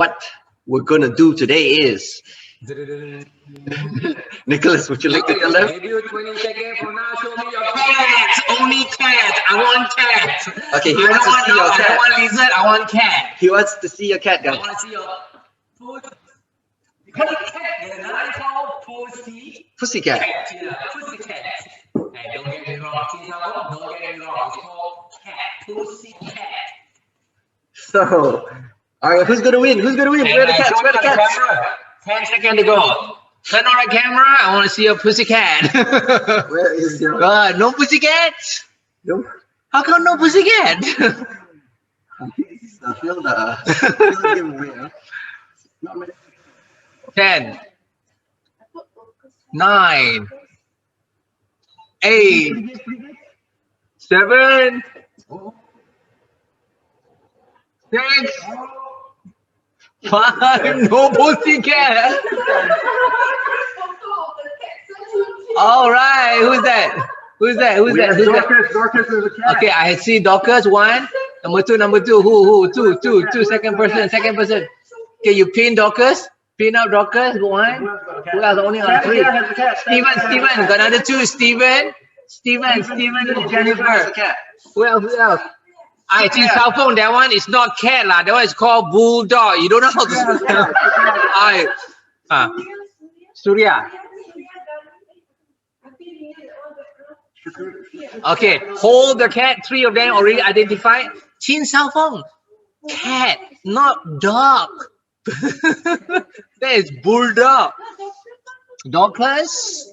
What we're gonna do today is, Nicholas, would you like to tell them? Give you 20 seconds from now. Show me your cats. Only cats. I want cats. Okay, he wants to see your I cat. don't want lizard. I want cat. He wants to see your cat, I guys. want to see your food. Because cat, there's another called pussy. Pussycat. Cat. Yeah, pussy cat. Hey, don't get me wrong. Don't get me wrong. It's called cat. Pussy cat. So, all right, who's gonna win? Who's gonna win? Where are the cats? Where are the cats? 10 seconds to go. Turn on the camera. I want to see your pussy cat. Where is your? No pussy cat. No. How come no pussy cat? Feel the giveaway. Huh? Not many. 10, 9, 8, 7, 6, 5. No pussy cat. All right, who's that? Who's that? Who's that? Who's that? Dorcas is a cat. Okay, I see Dorcas. 1, number 2, number 2. Who? 2. Second person. Okay, you pin Dorcas. Pin out Dorcas. 1. Who else? Only on 3. Steven. Got another 2. Steven, Jennifer. Who else? I see cell phone. That one is not cat lah. That one is called bulldog. You don't know how to spell. Surya. Okay, hold the cat. 3 of them already identified. Chin cell phone. Cat, not dog. That is bulldog. Dorcas.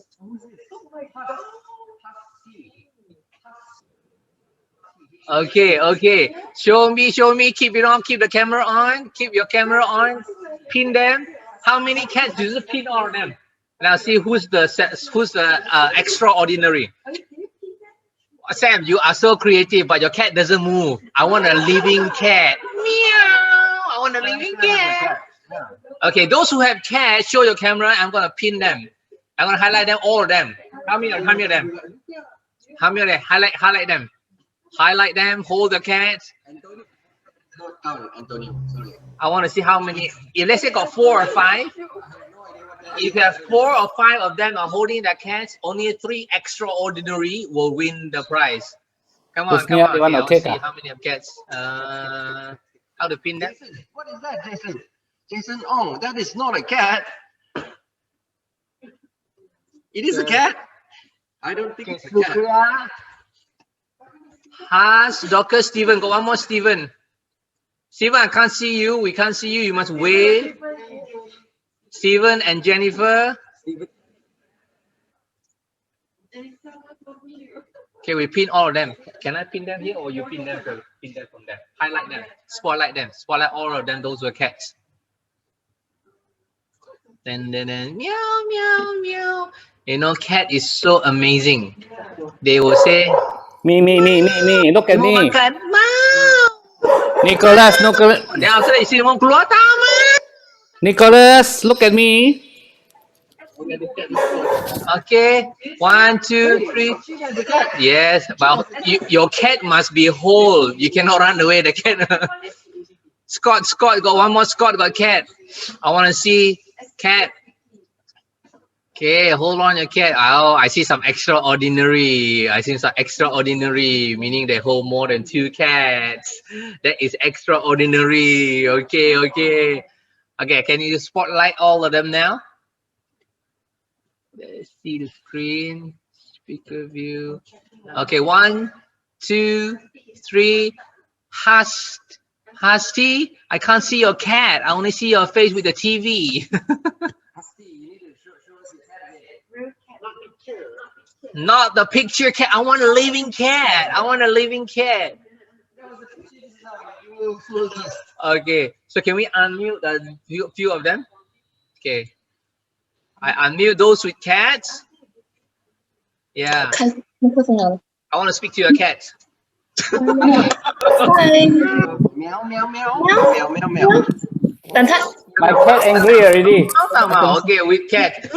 Okay. Show me. Keep it on. Keep the camera on. Keep your camera on. Pin them. How many cats do you pin all of them? Now see who's the extraordinary. Sam, you are so creative, but your cat doesn't move. I want a living cat. Meow. I want a living cat. Okay, those who have cats, show your camera. I'm gonna pin them. I'm gonna highlight them, all of them. How many of them? Highlight them. Highlight them. Hold the cats. Antonio, sorry. I want to see how many. If let's say got 4 or 5. If you have 4 or 5 of them are holding the cats, only 3 extraordinary will win the prize. Come on. Okay, I'll see how many of cats. How to pin them? What is that, Jason? Jason Ong, that is not a cat. It is a cat. I don't think it's a cat. Has Dr. Steven. Got one more Steven. Steven, I can't see you. We can't see you. You must wave. Steven and Jennifer. Okay, we pin all of them. Can I pin them here or you pin them from there? Highlight them. Spotlight them. Spotlight all of them. Those were cats. Then meow. You know, cat is so amazing. They will say, Me. Look at me. Nicholas. Then after that, you see them keluar taman. Nicholas, look at me. Okay, 1, 2, 3. Yes, but your cat must be whole. You cannot run away. The cat. Scott got one more. Scott got cat. I want to see cat. Okay, hold on your cat. Oh, I see some extraordinary. Meaning they hold more than 2 cats. That is extraordinary. Okay. Okay, can you spotlight all of them now? Let's see the screen. Speaker view. Okay, 1, 2, 3. Husty, I can't see your cat. I only see your face with the TV. Not the picture cat. I want a living cat. Okay, so can we unmute the few of them? Okay, I unmute those with cats. Yeah, I want to speak to your cat. Meow. My cat angry already. Okay, with cat.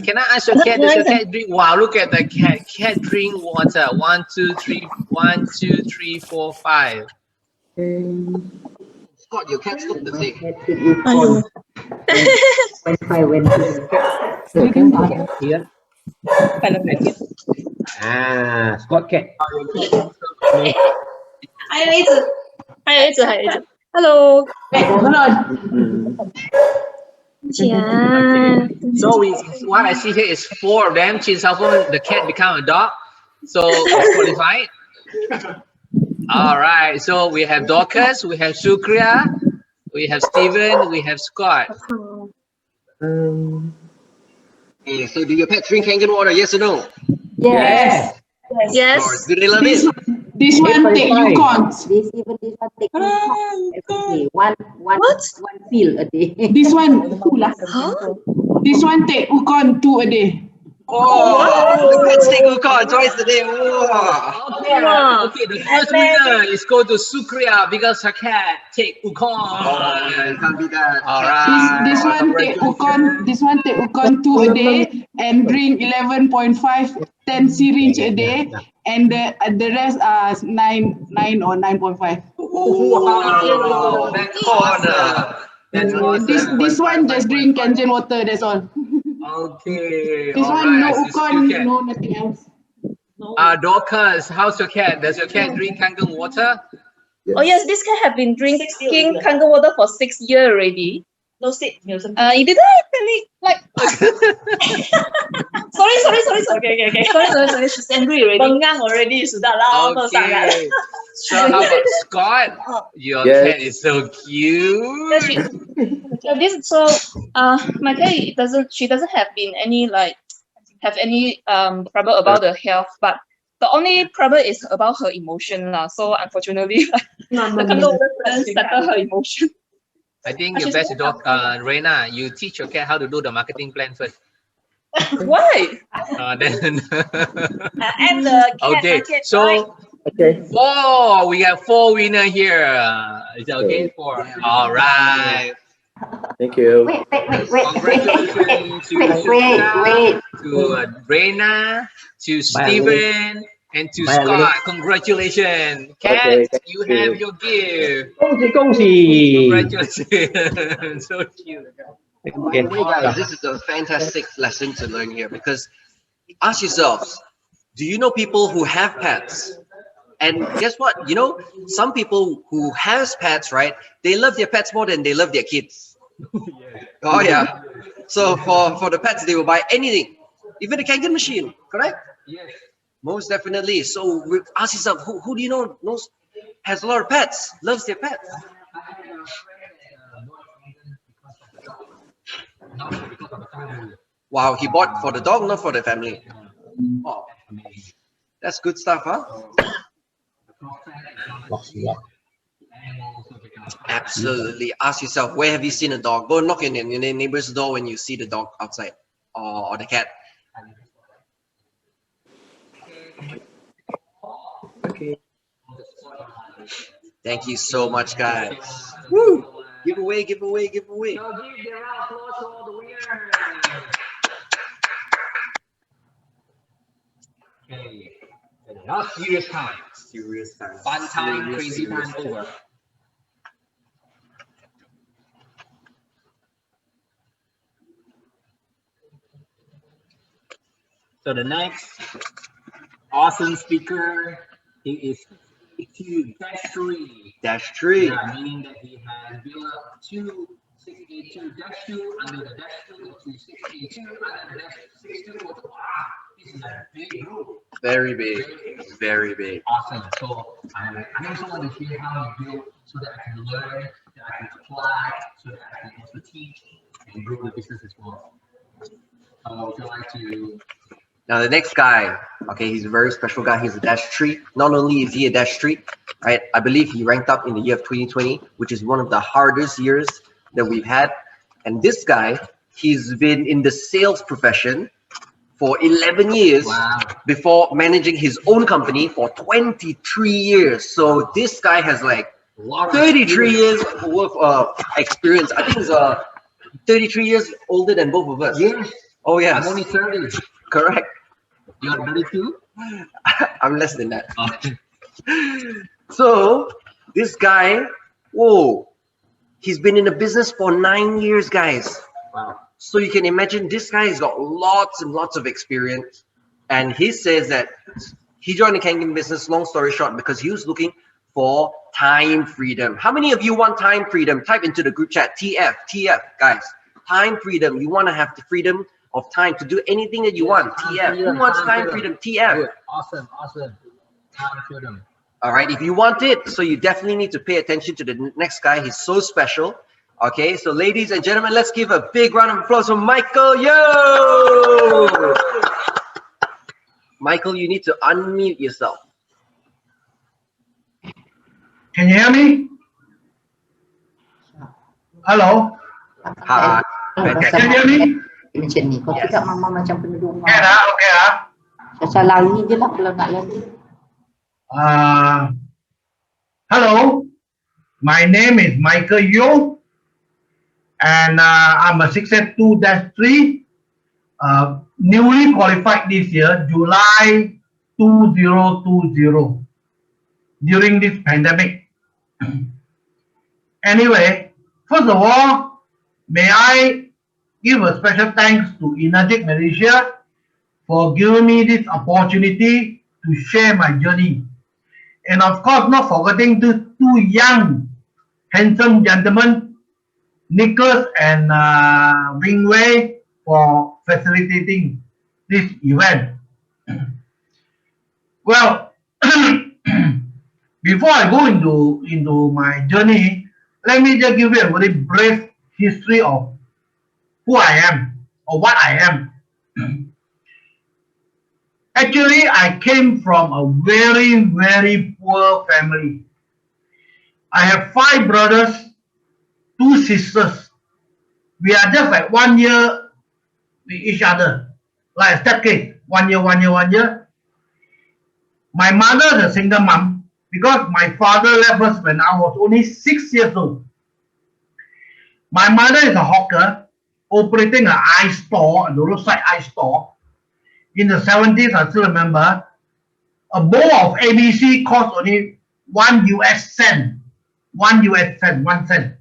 Can I ask your cat? Does your cat drink? Wow, look at the cat. Cat drink water. 1, 2, 3. 1, 2, 3, 4, 5. Scott, your cats look the same. Aduh. Scott cat. 还有一只，还有一只，还有一只。Hello， So what I see here is 4 of them. Chin Salphone, the cat become a dog. So it's qualified. All right. So we have Dorcas, we have Shukriya, we have Steven, we have Scott. Okay, so do your pets drink Kangen water? Yes or no? Yes. Yes. Do they love it? This one take Yukon. This one take every day. One fill a day. This one, Huh? this one take Yukon 2 a day. Oh, the pets take Ukon twice a day. Whoa. Okay, the first winner is go to Shukriya because her cat take Ukon. Oh, it can't be that. All right. This one take Yukon. This one take Yukon 2 a day and drink 11.5, 10 syringe a day, and the rest are 9 or 9.5. Wow. That's corner. That's awesome. This one just drink Kangen water. That's all. Okay. This all one right. no I see Yukon, cat. no nothing else. Dorcas, how's your cat? Does your cat drink Kangen water? Oh yes, this cat have been drinking Kangen water for 6 years already. No sit. It didn't actually like. sorry. Okay. She's angry already. Bengang already, sudah lah. Okay. So how about Scott? Your cat is so cute. My cat she doesn't have been any trouble about the health, but the only problem is about her emotion lah. So unfortunately, the Kangen water doesn't settle her emotion. I think your best dog, Reina, you teach your cat how to do the marketing plan first. Why? Then And the cat. okay, so Okay. we have 4 winner here. Is that okay? 4. All right. Thank you. Congratulations to Shukriya, to Reina, to Steven, and to Scott. Congratulations. Cat, you have your gift. Congratulations. So cute. By the way, guys, this is a fantastic lesson to learn here because ask yourselves, do you know people who have pets? And guess what? You know, some people who has pets, right? They love their pets more than they love their kids. Oh yeah. So for the pets, they will buy anything, even the Kangen machine, correct? Yes. Most definitely. So ask yourself, who do you know knows has a lot of pets, loves their pets? Wow, he bought for the dog, not for the family. Oh, that's good stuff, huh? Absolutely. Ask yourself, where have you seen a dog? Go knock on your neighbor's door when you see the dog outside or the cat. Okay. Thank you so much, guys. Woo! Give away. So give the round of applause to all the winners. Okay. Now serious time. Fun time, crazy time over. So the next awesome speaker, he is 62-3. Yeah, meaning that he has built up 2682-2 under the -2 to 682 under the -62. Wow, this is a big group. Very big. Very big. Awesome. So I also want to hear how you build so that I can learn, that I can apply, so that I can also teach and grow the business as well. Would you like to? Now the next guy, okay, he's a very special guy. He's a -3. Not only is he a -3, right? I believe he ranked up in the year of 2020, which is one of the hardest years that we've had. And this guy, he's been in the sales profession for 11 years. Wow. Before managing his own company for 23 years. So this guy has like 33 years worth of experience. I think he's 33 years older than both of us. Yes. Oh yeah. I'm only 30. Correct. You're 32? I'm less than that. So this guy, whoa, He's been in the business for 9 years, guys. Wow. So you can imagine this guy has got lots and lots of experience. And he says that he joined the canning business, long story short, because he was looking for time freedom. How many of you want time freedom? Type into the group chat, TF, guys. Time freedom. You want to have the freedom of time to do anything that you want. TF. Who wants time freedom? TF. Good. Awesome. Time freedom. All right, if you want it, so you definitely need to pay attention to the next guy. He's so special. Okay, so ladies and gentlemen, let's give a big round of applause for Michael. Yo! Michael, you need to unmute yourself. Can you hear me? Hello? Hi. Can you hear me? Macam ni. Kau tidak mama macam penduduk. Okay lah, okay lah. Saya lari je lah kalau nak lari. Hello, my name is Michael Yo, and I'm a 682-3, newly qualified this year, July 2020, during this pandemic. Anyway, first of all, may I give a special thanks to ENAGIC Malaysia for giving me this opportunity to share my journey. And of course, not forgetting the two young, handsome gentlemen, Nicholas and Wing Wei, for facilitating this event. Well, before I go into my journey, let me just give you a very brief history of who I am or what I am. Actually, I came from a very, very poor family. I have 5 brothers, 2 sisters. We are just like 1 year with each other, like a stepkid, 1 year, 1 year, 1 year. My mother is a single mom because my father left us when I was only 6 years old. My mother is a hawker operating an ice store, a roadside ice store. In the 70s, I still remember, a bowl of ABC cost only 1 US cent. 1 US cent, 1 cent.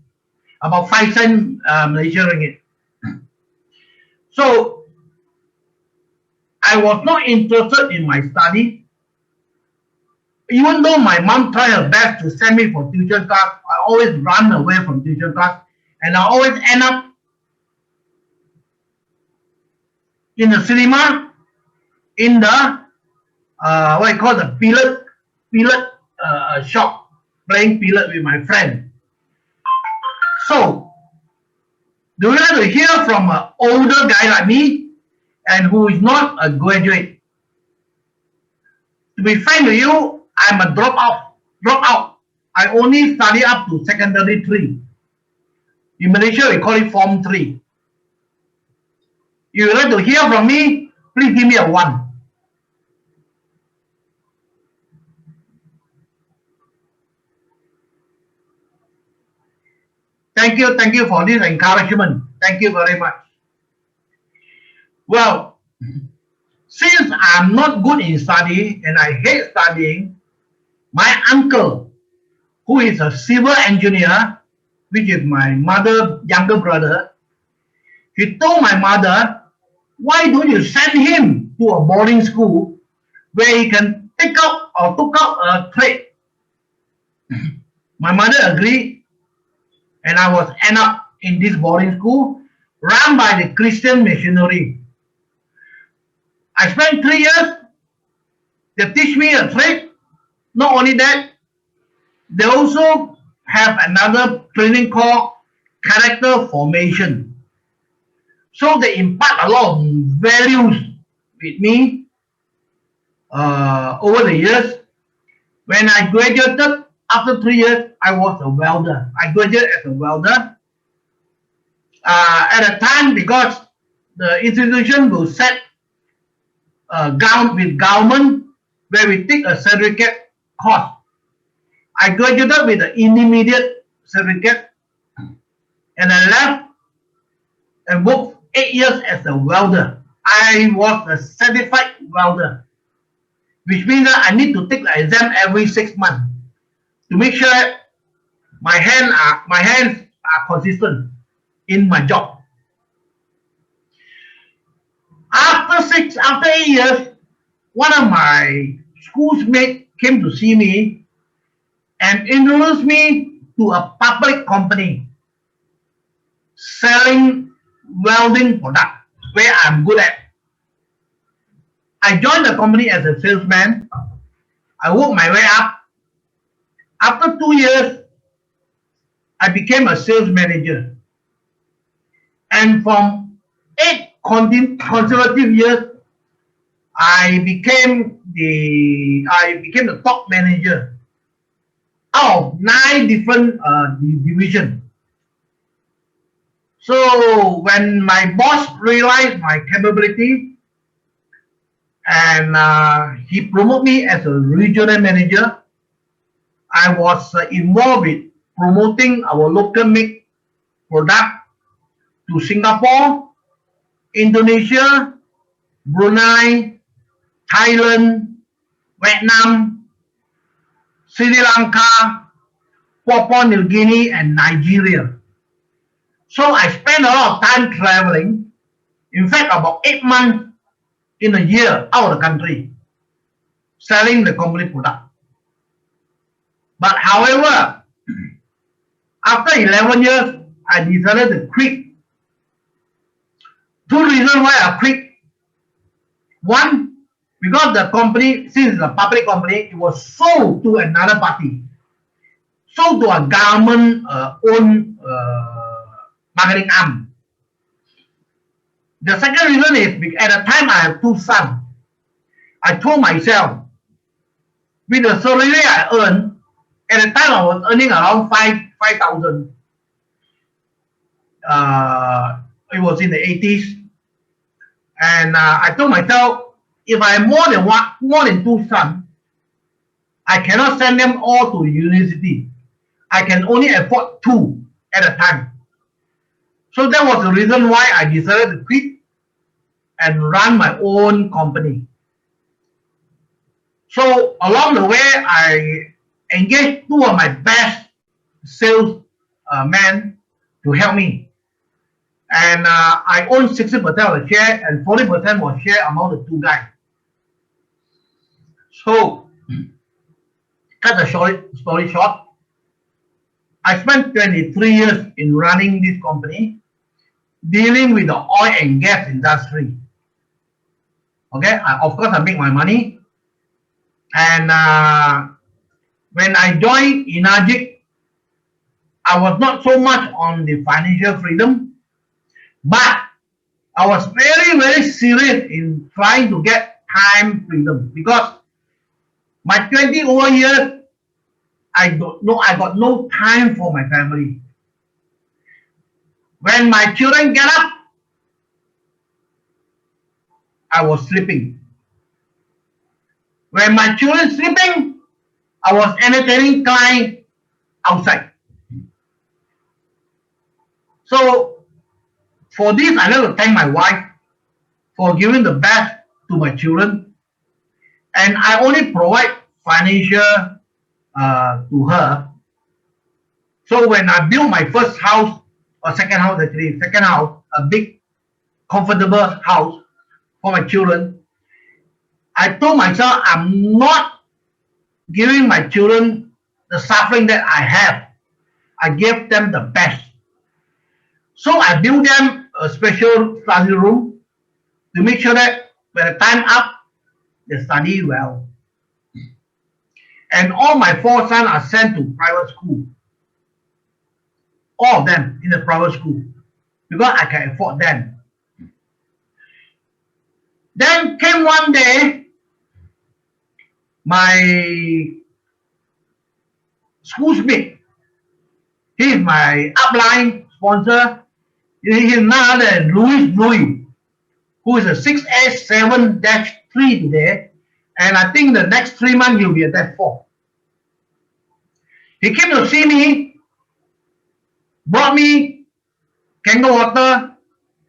About 5 cents Malaysian ringgit. So, I was not interested in my study. Even though my mom tried her best to send me for tuition class, I always run away from tuition class. And I always end up in the cinema, in the what you call the billiard shop, playing billiard with my friend. So, do you want to hear from an older guy like me and who is not a graduate? To be frank with you, I'm a dropout. I only study up to secondary 3. In Malaysia, we call it Form 3. If you would like to hear from me, please give me a 1. Thank you for this encouragement. Thank you very much. Well, since I'm not good in study and I hate studying, my uncle, who is a civil engineer, which is my mother's younger brother, he told my mother, why don't you send him to a boarding school where he can took out a trade? My mother agreed, and I was end up in this boarding school run by the Christian missionary. I spent 3 years. They teach me a trade. Not only that, they also have another training called character formation. So they impart a lot of values with me over the years. When I graduated, after 3 years, I was a welder. I graduated as a welder. At a time, because the institution will set with government where we take a certificate course. I graduated with an intermediate certificate, and I left and worked 8 years as a welder. I was a certified welder, which means that I need to take the exam every 6 months to make sure my hands consistent in my job. After 8 years, one of my schoolmates came to see me and introduced me to a public company selling welding product where I'm good at. I joined the company as a salesman. I worked my way up. After 2 years, I became a sales manager. And from 8 consecutive years, I became the top manager out of 9 different divisions. So when my boss realized my capability and he promoted me as a regional manager, I was involved with promoting our local make product to Singapore, Indonesia, Brunei, Thailand, Vietnam, Sri Lanka, Papua New Guinea, and Nigeria. So I spent a lot of time traveling. In fact, about 8 months in a year out of the country, selling the company product. But however, after 11 years, I decided to quit. 2 reasons why I quit. One, because the company, since it's a public company, it was sold to another party, sold to a government owned marketing arm. The second reason is at the time I have 2 sons. I told myself, with the salary I earned, at the time I was earning around 5,000. It was in the 80s. And I told myself, if I have more than 2 sons, I cannot send them all to university. I can only afford 2 at a time. So that was the reason why I decided to quit and run my own company. So along the way, I engaged 2 of my best sales men to help me. And I own 60% of the share and 40% was share among the 2 guys. So, cut the story short, I spent 23 years in running this company, dealing with the oil and gas industry. Okay, of course I make my money. And when I joined ENAGIC, I was not so much on the financial freedom, but I was very, very serious in trying to get time freedom, because my 20 over years, I got no time for my family. When my children get up, I was sleeping. When my children sleeping, I was entertaining clients outside. So for this, I have to thank my wife for giving the best to my children, and I only provide financial to her. So when I built my first house, or second house, a big comfortable house for my children, I told myself I'm not giving my children the suffering that I have. I gave them the best. So I built them a special study room to make sure that when the time up, they study well. And all my 4 sons are sent to private school. All of them in the private school, because I can afford them. Then came one day, my schoolmate, he is my upline sponsor. He is none other than Louis, who is a 6S7-3 today, and I think the next 3 months he'll be a Dash 4. He came to see me, brought me Kangen water,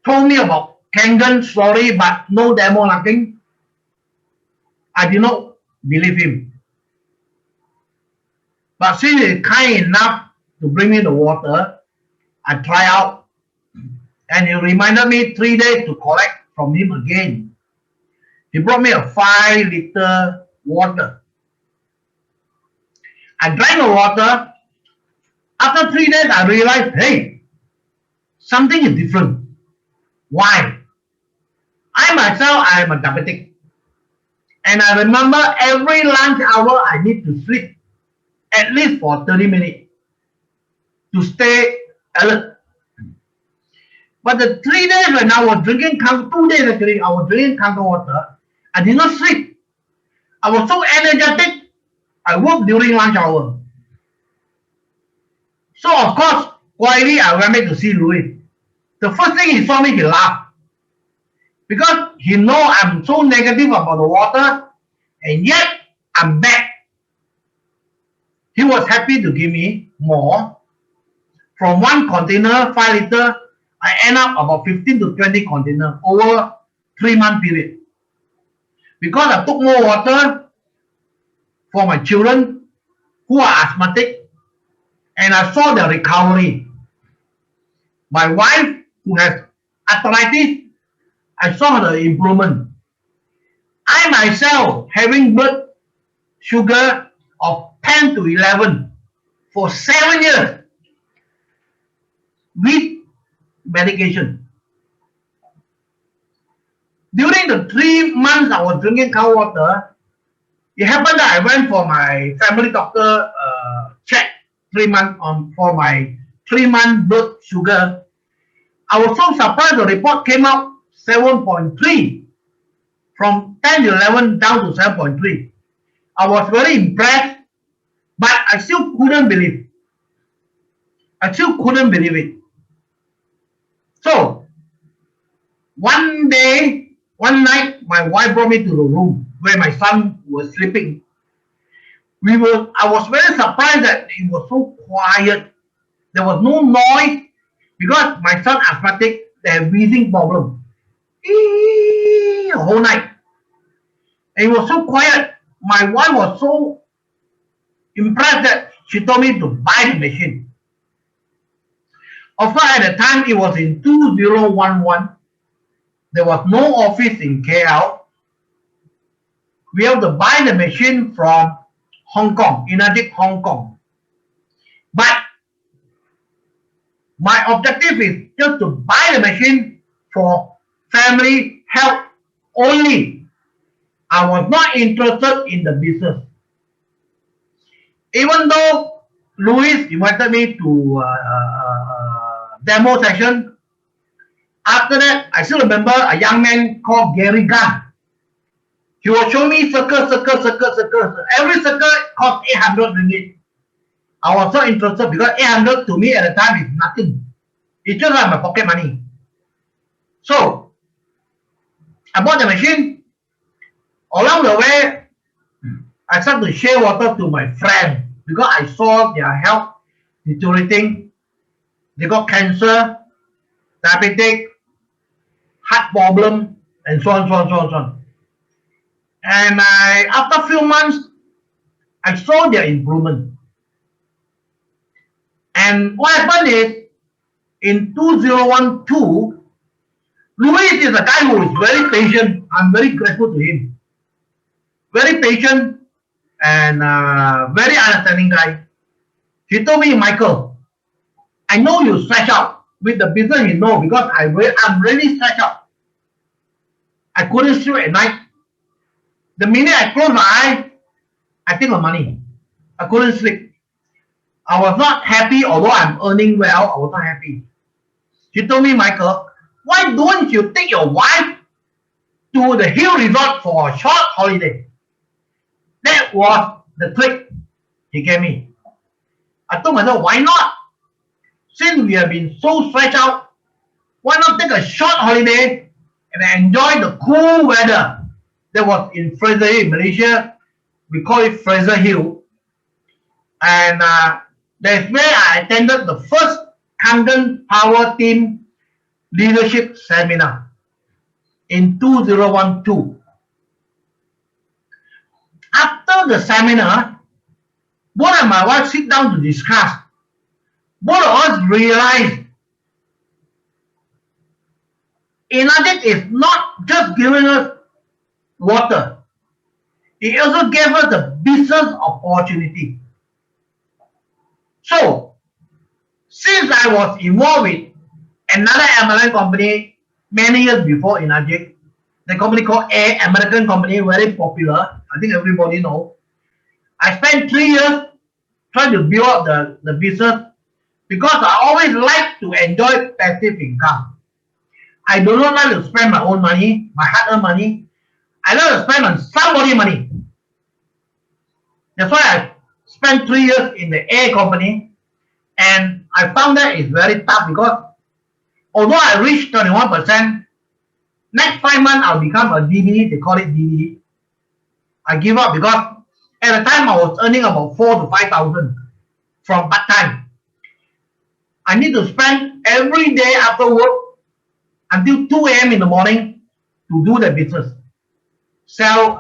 told me about Kangen story, but no demo, nothing. I did not believe him. But since he is kind enough to bring me the water, I try out, and he reminded me 3 days to collect from him again. He brought me a 5-liter water. I drank the water. After 3 days, I realized, hey, something is different. Why? I myself, I am a diabetic. And I remember every lunch hour, I need to sleep at least for 30 minutes to stay alert. But the 3 days when I was drinking, 2 days actually, I was drinking Kangen water, I did not sleep. I was so energetic, I worked during lunch hour. So of course, quietly I went back to see Louis. The first thing he saw me, he laughed. Because he know I'm so negative about the water, and yet I'm back. He was happy to give me more. From one container, 5 liter, I end up about 15 to 20 container over 3-month period. Because I took more water for my children who are asthmatic, and I saw the recovery. My wife who has arthritis, I saw the improvement. I myself having blood sugar of 10 to 11 for 7 years with medication. During the 3 months I was drinking cow water, it happened that I went for my family doctor check 3 months for my 3-month blood sugar. I was so surprised the report came out 7.3 from 10 to 11 down to 7.3. I was very impressed, but I still couldn't believe. I still couldn't believe it. So one night, my wife brought me to the room where my son was sleeping. I was very surprised that it was so quiet. There was no noise because my son asthmatic, they have breathing problem. The whole night. And it was so quiet. My wife was so impressed that she told me to buy the machine. Of course, at the time, it was in 2011. There was no office in KL. We have to buy the machine from Hong Kong, ENAGIC Hong Kong. But my objective is just to buy the machine for family health only. I was not interested in the business. Even though Louis invited me to demo session, after that, I still remember a young man called Gary Gunn. He was showing me circle. Every circle cost 800 ringgit. I was so interested because 800 to me at the time is nothing. It's just like my pocket money. So, I bought the machine. Along the way, I started to share water to my friends because I saw their health deteriorating. They got cancer, diabetic, heart problem, and so on. And after a few months, I saw their improvement. And what happened is, in 2012, Louis is a guy who is very patient. I'm very grateful to him. Very patient and very understanding guy. He told me, Michael, I know you stretch out with the business, you know, because I'm really stretched out. I couldn't sleep at night. The minute I close my eyes, I think of money. I couldn't sleep. I was not happy, although I'm earning well, I was not happy. He told me, Michael, why don't you take your wife to the hill resort for a short holiday? That was the trick he gave me. I told myself, why not? Since we have been so stretched out, why not take a short holiday and enjoy the cool weather? That was in Fraser Hill, Malaysia. We call it Fraser Hill. And that's where I attended the first Kangen Power Team Leadership Seminar in 2012. After the seminar, both and my wife sit down to discuss. Both of us realized ENAGIC is not just giving us water. It also gave us a business opportunity. So, since I was involved with another MLM company many years before ENAGIC, the company called American company, very popular. I think everybody knows. I spent 3 years trying to build up the business because I always like to enjoy passive income. I do not like to spend my own money, my hard-earned money. I like to spend on somebody money. That's why I spent 3 years in the A company, and I found that it's very tough because although I reached 21%, next 5 months I'll become a DD. They call it DD. I give up because at the time I was earning about 4,000 to 5,000 from part time. I need to spend every day after work until 2 a.m. in the morning to do the business, sell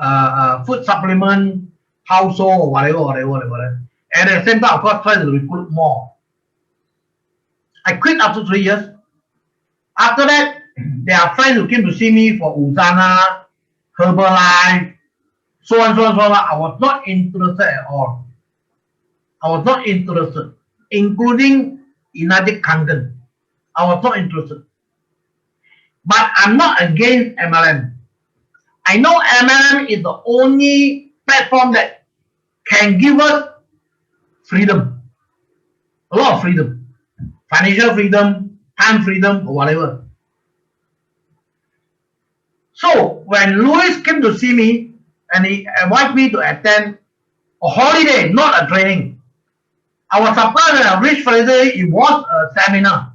food supplement, household, or whatever. And at the same time, of course, try to recruit more. I quit after 3 years. After that, there are friends who came to see me for Uzana, Herbalife, so on. I was not interested at all. I was not interested, including ENAGIC Kangen. I was not interested. But I'm not against MLM. I know MLM is the only platform that can give us freedom. A lot of freedom. Financial freedom, time freedom, or whatever. So when Louis came to see me and he invited me to attend a holiday, not a training, I was surprised when I reached Friday. It was a seminar.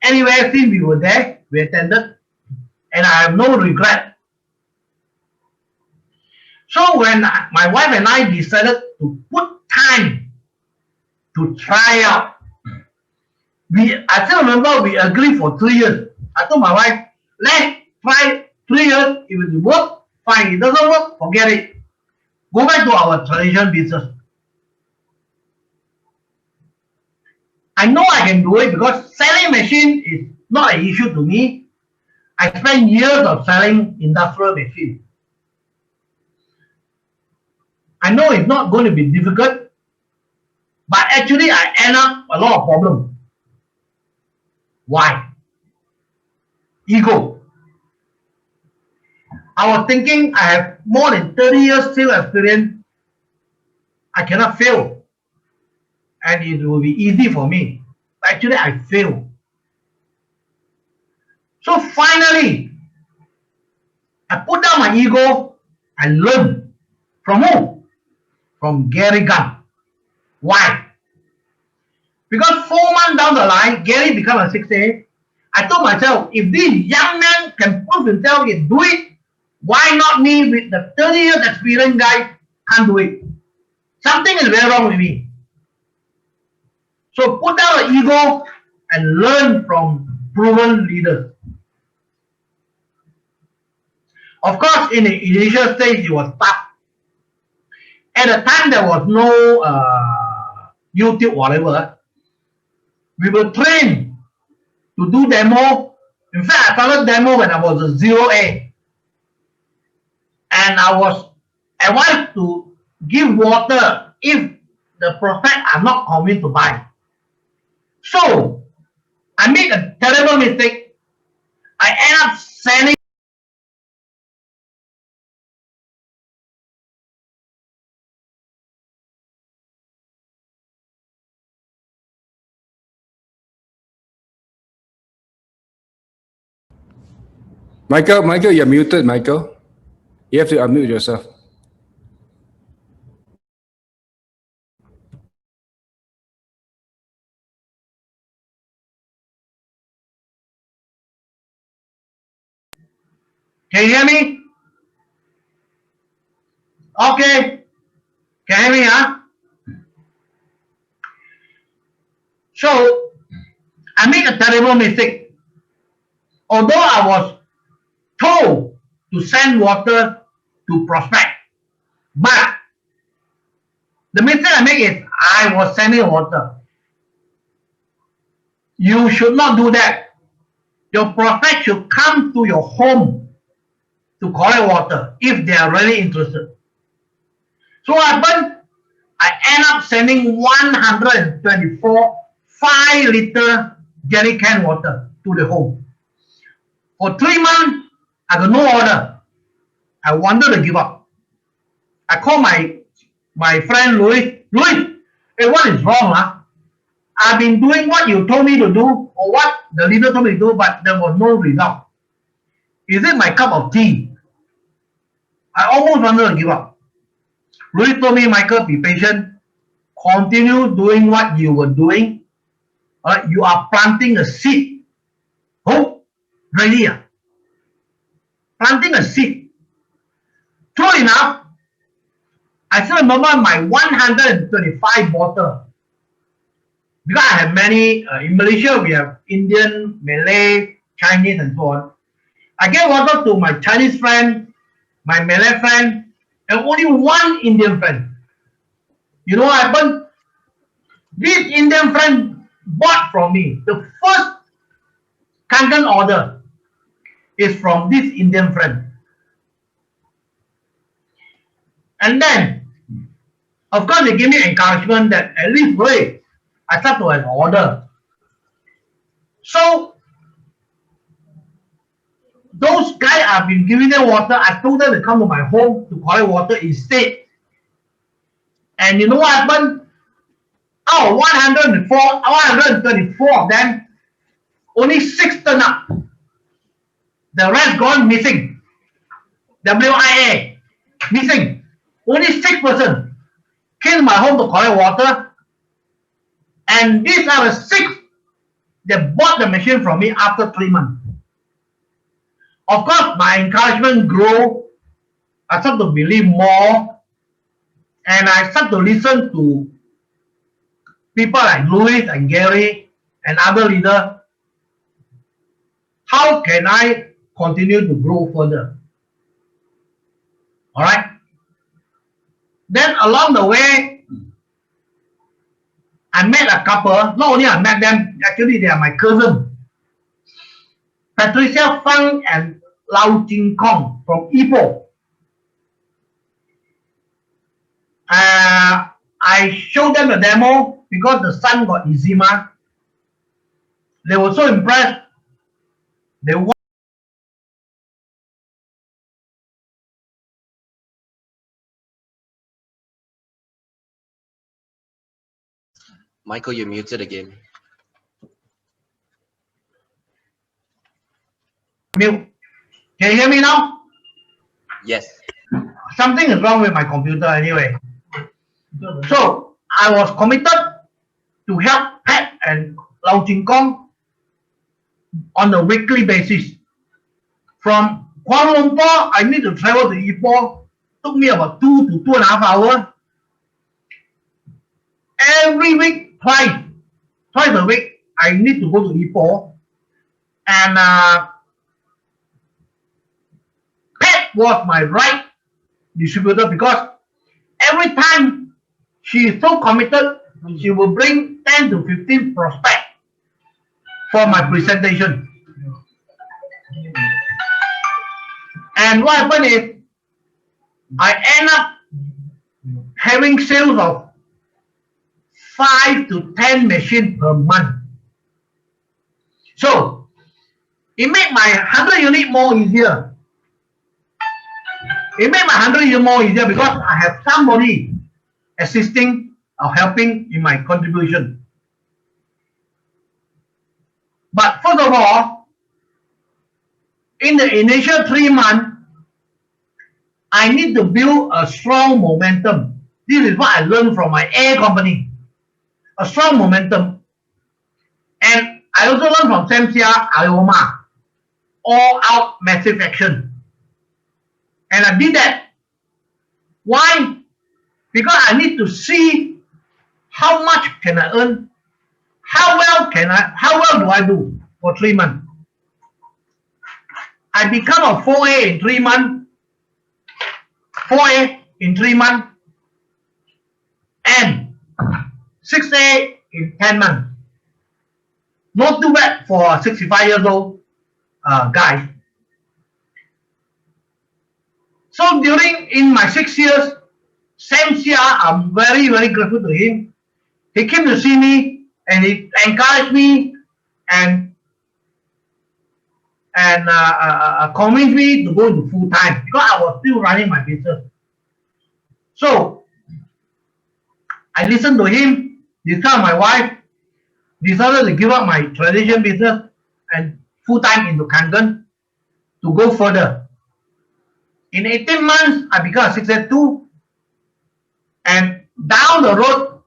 Anyway, since we were there, we attended, and I have no regret. So when my wife and I decided to put time to try out, I still remember we agreed for 3 years. I told my wife, let's try 3 years. If it works, fine. If it doesn't work, forget it. Go back to our traditional business. I know I can do it because selling machine is not an issue to me. I spent years of selling industrial machines. I know it's not going to be difficult, but actually I end up a lot of problems. Why? Ego. I was thinking I have more than 30 years sales experience. I cannot fail. And it will be easy for me. Actually, I failed. So finally, I put down my ego and learned from who? From Gary Gunn. Why? Because 4 months down the line, Gary became a 6A. I told myself, if this young man can prove himself he can do it, why not me with the 30 years experienced guy can't do it? Something is very wrong with me. So put down the ego and learn from proven leaders. Of course, in the initial stage, it was tough. At the time, there was no YouTube, whatever. We were trained to do demo. In fact, I started demo when I was a 0A. And I was advised to give water if the prospects are not convinced to buy. So, I made a terrible mistake. I end up selling. Michael, you're muted, Michael. You have to unmute yourself. Can you hear me? Okay. Can you hear me, huh? So, I made a terrible mistake. Although I was told to send water to prospect, but the mistake I make is I was sending water. You should not do that. your prospect should come to your home to collect water if they are really interested. So what happened? I end up sending 124 5-liter jerry can water to the home. For 3 months, I got no order. I wanted to give up. I called my friend Louis. Louis, hey, what is wrong? I've been doing what you told me to do, or what the leader told me to do, but there was no result. Is it my cup of tea? I almost wanted to give up. Louis told me, Michael, be patient. Continue doing what you were doing. You are planting a seed. Hope, ready? Planting a seed. True enough, I still remember my 125 bottle. Because I have many, in Malaysia, we have Indian, Malay, Chinese, and so on. I gave water to my Chinese friend, my Malay friend, and only one Indian friend. You know what happened? This Indian friend bought from me. The first Kangen order is from this Indian friend. And then, of course, they give me encouragement that at least, wait, I start to have an order. So, those guys I've been giving them water, I told them to come to my home to collect water instead. And you know what happened? Out of 124 of them, only 6 turned up. The rest gone missing. WIA, missing. Only 6 person came to my home to collect water. And these are the 6 that bought the machine from me after 3 months. Of course, my encouragement grew. I started to believe more. And I started to listen to people like Louis and Gary and other leaders. How can I continue to grow further? All right. Then along the way, I met a couple. Not only I met them, actually they are my cousin. Patricia Fang and Lau Jing Kong from Ipoh. I showed them the demo because the son got eczema. They were so impressed. They want Michael, you're muted again. mute. Can you hear me now? Yes. Something is wrong with my computer anyway. So I was committed to help Pat and Lau Jing Kong on a weekly basis. From Kuala Lumpur, I need to travel to Ipoh. Took me about 2 to 2.5 hours. Every week, twice a week, I need to go to Ipoh. And Pat was my right distributor because every time she is so committed, she will bring 10 to 15 prospects for my presentation. And what happened is, I end up having sales of 5 to 10 machines per month. So, it made my 100 unit more easier. It made my 100 unit more easier because I have somebody assisting or helping in my contribution. But first of all, in the initial 3 months, I need to build a strong momentum. This is what I learned from my A company. A strong momentum. And I also learned from Samsia Ioma. All out massive action. And I did that. Why? Because I need to see how much can I earn, how well do I do for 3 months. I become a 4A in 3 months, 4A in 3 months, and 6A in 10 months. Not too bad for 65 years old. guys. So in my 6 years, Sam Sia, I'm very, very grateful to him. He came to see me and he encouraged me and convinced me to go into full time because I was still running my business. So I listened to him, discussed my wife, decided to give up my tradition business and full time into Kangen to go further. In 18 months, I became a 682, and down the road,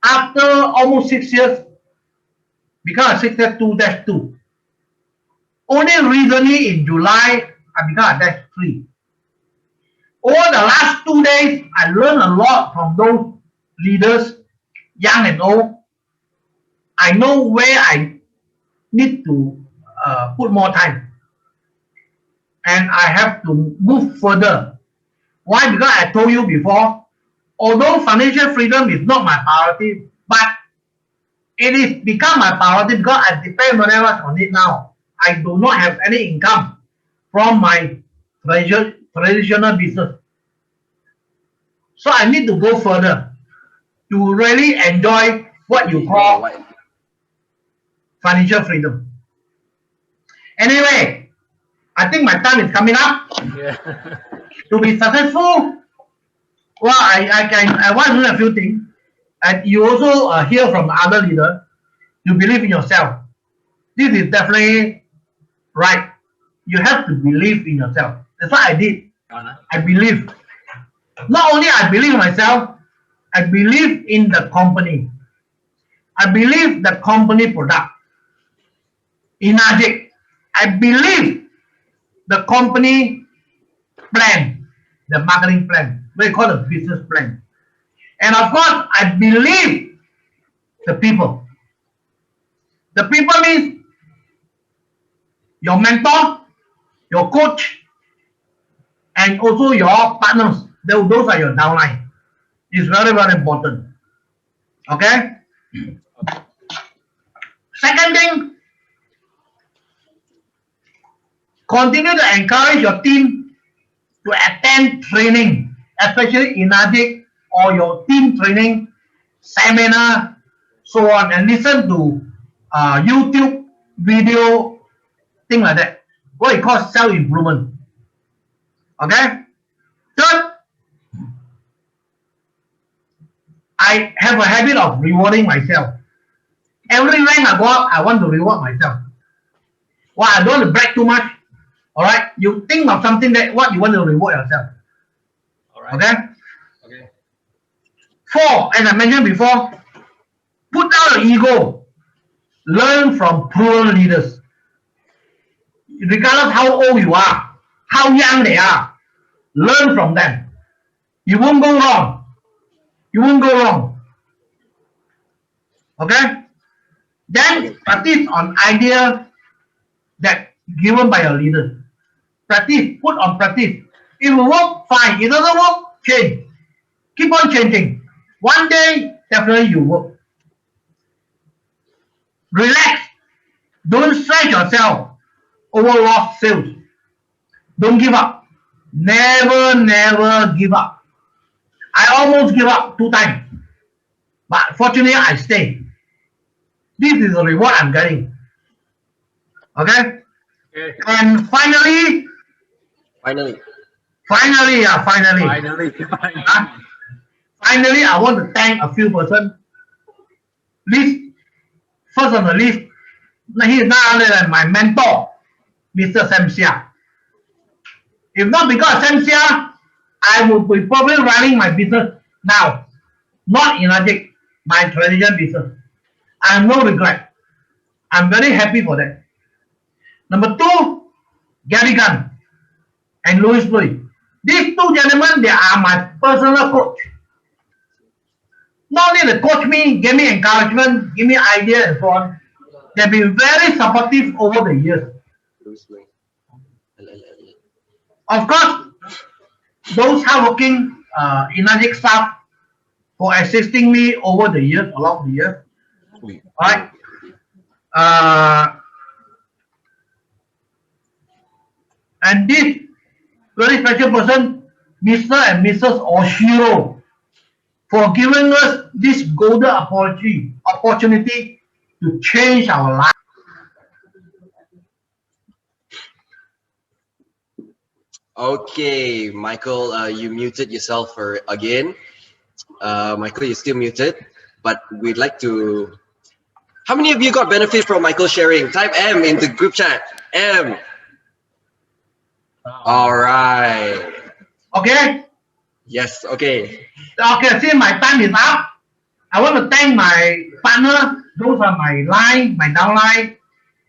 after almost 6 years, become a 682-2. Only recently in July, I become a -3. Over the last 2 days, I learned a lot from those leaders, young and old. I know where I need to put more time. And I have to move further. Why? Because I told you before, although financial freedom is not my priority, but it is become my priority because I depend very much on it now. I do not have any income from my traditional business. So I need to go further to really enjoy what you call financial freedom. Anyway, I think my time is coming up. To be successful, well, I want to learn a few things. And you also hear from the other leader, you believe in yourself. This is definitely right. You have to believe in yourself. That's what I did. I believe. Not only I believe in myself, I believe in the company. I believe the company product. ENAGIC. I believe the company plan, the marketing plan. We call it business plan. And of course, I believe the people. The people means your mentor, your coach, and also your partners. Those are your downline. It's very, very important. Okay? Second thing, continue to encourage your team to attend training, especially ENAGIC or your team training, seminar, so on, and listen to YouTube video, thing like that. What you call self-improvement. Okay? Third, I have a habit of rewarding myself. Every rank I go up, I want to reward myself. Well, I don't want to brag too much. All right, you think of something that what you want to reward yourself. All right. Okay. Okay. 4, as I mentioned before, put down your ego. Learn from proven leaders. Regardless how old you are, how young they are, learn from them. You won't go wrong. You won't go wrong. Okay. Then practice on idea that given by your leaders. Practice, put on practice. If it work, fine. It doesn't work, change. Keep on changing. One day, definitely you work. Relax. Don't stress yourself over lost sales. Don't give up. Never, never give up. I almost give up 2 times. But fortunately, I stay. This is the reward I'm getting. Okay? And finally, finally, I want to thank a few persons. First on the list, he is none other than my mentor, Mr. Sam Sia. If not because of Sam Sia, I would be probably running my business now, not ENAGIC, my traditional business. I have no regret. I'm very happy for that. Number 2, Gary Gunn and Louis Louis. These 2 gentlemen, they are my personal coach. Not only they coach me, give me encouragement, give me ideas and so on. They've been very supportive over the years. Of course, those hardworking ENAGIC staff for assisting me over the years, along the years. Alright. And this very special person, Mr. and Mrs. Oshiro, for giving us this golden opportunity to change our life. Okay, Michael, you muted yourself again. Michael, you're still muted, but we'd like to. How many of you got benefit from Michael sharing? Type M in the group chat. M. All right. Okay? Yes. Okay. Okay, since my time is up, I want to thank my partner. Those are my line, my downline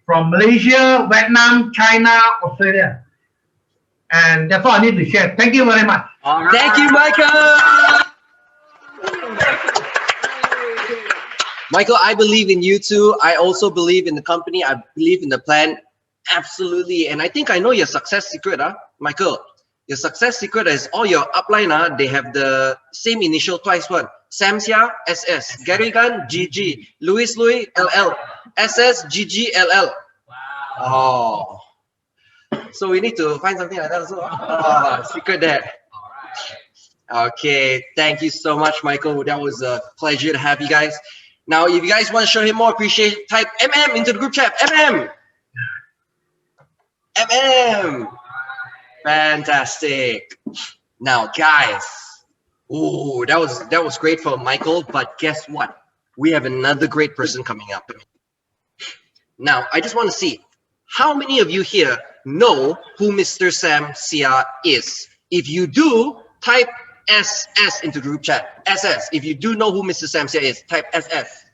from Malaysia, Vietnam, China, Australia. And that's all I need to share. Thank you very much. Thank you, Michael. Michael, I believe in you too. I also believe in the company. I believe in the plan. Absolutely. And I think I know your success secret, Michael. Your success secret is all your upline, they have the same initial twice one. Samsia, SS. Gary Gunn, GG. Louis, LL. SS, GG, LL. Wow. Oh. So we need to find something like that also. Oh, secret there. Okay. Thank you so much, Michael. That was a pleasure to have you guys. Now, if you guys want to show him more appreciation, type MM into the group chat. MM. MM. Fantastic. Now, guys. Ooh, that was great for Michael. But guess what? We have another great person coming up. Now, I just want to see how many of you here know who Mr. Sam Sia is. If you do, type SS into the group chat. SS. If you do know who Mr. Sam Sia is, type SS.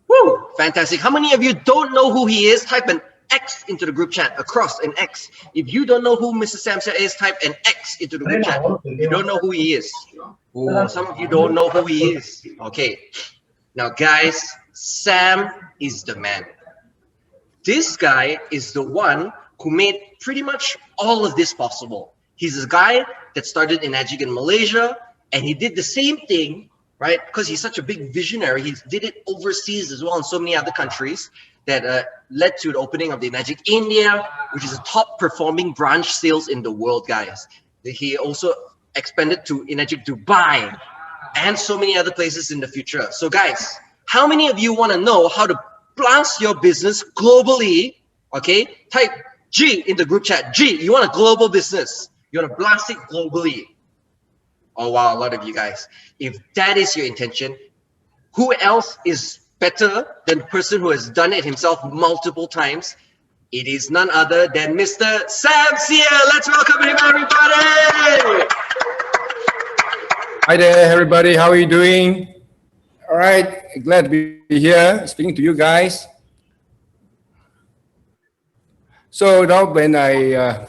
Woo! Fantastic. How many of you don't know who he is? Type an X into the group chat. Across an X. If you don't know who Mr. Sam Sia is, type an X into the group chat. You don't know who he is. Oh, some of you don't know who he is. Okay. Now, guys, Sam is the man. This guy is the one who made pretty much all of this possible. He's a guy that started ENAGIC in Malaysia, and he did the same thing, right? Because he's such a big visionary. He did it overseas as well in so many other countries that led to the opening of the ENAGIC India, which is a top performing branch sales in the world, guys. He also expanded to ENAGIC Dubai and so many other places in the future. So guys, how many of you want to know how to blast your business globally? Okay, type G in the group chat. G, you want a global business. You want to blast it globally. Oh, wow, a lot of you guys. If that is your intention, who else is better than the person who has done it himself multiple times? It is none other than Mr. Sam Sia. Let's welcome him, everybody. Hi there, everybody. How are you doing? All right. Glad to be here speaking to you guys. So now when I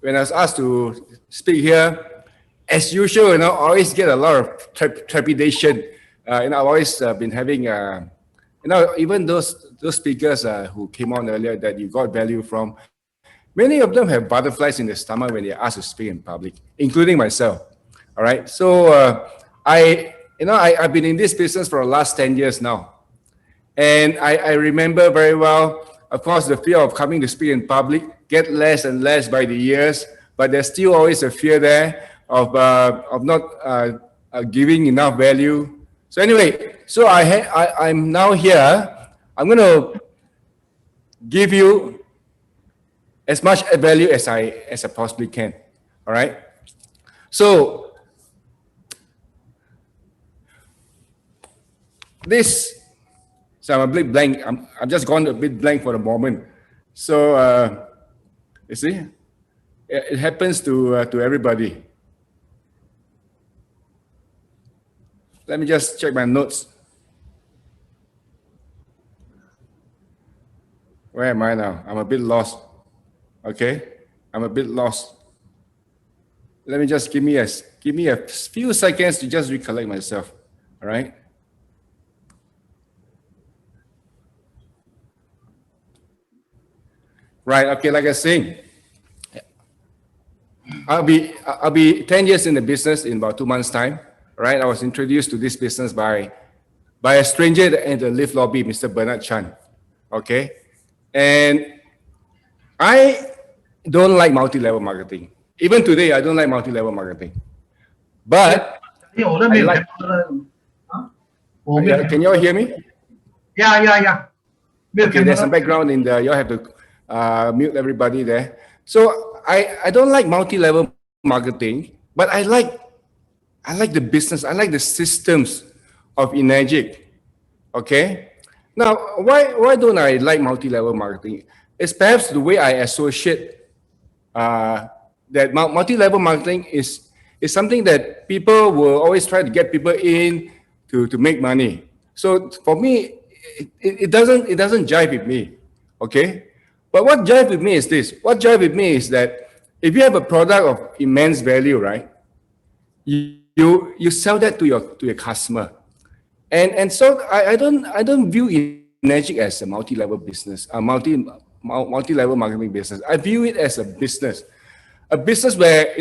was asked to speak here, as usual, I always get a lot of trepidation. I've always been having, even those speakers who came on earlier that you got value from, many of them have butterflies in their stomach when they're asked to speak in public, including myself. All right. So I've been in this business for the last 10 years now. And I remember very well, of course, the fear of coming to speak in public get less and less by the years, but there's still always a fear there of not giving enough value. So anyway, so I'm now here. I'm going to give you as much value as I possibly can. All right. So I'm a bit blank. I'm just gone a bit blank for the moment. So you see, it happens to everybody. Let me just check my notes. Where am I now? I'm a bit lost. Okay, I'm a bit lost. Let me just give me a few seconds to just recollect myself. All right. Right. Okay. Like I was saying, I'll be 10 years in the business in about 2 months' time. Right. I was introduced to this business by a stranger in the lift lobby, Mr. Bernard Chan. Okay. And don't like multi-level marketing. Even today, I don't like multi-level marketing. But I like, can you all hear me? Yeah. Okay, there's some background in there. You all have to mute everybody there. So I don't like multi-level marketing, but I like the business. I like the systems of ENAGIC. Okay. Now, why don't I like multi-level marketing? It's perhaps the way I associate that multi-level marketing is something that people will always try to get people in to make money. So for me, it doesn't jive with me. Okay. But what jive with me is this. What jive with me is that if you have a product of immense value, right? You sell that to your customer. And so I don't view ENAGIC as a multi-level business, a multi-level marketing business. I view it as a business where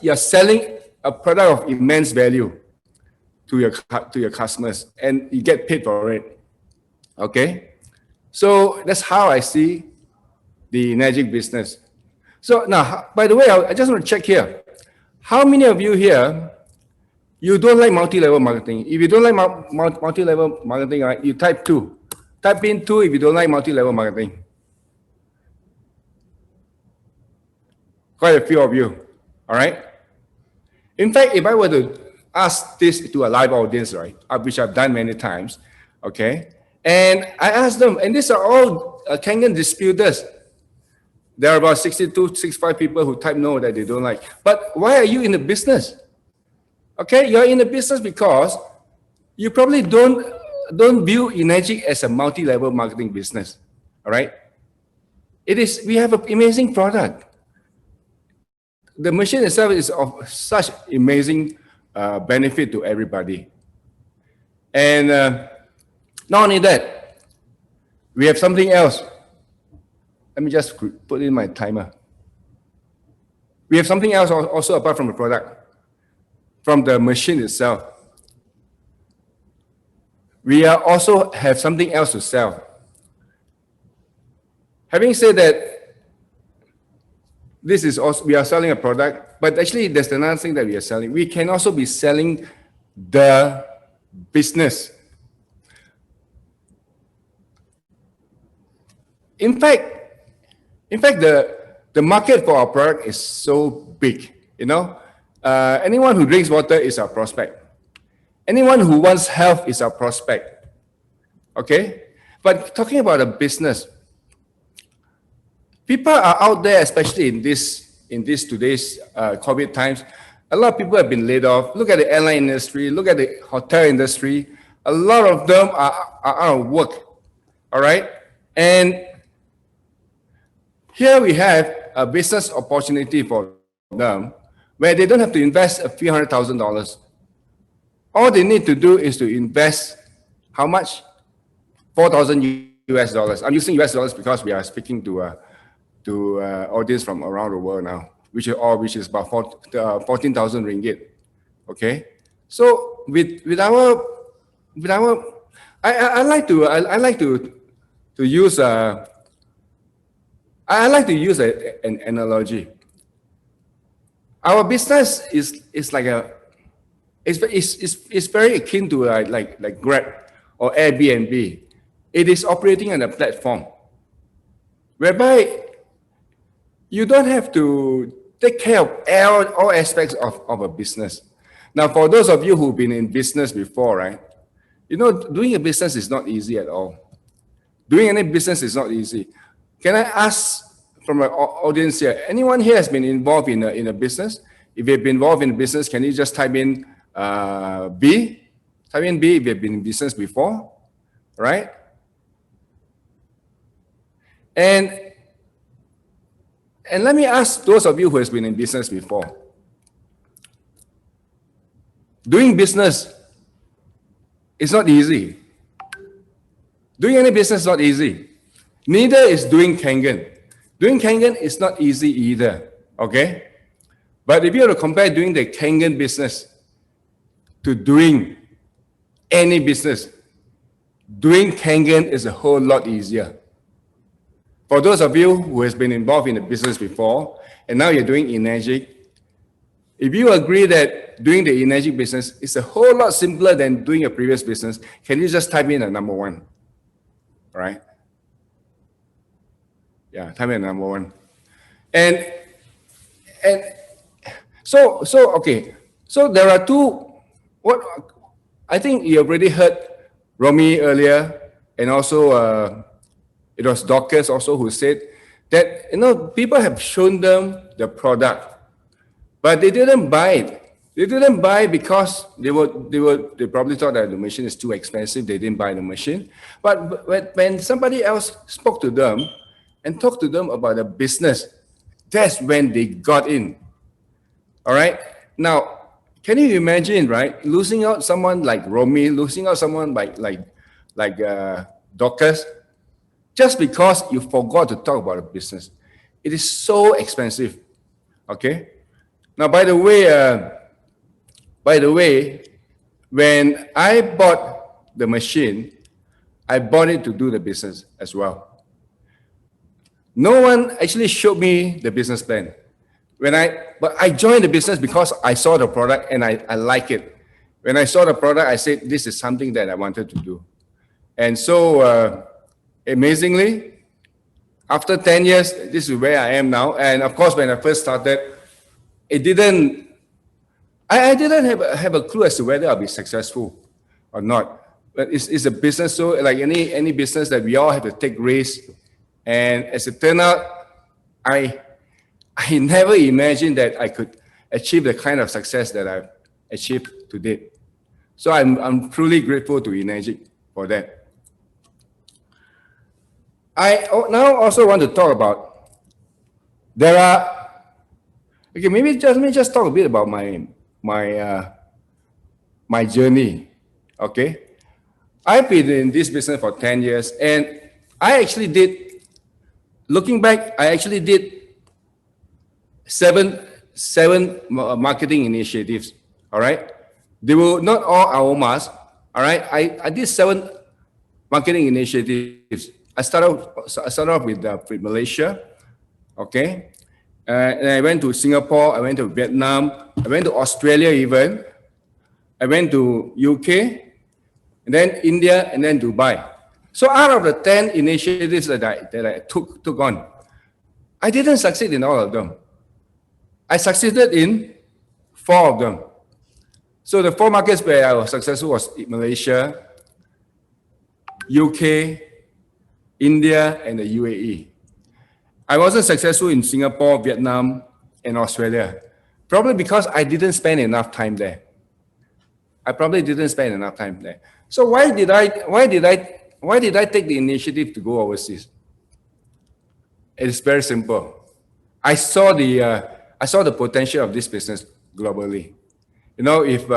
you're selling a product of immense value to your customers, and you get paid for it. Okay, so that's how I see the ENAGIC business. So now, by the way, I just want to check here. How many of you here, you don't like multi-level marketing? If you don't like multi-level marketing, right, you type 2. Type in 2 if you don't like multi-level marketing. Quite a few of you, all right? In fact, if I were to ask this to a live audience, right, which I've done many times, okay, and I asked them, and these are all Kangen disputers. There are about 62, 65 people who type no that they don't like. But why are you in the business? Okay, you're in the business because you probably don't view ENAGIC as a multi-level marketing business. All right, we have an amazing product. The machine itself is of such amazing benefit to everybody. And not only that, we have something else. Let me just put in my timer. We have something else also apart from the product, from the machine itself. We also have something else to sell. Having said that, this is also, we are selling a product, but actually there's another thing that we are selling. We can also be selling the business. In fact, the market for our product is so big. Anyone who drinks water is our prospect. Anyone who wants health is our prospect. Okay, but talking about a business, people are out there, especially in today's COVID times. A lot of people have been laid off. Look at the airline industry. Look at the hotel industry. A lot of them are out of work. All right, and here we have a business opportunity for them where they don't have to invest a few $100,000. All they need to do is to invest how much? $4,000 US. I'm using US dollars because we are speaking to audience from around the world now, which is about 14,000 ringgit. Okay, so with our I like to use an analogy. Our business is like it's very akin to like Grab or Airbnb. It is operating on a platform whereby you don't have to take care of all aspects of a business. Now, for those of you who've been in business before, right? Doing a business is not easy at all. Doing any business is not easy. Can I ask from our audience here, anyone here has been involved in a business? If you've been involved in a business, can you just type in B? Type in B if you've been in business before, right? And let me ask those of you who has been in business before. Doing business is not easy. Doing any business is not easy. Neither is doing Kangen. Doing Kangen is not easy either, okay? But if you were to compare doing the Kangen business to doing any business, doing Kangen is a whole lot easier. For those of you who has been involved in the business before, and now you're doing ENAGIC, if you agree that doing the ENAGIC business is a whole lot simpler than doing a previous business, can you just type in a number 1? All right? Yeah, type in a number 1. And so okay. So there are two. What I think you already heard Romy earlier, and also it was Dorcas also who said that people have shown them the product, but they didn't buy it. They didn't buy because they probably thought that the machine is too expensive. They didn't buy the machine. But when somebody else spoke to them and talked to them about the business, that's when they got in. All right. Now, can you imagine, right? Losing out someone like Romy, losing out someone like Dorcas, just because you forgot to talk about a business. It is so expensive. Okay. Now, by the way, when I bought the machine, I bought it to do the business as well. No one actually showed me the business plan. But I joined the business because I saw the product and I like it. When I saw the product, I said, this is something that I wanted to do. And so, amazingly, after 10 years, this is where I am now. And of course, when I first started, I didn't have a clue as to whether I'll be successful or not. But it's a business, so like any business that we all have to take risks. And as it turned out, I never imagined that I could achieve the kind of success that I've achieved today. So I'm truly grateful to ENAGIC for that. I now also want to talk about, okay, let me just talk a bit about my journey, okay? I've been in this business for 10 years, and looking back, I actually did seven marketing initiatives, all right? They were not all Aomas, all right? I did 7 marketing initiatives. I started off with Malaysia, okay? And I went to Singapore, I went to Vietnam, I went to Australia even, I went to UK, and then India, and then Dubai. So out of the 10 initiatives that I took on, I didn't succeed in all of them. I succeeded in 4 of them. So the 4 markets where I was successful was Malaysia, UK, India, and the UAE. I wasn't successful in Singapore, Vietnam, and Australia, probably because I didn't spend enough time there. I probably didn't spend enough time there. So why did I take the initiative to go overseas? It's very simple. I saw the potential of this business globally. You know, if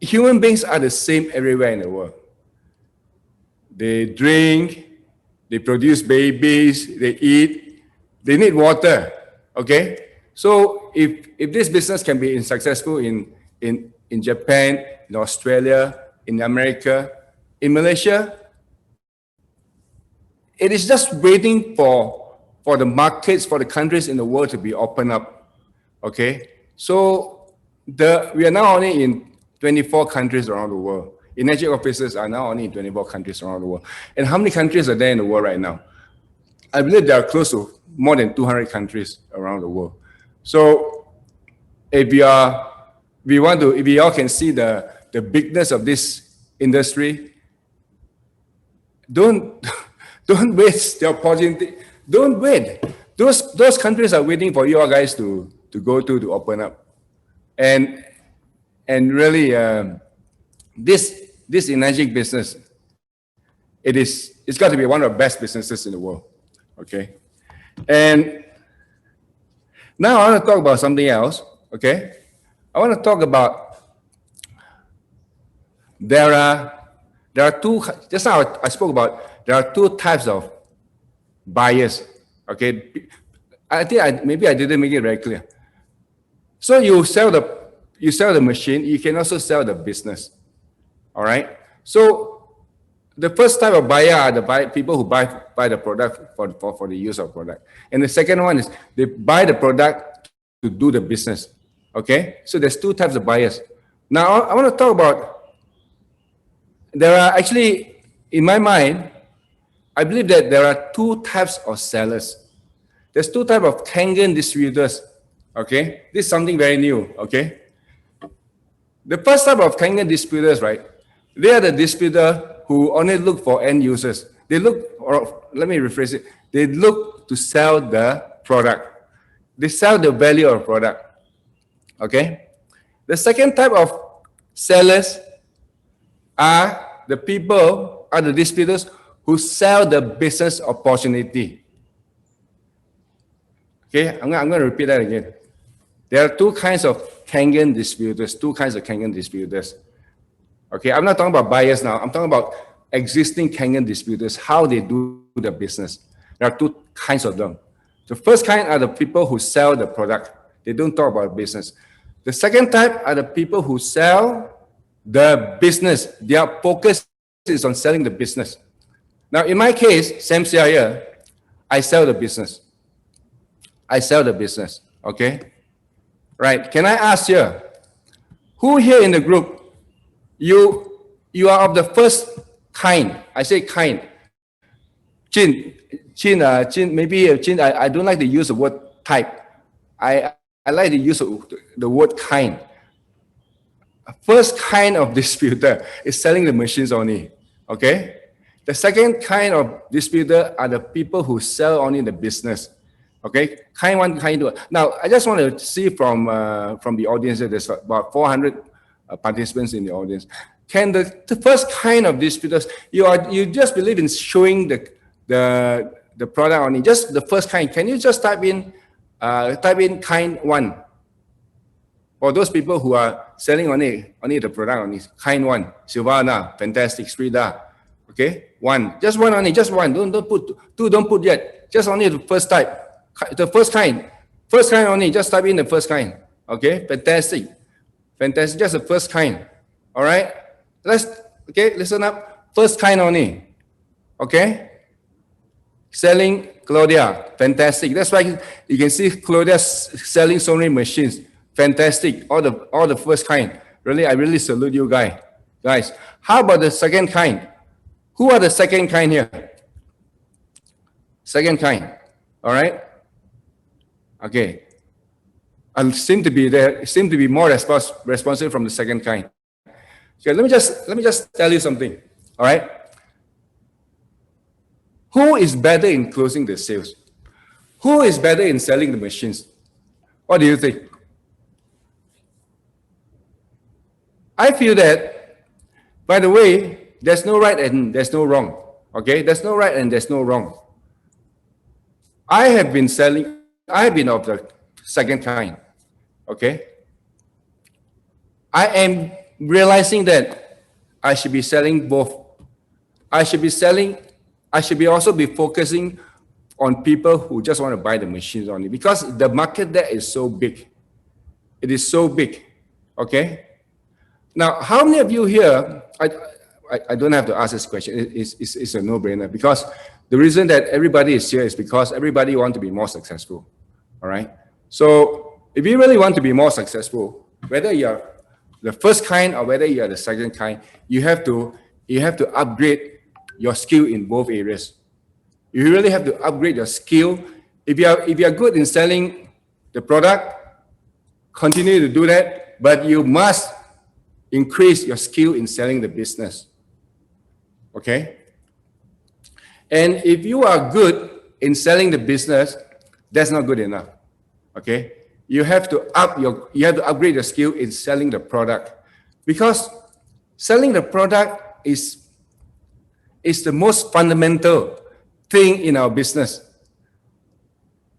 human beings are the same everywhere in the world. They drink, they produce babies, they eat, they need water, okay? So if this business can be successful in Japan, in Australia, in America, in Malaysia, it is just waiting for the markets, for the countries in the world to be opened up, okay? So we are now only in 24 countries around the world. ENAGIC offices are now only in 24 countries around the world. And how many countries are there in the world right now? I believe there are close to more than 200 countries around the world. So if we all can see the bigness of this industry, don't waste the opportunity. Don't wait. Those countries are waiting for you all guys to go to open up. And really, this ENAGIC business, it's got to be one of the best businesses in the world. Okay. And now I want to talk about something else. Okay. I want to talk about there are 2, just now I spoke about, there are 2 types of buyers. Okay. I think maybe I didn't make it very clear. So you sell the machine, you can also sell the business. All right. So the first type of buyer are the people who buy the product for the use of product. And the second one is they buy the product to do the business. Okay, so there's two types of buyers. Now I want to talk about, there are actually, in my mind, I believe that there are two types of sellers. There's two types of Kangen distributors. Okay, this is something very new. Okay, the first type of Kangen distributors, right? They are the distributor who only look for end users. They look, or let me rephrase it, they look to sell the product. They sell the value of product. Okay? The second type of sellers are the people, are the distributors who sell the business opportunity. Okay, I'm going to repeat that again. There are two kinds of Kangen distributors, Okay, I'm not talking about buyers now. I'm talking about existing Kangen distributors, how they do the business. There are two kinds of them. The first kind are the people who sell the product. They don't talk about business. The second type are the people who sell the business. Their focus is on selling the business. Now, in my case, Sam Sia here, I sell the business. Okay? Right. Can I ask here, who here in the group, you are of the first kind? I say kind. Chin, maybe Chin, I don't like to use the word type. I like to use the word kind. First kind of distributor is selling the machines only. Okay? The second kind of distributor are the people who sell only the business. Okay? Kind one, kind two. Now, I just want to see from the audience, there's about 400 participants in the audience. Can the first kind of distributors, you just believe in showing the product only, just the first kind. Can you just type in kind one? For those people who are selling only the product only, kind one, Silvana, fantastic, Srida. Okay, one, just one only, just one. Don't put two, don't put yet. Just only the first type, the first kind only. Just type in the first kind. Okay, fantastic, just the first kind. All right, listen up. First kind only. Okay, selling Claudia, fantastic. That's why you can see Claudia selling so many machines. Fantastic, all the first kind. Really, I really salute you guys. How about the second kind? Who are the second kind here? Second kind. All right. Okay. I seem to be more responsive from the second kind. Okay, let me just tell you something. All right. Who is better in closing the sales? Who is better in selling the machines? What do you think? I feel that, by the way, there's no right and there's no wrong. Okay, there's no right and there's no wrong. I have been of the second kind. Okay, I am realizing that I should be selling both. I should also be focusing on people who just want to buy the machines only, because the market there is so big. It is so big. Okay. Now, how many of you here, I don't have to ask this question, it's a no-brainer, because the reason that everybody is here is because everybody wants to be more successful, all right? So if you really want to be more successful, whether you're the first kind or whether you're the second kind, you have to upgrade your skill in both areas. You really have to upgrade your skill. If you are good in selling the product, continue to do that, but you must increase your skill in selling the business. Okay? And if you are good in selling the business, that's not good enough. Okay? You have to upgrade your skill in selling the product, because selling the product is the most fundamental thing in our business.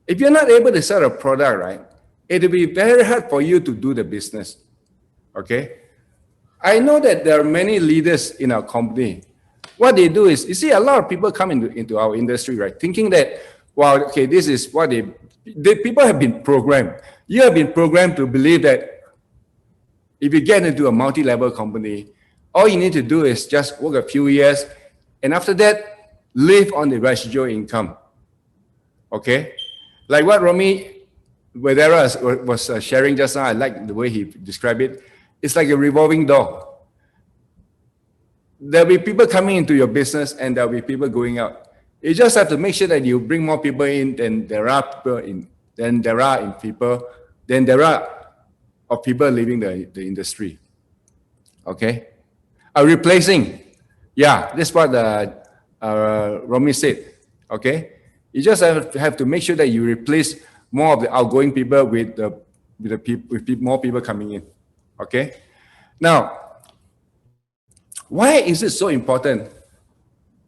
If you're not able to sell a product, right, it'll be very hard for you to do the business. Okay? I know that there are many leaders in our company. What they do is, you see, a lot of people come into our industry, right, thinking that, well, okay, this is what people have been programmed. You have been programmed to believe that if you get into a multi-level company, all you need to do is just work a few years, and after that, live on the residual income. Okay, like what Romy Vedera was sharing just now. I like the way he described it. It's like a revolving door. There'll be people coming into your business, and there'll be people going out. You just have to make sure that you bring more people in than there are of people leaving the industry. Okay, replacing. Yeah, that's what Romy said. Okay, you just have to make sure that you replace more of the outgoing people with more people coming in. Okay, now why is it so important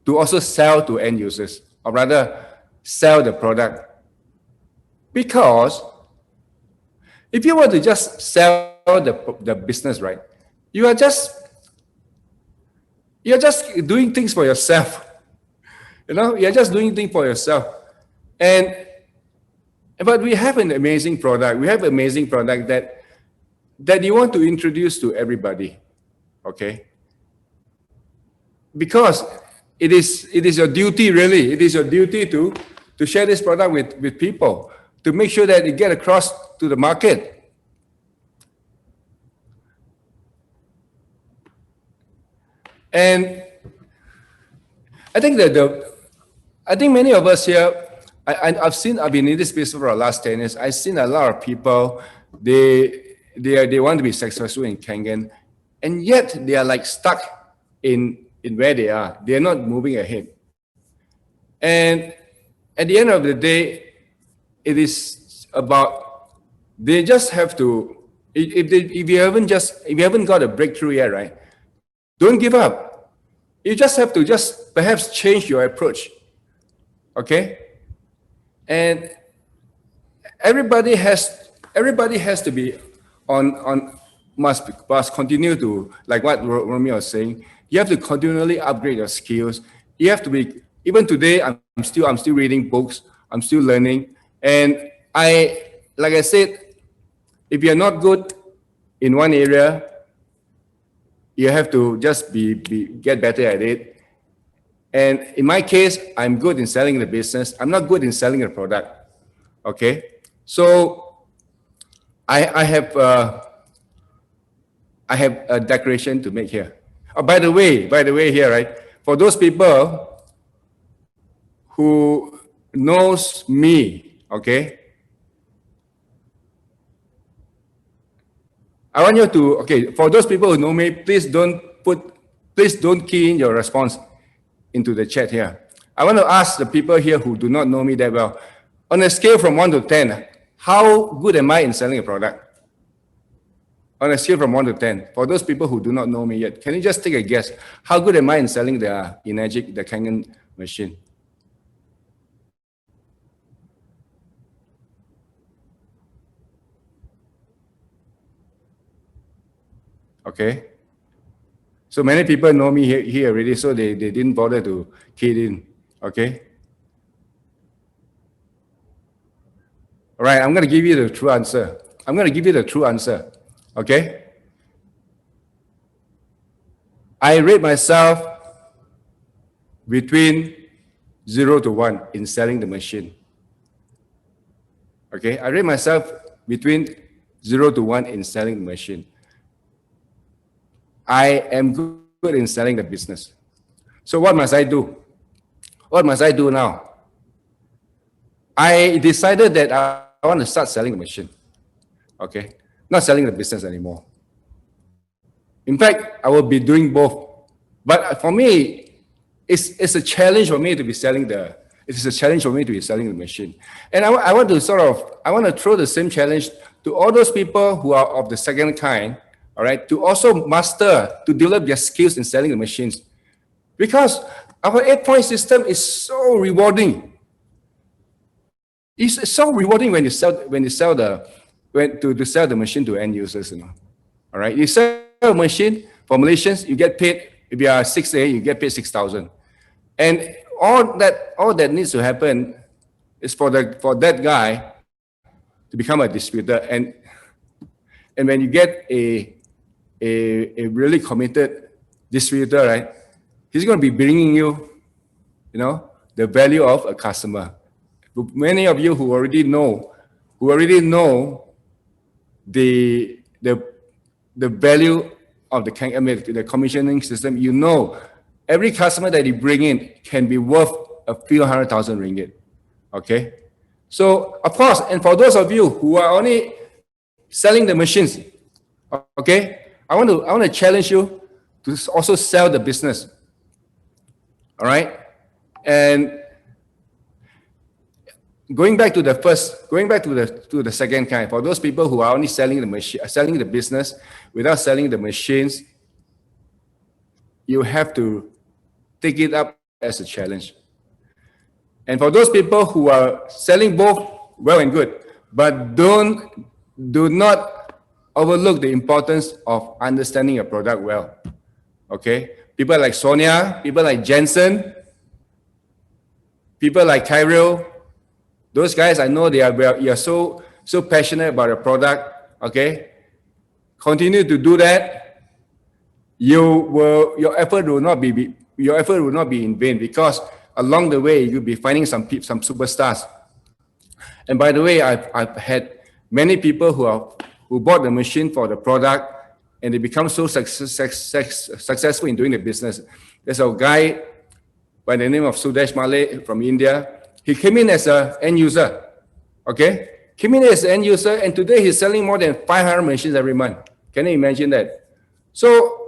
to also sell to end users, or rather sell the product? Because if you were to just sell the business, right, you're just doing things for yourself. You're just doing things for yourself. But we have an amazing product. We have an amazing product that you want to introduce to everybody. Okay? Because it is your duty, really. It is your duty to share this product with people, to make sure that it get across to the market. And I think many of us here, I've been in this business for the last 10 years. I've seen a lot of people, they want to be successful in Kangen, and yet they are like stuck in where they are. They're not moving ahead. And at the end of the day, it is about, they just have to, if you haven't got a breakthrough yet, right, don't give up. You just have to perhaps change your approach. Okay? And everybody has to be must continue to, like what Romy was saying, you have to continually upgrade your skills. You have to be, even today, I'm still reading books, I'm still learning. And like I said, if you're not good in one area, you have to just get better at it. And in my case, I'm good in selling the business. I'm not good in selling the product. Okay, so I have a declaration to make here. Oh, by the way, here, right? For those people who knows me, okay, I want you to, okay, for those people who know me, please don't key in your response into the chat here. I want to ask the people here who do not know me that well, on a scale from 1 to 10, how good am I in selling a product? On a scale from 1 to 10, for those people who do not know me yet, can you just take a guess? How good am I in selling the ENAGIC, the Kangen machine? Okay. So many people know me here already, so they didn't bother to key it in. Okay. All right, I'm going to give you the true answer. Okay. I rate myself between 0 to 1 in selling the machine. Okay. I rate myself between 0 to 1 in selling the machine. I am good in selling the business. So what must I do? What must I do now? I decided that I want to start selling the machine. Okay, not selling the business anymore. In fact, I will be doing both. But for me, it's a challenge for me to be selling the. It is a challenge for me to be selling the machine. And I want to throw the same challenge to all those people who are of the second kind. All right, to also to develop their skills in selling the machines, because our 8-point system is so rewarding. It's so rewarding when you sell the machine to end users. All right, you sell a machine for Malaysians, you get paid. If you are 6A, you get paid 6,000, and all that needs to happen is for that guy to become a distributor, and when you get a really committed distributor, right? he's going to be bringing you, you know, the value of a customer. Many of you who already know the value of the commissioning system, you know, every customer that you bring in can be worth a few 100,000 ringgit. Okay. So of course, and for those of you who are only selling the machines, okay, I want to challenge you to also sell the business. All right. And going back to the second kind, for those people who are only selling the business without selling the machines, you have to take it up as a challenge. And for those people who are selling both, well and good, but do not overlook the importance of understanding a product well. Okay, people like Sonia, people like Jensen, people like Kyril, those guys, I know you're so passionate about a product. Okay, continue to do that. Your effort will not be in vain, because along the way you'll be finding some superstars. And by the way, I've had many people who bought the machine for the product, and they become so successful in doing the business. There's a guy by the name of Sudesh Malay from India. He came in as an end user, okay? Came in as an end user, and today he's selling more than 500 machines every month. Can you imagine that? So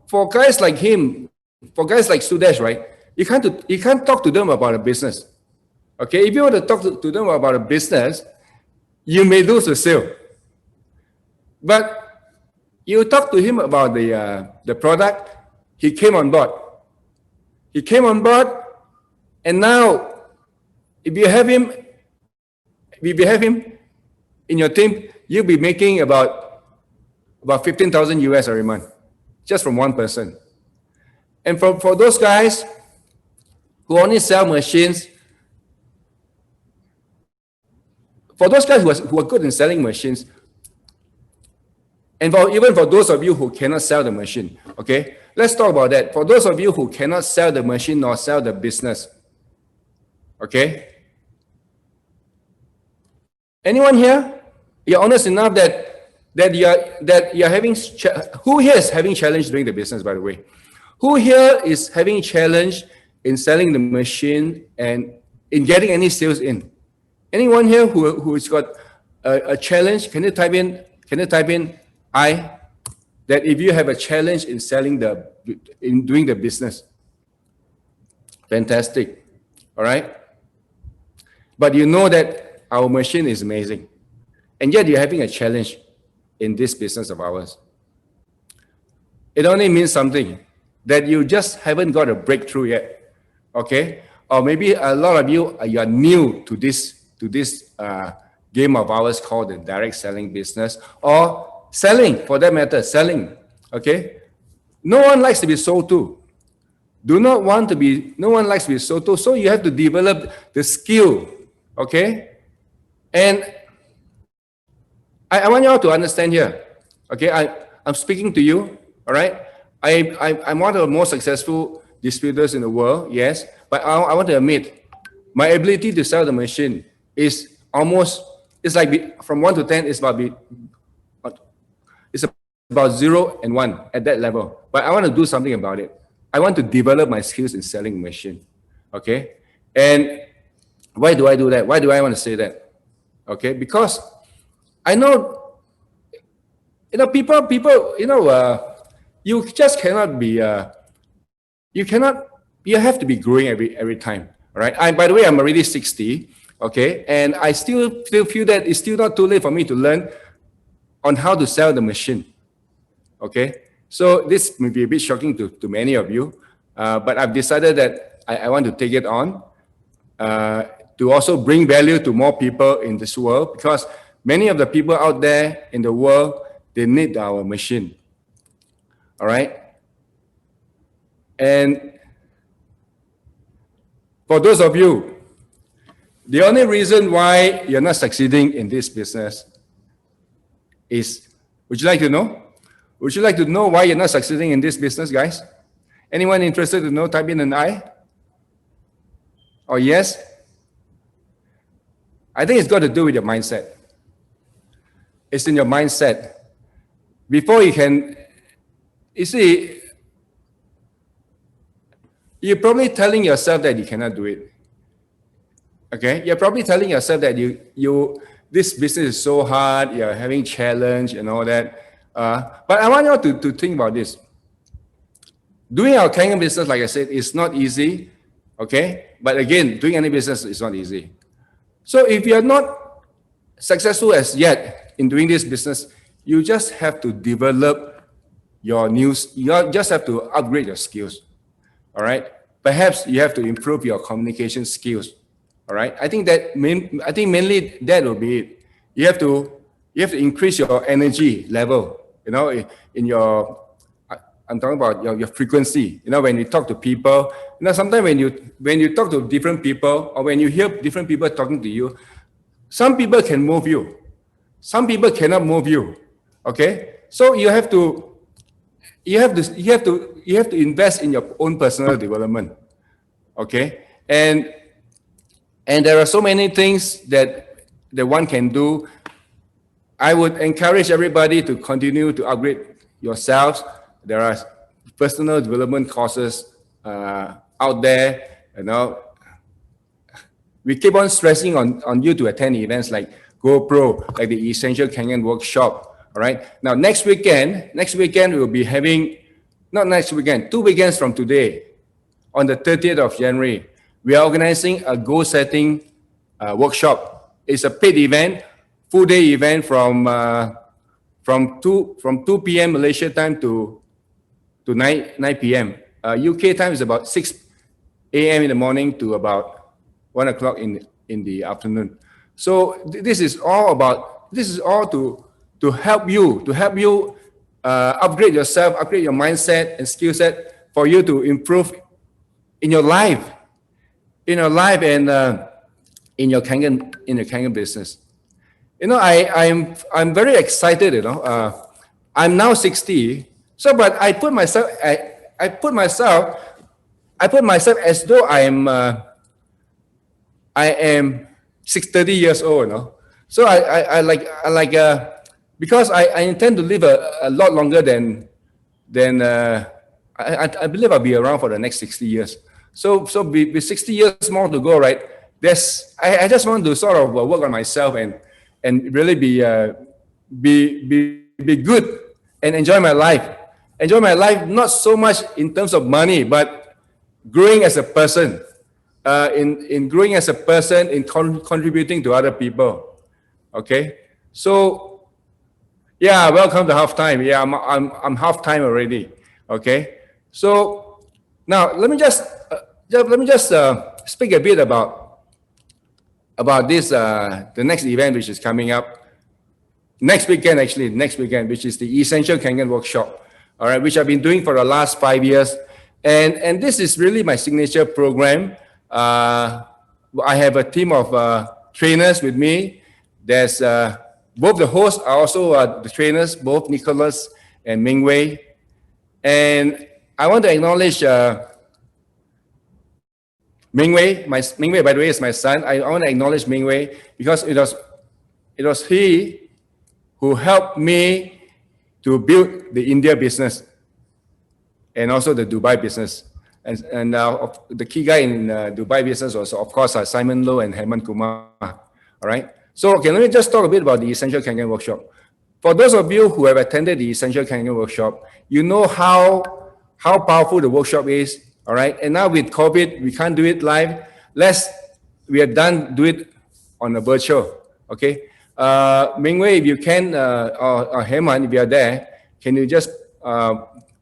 for guys like him, for guys like Sudesh, right? You can't talk to them about a business, okay? If you want to talk to them about a business, you may lose the sale. But you talk to him about the product, he came on board. He came on board, and now if you have him in your team, you'll be making about 15,000 US every month, just from one person. And for those guys who only sell machines, for those guys who are good in selling machines, and even for those of you who cannot sell the machine, okay, let's talk about that. For those of you who cannot sell the machine nor sell the business, okay, anyone here, you're honest enough that you're having, who here is having challenge doing the business, by the way? Who here is having challenge in selling the machine and in getting any sales in? Anyone here who's got a challenge? Can you type in that if you have a challenge in in doing the business? Fantastic. All right. But you know that our machine is amazing, and yet you're having a challenge in this business of ours. It only means something, that you just haven't got a breakthrough yet. Okay. Or maybe a lot of you are new to this game of ours called the direct selling business, or selling, for that matter, selling. Okay. No one likes to be sold to. No one likes to be sold to. So you have to develop the skill. Okay. And I want you all to understand here. Okay. I'm speaking to you. All right. I'm one of the most successful distributors in the world. Yes. But I want to admit, my ability to sell the machine is almost, it's like from 1 to 10, it's about 0 and 1 at that level. But I want to do something about it. I want to develop my skills in selling machine. Okay. And why do I do that? Why do I want to say that? Okay. Because I know, people, you just cannot be, you have to be growing every time. All right. By the way, I'm already 60. Okay. And I still feel that it's still not too late for me to learn on how to sell the machine. Okay. So this may be a bit shocking to many of you, but I've decided that I want to take it on to also bring value to more people in this world, because many of the people out there in the world, they need our machine. All right. And for those of you, the only reason why you're not succeeding in this business is, would you like to know? Would you like to know why you're not succeeding in this business, guys? Anyone interested to know? Type in an I or yes. I think it's got to do with your mindset. It's in your mindset. Before you can, you see, you're probably telling yourself that you cannot do it. Okay, you're probably telling yourself that this business is so hard, you're having challenge and all that. But I want you to think about this. Doing our Kangen business, like I said, is not easy. Okay, but again, doing any business is not easy. So if you're not successful as yet in doing this business, you just have to develop your news. You just have to upgrade your skills. All right. Perhaps you have to improve your communication skills. All right. I think mainly that will be it. You have to increase your energy level. You know, in your I'm talking about your frequency. You know, when you talk to people, you know, sometimes when you talk to different people or when you hear different people talking to you, some people can move you, some people cannot move you. Okay, so you have to invest in your own personal development. Okay, and there are so many things that one can do. I would encourage everybody to continue to upgrade yourselves. There are personal development courses out there. You know, we keep on stressing on you to attend events like GoPro, like the Essential Kangen Workshop. All right. Now next weekend we will be having, not next weekend, 2 weekends from today, on the 30th of January, we are organizing a goal setting workshop. It's a paid event, full day event from 2 p.m. Malaysia time to 9 p.m. UK time is about 6 a.m. in the morning to about 1 o'clock in the afternoon. So this is all to help you upgrade yourself, upgrade your mindset and skill set for you to improve in your life, and in your Kangen business. You know, I'm very excited. You know, I'm now 60. So, but I put myself as though I am 30 years old. You know? So because I intend to live a lot longer than I believe I'll be around for the next 60 years. So with 60 years more to go, right? I just want to sort of work on myself and really be good and enjoy my life. Enjoy my life not so much in terms of money, but growing as a person. In growing as a person, in contributing to other people. Okay, so yeah, welcome to halftime. Yeah, I'm halftime already. Okay, so now let me just speak a bit about this the next event which is coming up next weekend, which is the Essential Kangen Workshop. All right, which I've been doing for the last 5 years, and this is really my signature program. I have a team of trainers with me. There's both the hosts are also the trainers, both Nicholas and Mingwei. And I want to acknowledge Mingwei. Mingwei, by the way, is my son. I want to acknowledge Mingwei because it was he who helped me to build the India business and also the Dubai business. And the key guy in Dubai business was, of course, Simon Low and Hemant Kumar. All right. So, okay, let me just talk a bit about the Essential Kangen Workshop. For those of you who have attended the Essential Kangen Workshop, you know how powerful the workshop is. All right. And now with COVID, we can't do it live. We are done, do it on a virtual. Okay. Mingwei, if you can, or Hemant, if you are there, can you just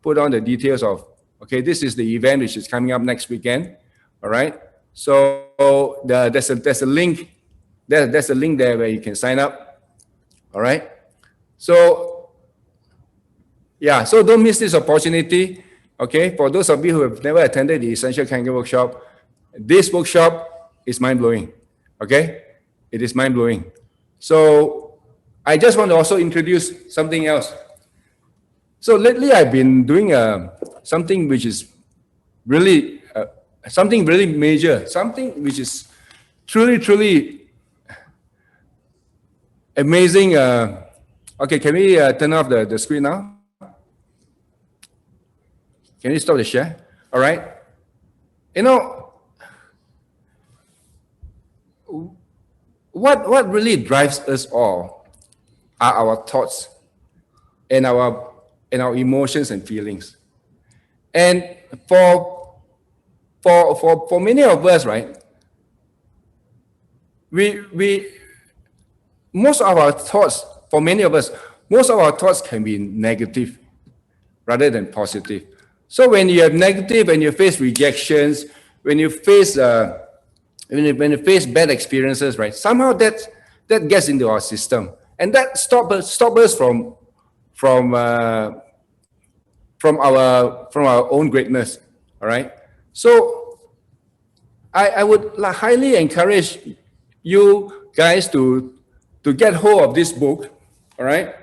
put on the details of, okay, this is the event which is coming up next weekend. All right. So there's a link. There's a link there where you can sign up. All right. So yeah, so don't miss this opportunity. Okay. For those of you who have never attended the Essential Kangen Workshop, this workshop is mind-blowing. Okay. It is mind-blowing. So I just want to also introduce something else. So lately I've been doing something which is really something really major, something which is truly amazing. Okay, can we turn off the screen now? Can you stop the share? All right. You know, what really drives us all are our thoughts and our emotions and feelings. And for many of us, right, most of our thoughts, for many of us, most of our thoughts can be negative rather than positive. So when you have negative, when you face rejections, when you face when you face bad experiences, right, somehow that gets into our system, and that stop us from our own greatness. All right. So I would highly encourage you guys to get hold of this book. All right.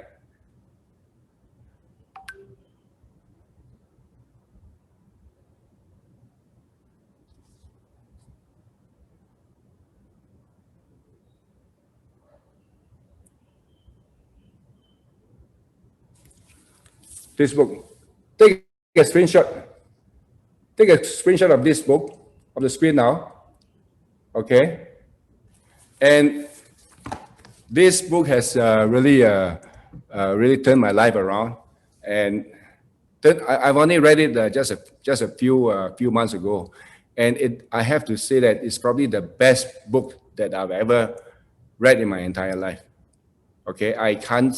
This book. Take a screenshot. Take a screenshot of this book of the screen now. Okay. And this book has really turned my life around. And I've only read it just a few months ago, and I have to say that it's probably the best book that I've ever read in my entire life. Okay, I can't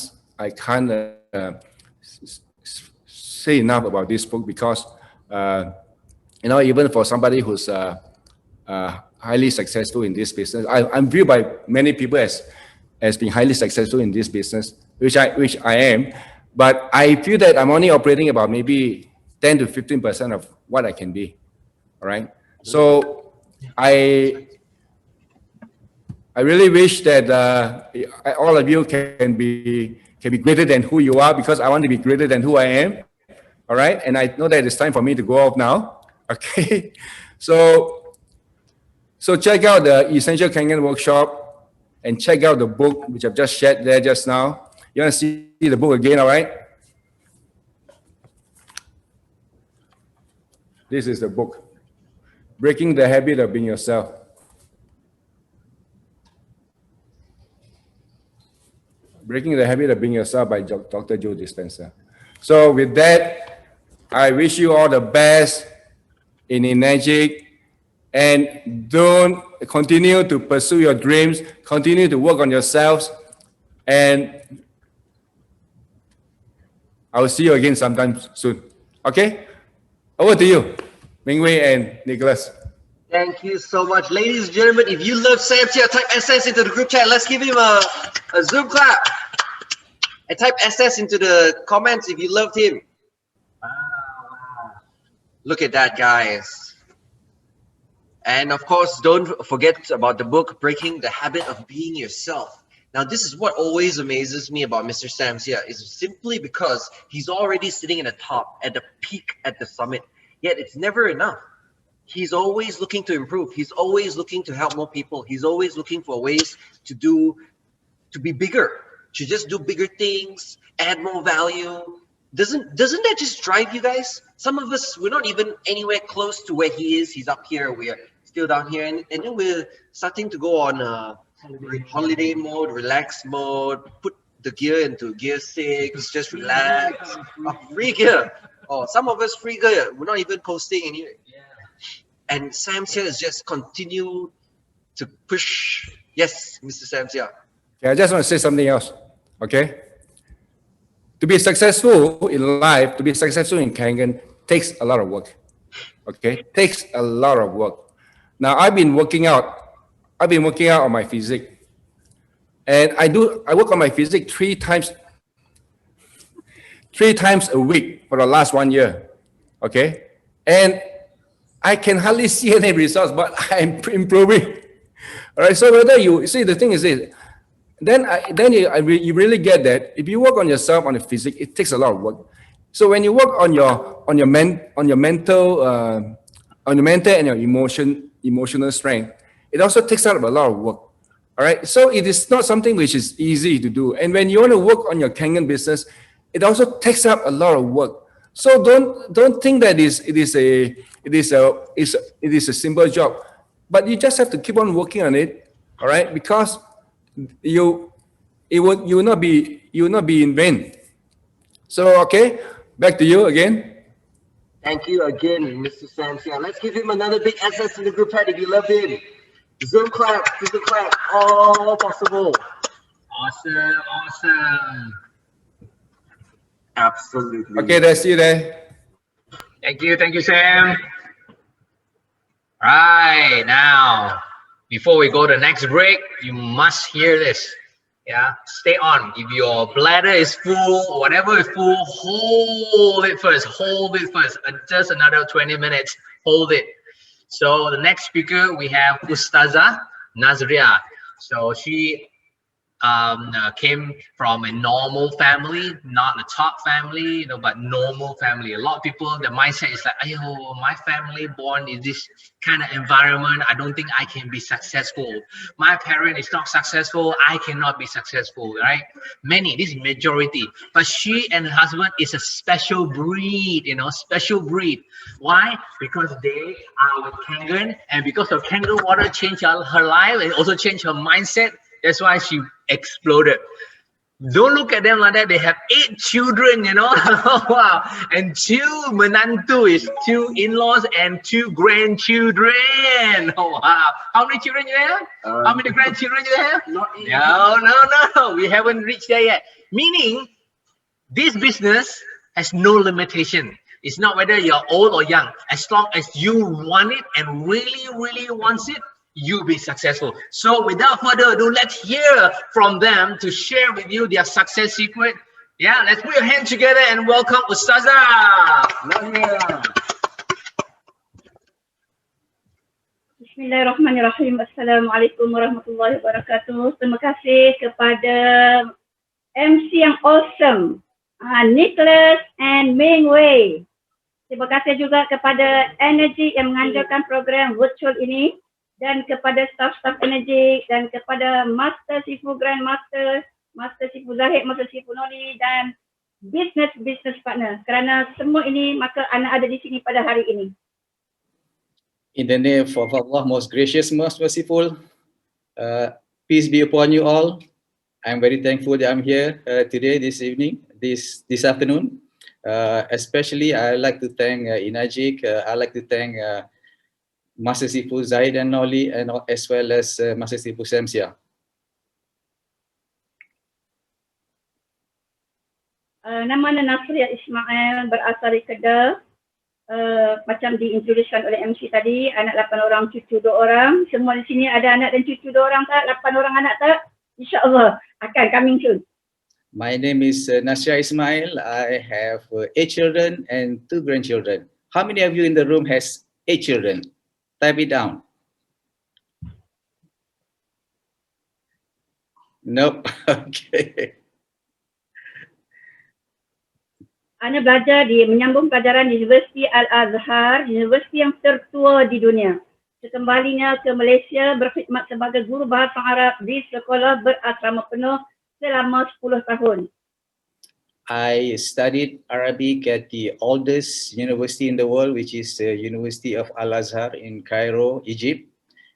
say enough about this book because you know, even for somebody who's highly successful in this business, I'm viewed by many people as being highly successful in this business, which I am, but I feel that I'm only operating about maybe 10 to 15% of what I can be. All right. So I really wish that all of you can be greater than who you are, because I want to be greater than who I am. All right. And I know that it's time for me to go off now. Okay. So check out the Essential Kangen workshop and check out the book, which I've just shared there just now. You want to see the book again, all right? This is the book, Breaking the Habit of Being Yourself. Breaking the Habit of Being Yourself by Dr. Joe Dispenza. So with that, I wish you all the best in ENAGIC, and don't continue to pursue your dreams, continue to work on yourselves, and I will see you again sometime soon. Okay? Over to you, Mingwei and Nicholas. Thank you so much. Ladies and gentlemen, if you love Sam Chia, type SS into the group chat. Let's give him a Zoom clap. And type SS into the comments if you loved him. Look at that, guys. And of course, don't forget about the book, Breaking the Habit of Being Yourself. Now, this is what always amazes me about Mr. Sam Chia, is simply because he's already sitting at the top, at the peak, at the summit. Yet it's never enough. He's always looking to improve. He's always looking to help more people. He's always looking for ways to be bigger, to just do bigger things, add more value. Doesn't that just drive you guys? Some of us, we're not even anywhere close to where he is. He's up here, we are still down here, and then we're starting to go on holiday mode, relax mode, put the gear into gear 6, just relax. Free gear. Oh, some of us free gear. We're not even coasting anyway. And Sam Chia is just continue to push. Yes, Mr. Sam Chia. Okay, I just want to say something else. Okay. To be successful in life, to be successful in Kangen, takes a lot of work. Okay, takes a lot of work. Now I've been working out on my physique, and I work on my physique three times a week for the last 1 year. Okay, and I can hardly see any results, but I'm improving. All right. So whether you see, the thing is this. Then you really get that if you work on yourself, on the physique, it takes a lot of work. So when you work on your mental on your mental and your emotional strength, it also takes out a lot of work. All right. So it is not something which is easy to do. And when you want to work on your Kangen business, it also takes up a lot of work. So don't think that it is a simple job, but you just have to keep on working on it. All right, because you will not be in vain. So okay, back to you again. Thank you again, Mr. Santiago. Let's give him another big SS in the group chat if you love him. Zoom clap, all possible. Awesome. Absolutely. Okay, that's it. Thank you, Sam. Right, now, before we go to the next break, you must hear this. Yeah, stay on. If your bladder is full, whatever is full, hold it first. Just another 20 minutes, hold it. So the next speaker, we have Ustazah Nazria. So she came from a normal family, not a top family, but normal family. A lot of people, the mindset is like, "Ayo, my family born in this kind of environment. I don't think I can be successful. My parent is not successful. I cannot be successful." Right? This is majority. But she and her husband is a special breed. Special breed. Why? Because they are with Kangen, and because of Kangen water changed her life and also changed her mindset. That's why she exploded. Don't look at them like that. They have 8 children, Wow. And 2 menantu is 2 in-laws and 2 grandchildren. Oh, wow. How many children you have? How many grandchildren you have? No. We haven't reached there yet. Meaning, this business has no limitation. It's not whether you're old or young. As long as you want it and really, really wants it, you'll be successful. So without further ado, let's hear from them to share with you their success secret. Yeah, let's put your hands together and welcome Ustazah. Bismillahirrahmanirrahim. Assalamualaikum warahmatullahi wabarakatuh. Terima kasih kepada MC yang awesome, Nicholas and Ming Wei. Terima kasih juga kepada ENAGIC yang menganjurkan program virtual ini, dan kepada staff-staff ENAGIC, dan kepada Master Sifu Grandmaster, Master Sifu Zahid, Master Sifu Noni, dan business partner. Kerana semua ini, maka anak ada di sini pada hari ini. In the name of Allah, most gracious, most merciful, peace be upon you all. I'm very thankful that I'm here today, this evening, this afternoon. Especially, I like to thank ENAGIC. I like to thank Master Sifu Zahid and Noli, and as well as Master Sifu Samsia. Nama Nasria Ismail, berasal dari Kedah. Macam diintroducekan oleh MC tadi, anak 8 orang, cucu 2 orang. Semua di sini ada anak dan cucu 2 orang tak? 8 orang anak tak? InsyaAllah akan coming soon. My name is Nasria Ismail. I have 8 children and 2 grandchildren. How many of you in the room has 8 children? Type it down. Nope. Okay. Ana belajar menyambung pelajaran di Universiti Al-Azhar, universiti yang tertua di dunia. Sekembalinya ke Malaysia, berkhidmat sebagai guru bahasa Arab di sekolah berasrama penuh selama 10 tahun. I studied Arabic at the oldest university in the world, which is the University of Al-Azhar in Cairo, Egypt.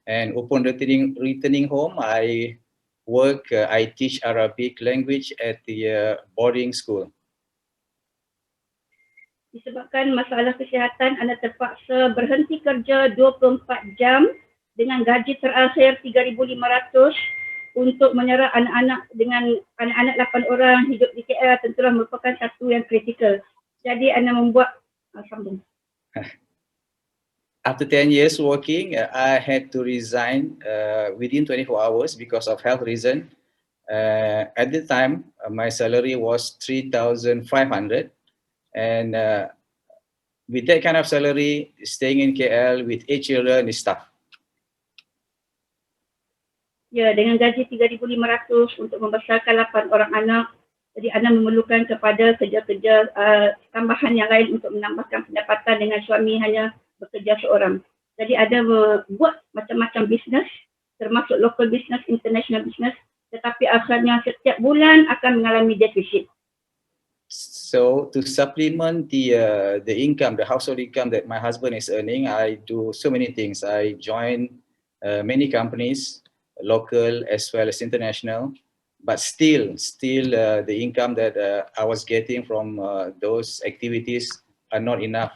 And upon returning home, I teach Arabic language at the boarding school. Disebabkan masalah kesihatan, anda terpaksa berhenti kerja 24 jam dengan gaji terakhir 3,500 untuk menyerah anak-anak dengan anak-anak 8 orang hidup di KL tentulah merupakan satu yang kritikal. Jadi anda membuat sambung. After 10 years working, I had to resign within 24 hours because of health reason. At the time, my salary was 3,500, and with that kind of salary, staying in KL with 8 children is tough. Ya, dengan gaji 3,500 untuk membesarkan 8 orang anak. Jadi anda memerlukan kepada kerja-kerja tambahan yang lain untuk menambahkan pendapatan dengan suami hanya bekerja seorang. Jadi ada buat macam-macam bisnes, termasuk local business, international business, tetapi akhirnya setiap bulan akan mengalami defisit. So to supplement the income, the household income that my husband is earning, I do so many things. I join many companies, local as well as international, but still the income that I was getting from those activities are not enough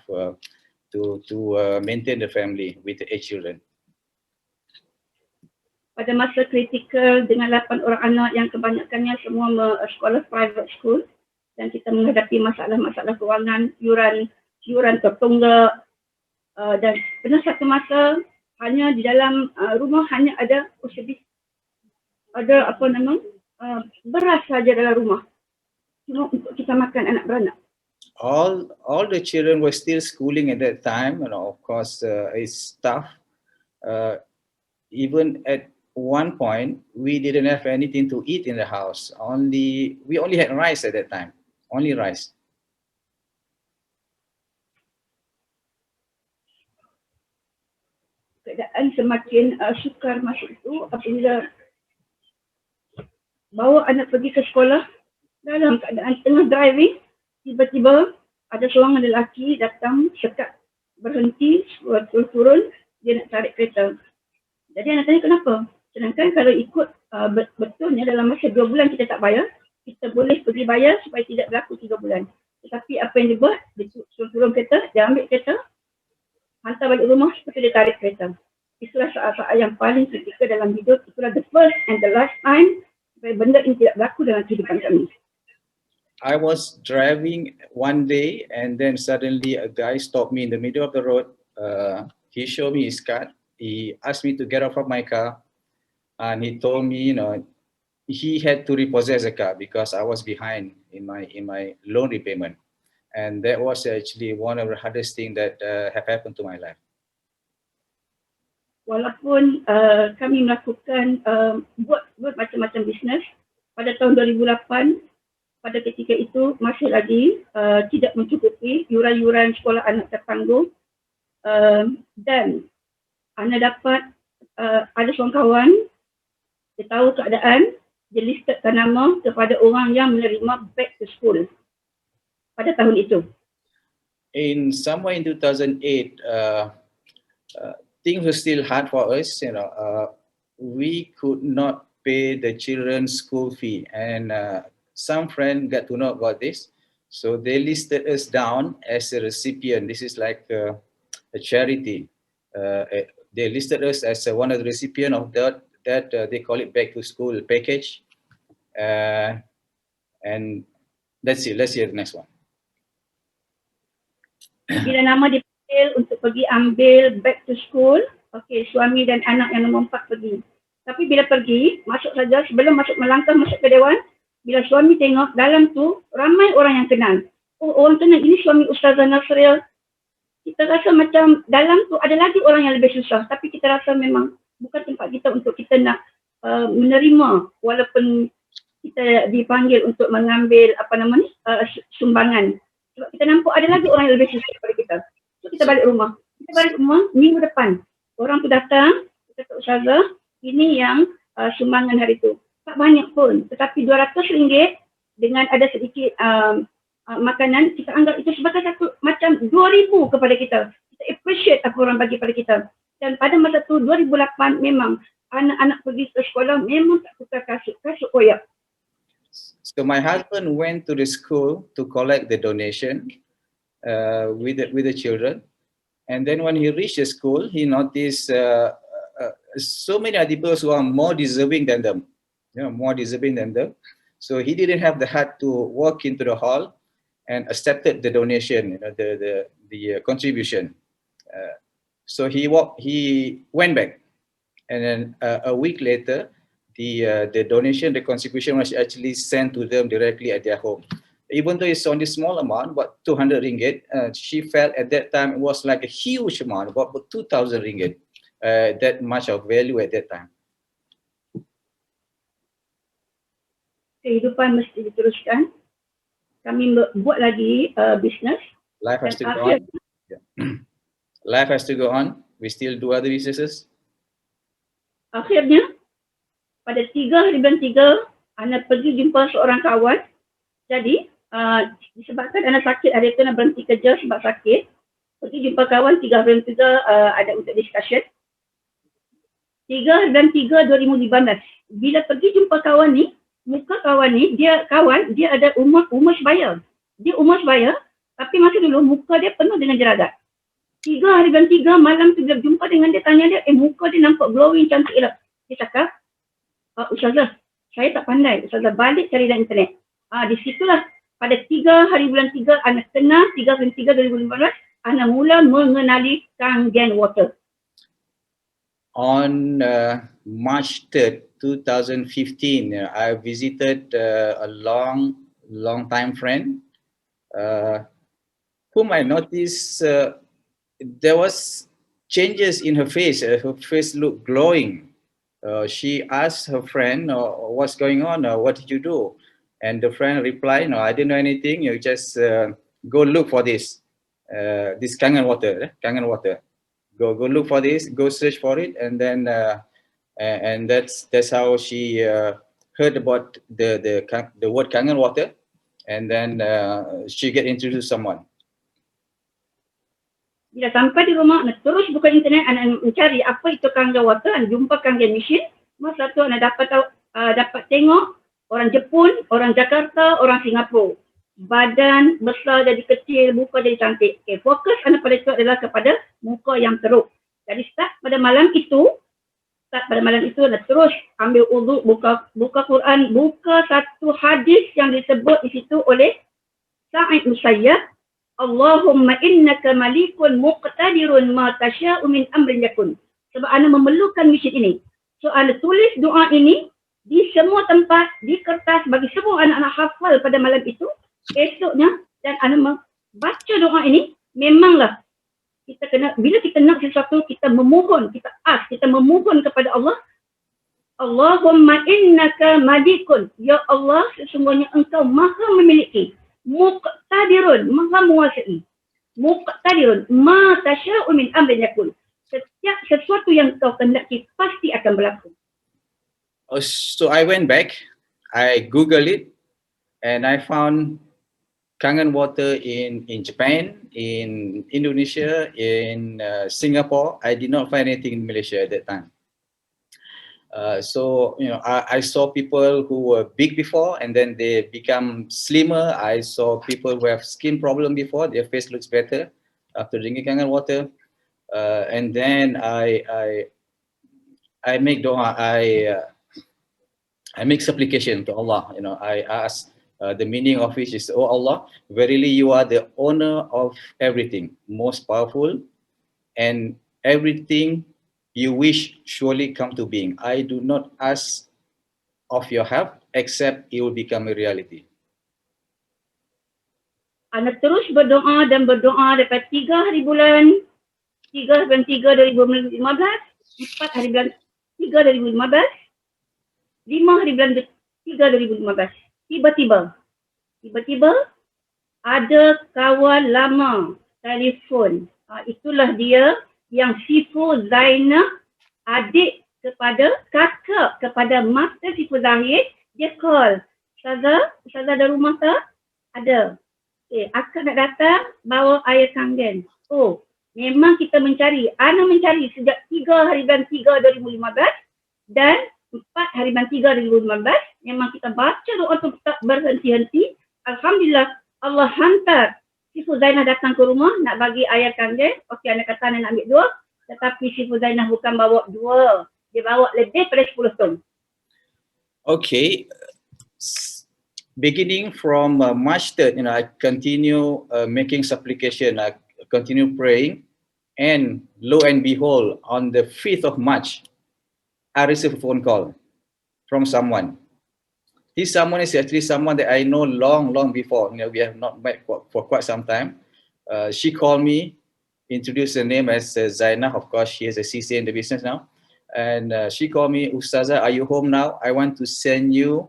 to maintain the family with the 8 children. Pada masa kritikal dengan 8 orang anak yang kebanyakannya semua sekolah private school, dan kita menghadapi masalah-masalah kewangan, yuran tertunggak, dan pernah satu masa hanya di dalam rumah hanya ada beras saja dalam rumah, cuma untuk kita makan anak beranak. All the children were still schooling at that time, of course it's tough. Even at one point we didn't have anything to eat in the house. We only had rice at that time. Only rice. Keadaan semakin sukar masa itu apabila bawa anak pergi ke sekolah dalam keadaan tengah driving, tiba-tiba ada seorang lelaki datang sekat, berhenti, turun, dia nak tarik kereta. Jadi anak tanya kenapa? Sedangkan kalau ikut betulnya dalam masa 2 bulan kita tak bayar, kita boleh pergi bayar supaya tidak berlaku 3 bulan. Tetapi apa yang dia buat, dia suruh turun kereta, dia ambil kereta, hantar balik rumah seperti dia tarik kereta. Itulah saat-saat yang paling kritikal dalam hidup. Itulah the first and the last time supaya benda ini tidak berlaku dalam kehidupan kami. I was driving one day and then suddenly a guy stopped me in the middle of the road. He showed me his card. He asked me to get off of my car and he told me, he had to repossess the car because I was behind in my loan repayment, and that was actually one of the hardest things that have happened to my life. Walaupun kami melakukan buat macam-macam bisnes pada tahun 2008, pada ketika itu masih lagi tidak mencukupi yuran-yuran sekolah anak tertanggung, dan anda dapat ada seorang kawan, dia tahu keadaan, dia listed nama kepada orang yang menerima back to school pada tahun itu. In somewhere in 2008, things were still hard for us. We could not pay the children's school fee, and some friend got to know about this, so they listed us down as a recipient. This is like a charity. They listed us as one of the recipient of that they call it back to school package, and that's it. Let's hear the next one. Bila nama dipanggil untuk pergi ambil back to school, okey, suami dan anak yang nombor 4 pergi. Tapi bila pergi, masuk saja, sebelum melangkah masuk ke dewan, bila suami tengok dalam tu ramai orang yang kenal. Oh, orang kenal, ini suami Ustazah Nasria. Kita rasa macam dalam tu ada lagi orang yang lebih susah, tapi kita rasa memang bukan tempat kita untuk kita nak menerima, walaupun kita dipanggil untuk mengambil sumbangan. Sebab kita nampak ada lagi orang yang lebih susah daripada kita. So kita balik rumah. Minggu depan orang tu datang, kita kata Ustazah, ini yang sumbangan hari tu. Tak banyak pun, tetapi RM200 dengan ada sedikit makanan, kita anggap itu sebagai satu macam 2,000 kepada kita. Kita appreciate apa orang bagi pada kita. Dan pada masa tu 2008 memang anak-anak pergi ke sekolah memang tak tukar kasut koyak. So my husband went to the school to collect the donation with the children, and then when he reached the school, he noticed so many other people who are more deserving than them, So he didn't have the heart to walk into the hall and accepted the donation, the contribution. So he went back, and then a week later, the donation, the contribution was actually sent to them directly at their home. Even though it's only small amount, about RM200, she felt at that time it was like a huge amount, about RM2,000, that much of value at that time. Kehidupan mesti diteruskan. Kami buat lagi bisnes. Life has to go on. Yeah. life has to go on. We still do other businesses. Akhirnya, pada 3 hari bulan 3, Ana pergi jumpa seorang kawan. Jadi, disebabkan Ana sakit hari itu, Ana berhenti kerja sebab sakit. Pergi jumpa kawan 3 hari bulan 3, ada untuk discussion. 3 hari bulan 3 2015. Bila pergi jumpa kawan ni, muka kawan ni, dia ada umur sebaya. Dia umur sebaya, tapi masa dulu muka dia penuh dengan jerawat. 3 hari bulan 3 malam tu bila jumpa dengan dia, tanya dia, muka dia nampak glowing, cantik elok. Dia cakap, Ustazah, saya tak pandai. Ustazah balik cari dalam internet. Di situlah pada 3 hari bulan 3, Ana kenal 3 hari 3 2015, Ana mula mengenali Kangen Water. On March 3rd, 2015, I visited a long time friend whom I noticed there was changes in her face. Her face looked glowing. She asked her friend, what's going on? What did you do? And the friend replied, no, I didn't know anything. You just go look for this Kangen Water. Kangen Water. Go look for this. Go search for it, and then and that's how she heard about the word Kangen Water, and then she get introduced to someone. Bila sampai di rumah, Ana terus buka internet, Ana mencari apa itu Kangen Water, Ana jumpa Kangen Machine. Masa tu Ana dapat tengok orang Jepun, orang Jakarta, orang Singapura. Badan besar jadi kecil, muka jadi cantik. Okay, fokus Ana pada itu adalah kepada muka yang teruk. Jadi start pada malam itu, Ana terus ambil wudu, buka Quran, buka satu hadis yang disebut di situ oleh Sa'id Musayyab. Allahumma innaka malikun muqtadirun ma tasha'u min amrin yakun. Sebab Ana memerlukan mission ini. So Ana tulis doa ini di semua tempat, di kertas, bagi semua anak-anak hafal pada malam itu. Esoknya, dan Ana membaca doa ini, memanglah kita kena, bila kita nak sesuatu, kita memohon, kita memohon kepada Allah. Allahumma innaka malikun. Ya Allah, sesungguhnya Engkau maha memiliki. Muqtadirun, maha menguasai. Muqtadirun, ma tasha'u min amrin yakun. Setiap sesuatu yang Kau kehendaki pasti akan berlaku. So I went back, I Googled it, and I found Kangen Water in Japan, in Indonesia, in Singapore. I did not find anything in Malaysia at that time. So, you know, I saw people who were big before and then they become slimmer. I saw people who have skin problem before, their face looks better after drinking Kangen Water. And then I make dua, I make supplication to Allah. You know, I ask, the meaning of which is, oh Allah, verily you are the owner of everything, most powerful, and everything you wish surely come to being. I do not ask of your help except it will become a reality. Ana terus berdoa daripada 3 hari bulan 3 2015, 4 hari bulan 3 2015, 5 hari bulan 3 2015. Tiba-tiba ada kawan lama telefon. Itulah dia yang Sifu Zainah, adik kepada kakak kepada Master Sifu Zahid. Dia call, Ustazah ada rumah tak? Ada. Akak nak datang bawa air Kangen. Oh, memang kita mencari. Ana mencari sejak 3 hari bulan 3 2015 dan 4 hari bulan 3 2015. Memang kita baca doa tu tak berhenti-henti. Alhamdulillah, Allah hantar Sifu Zainah datang ke rumah nak bagi air Kangen. Okey, Ana kata Ana nak ambil 2. Tetapi Sifu Zainah bukan bawa 2. Dia bawa lebih daripada 10 ton. Okay. Beginning from March 3rd, you know, I continue making supplication, I continue praying, and lo and behold, on the 5th of March, I received a phone call from someone. This someone is actually someone that I know long before. You know, we have not met for quite some time. She called me, introduced her name as Zainah. Of course, she is a CC in the business now. And she called me, Ustazah, are you home now? I want to send you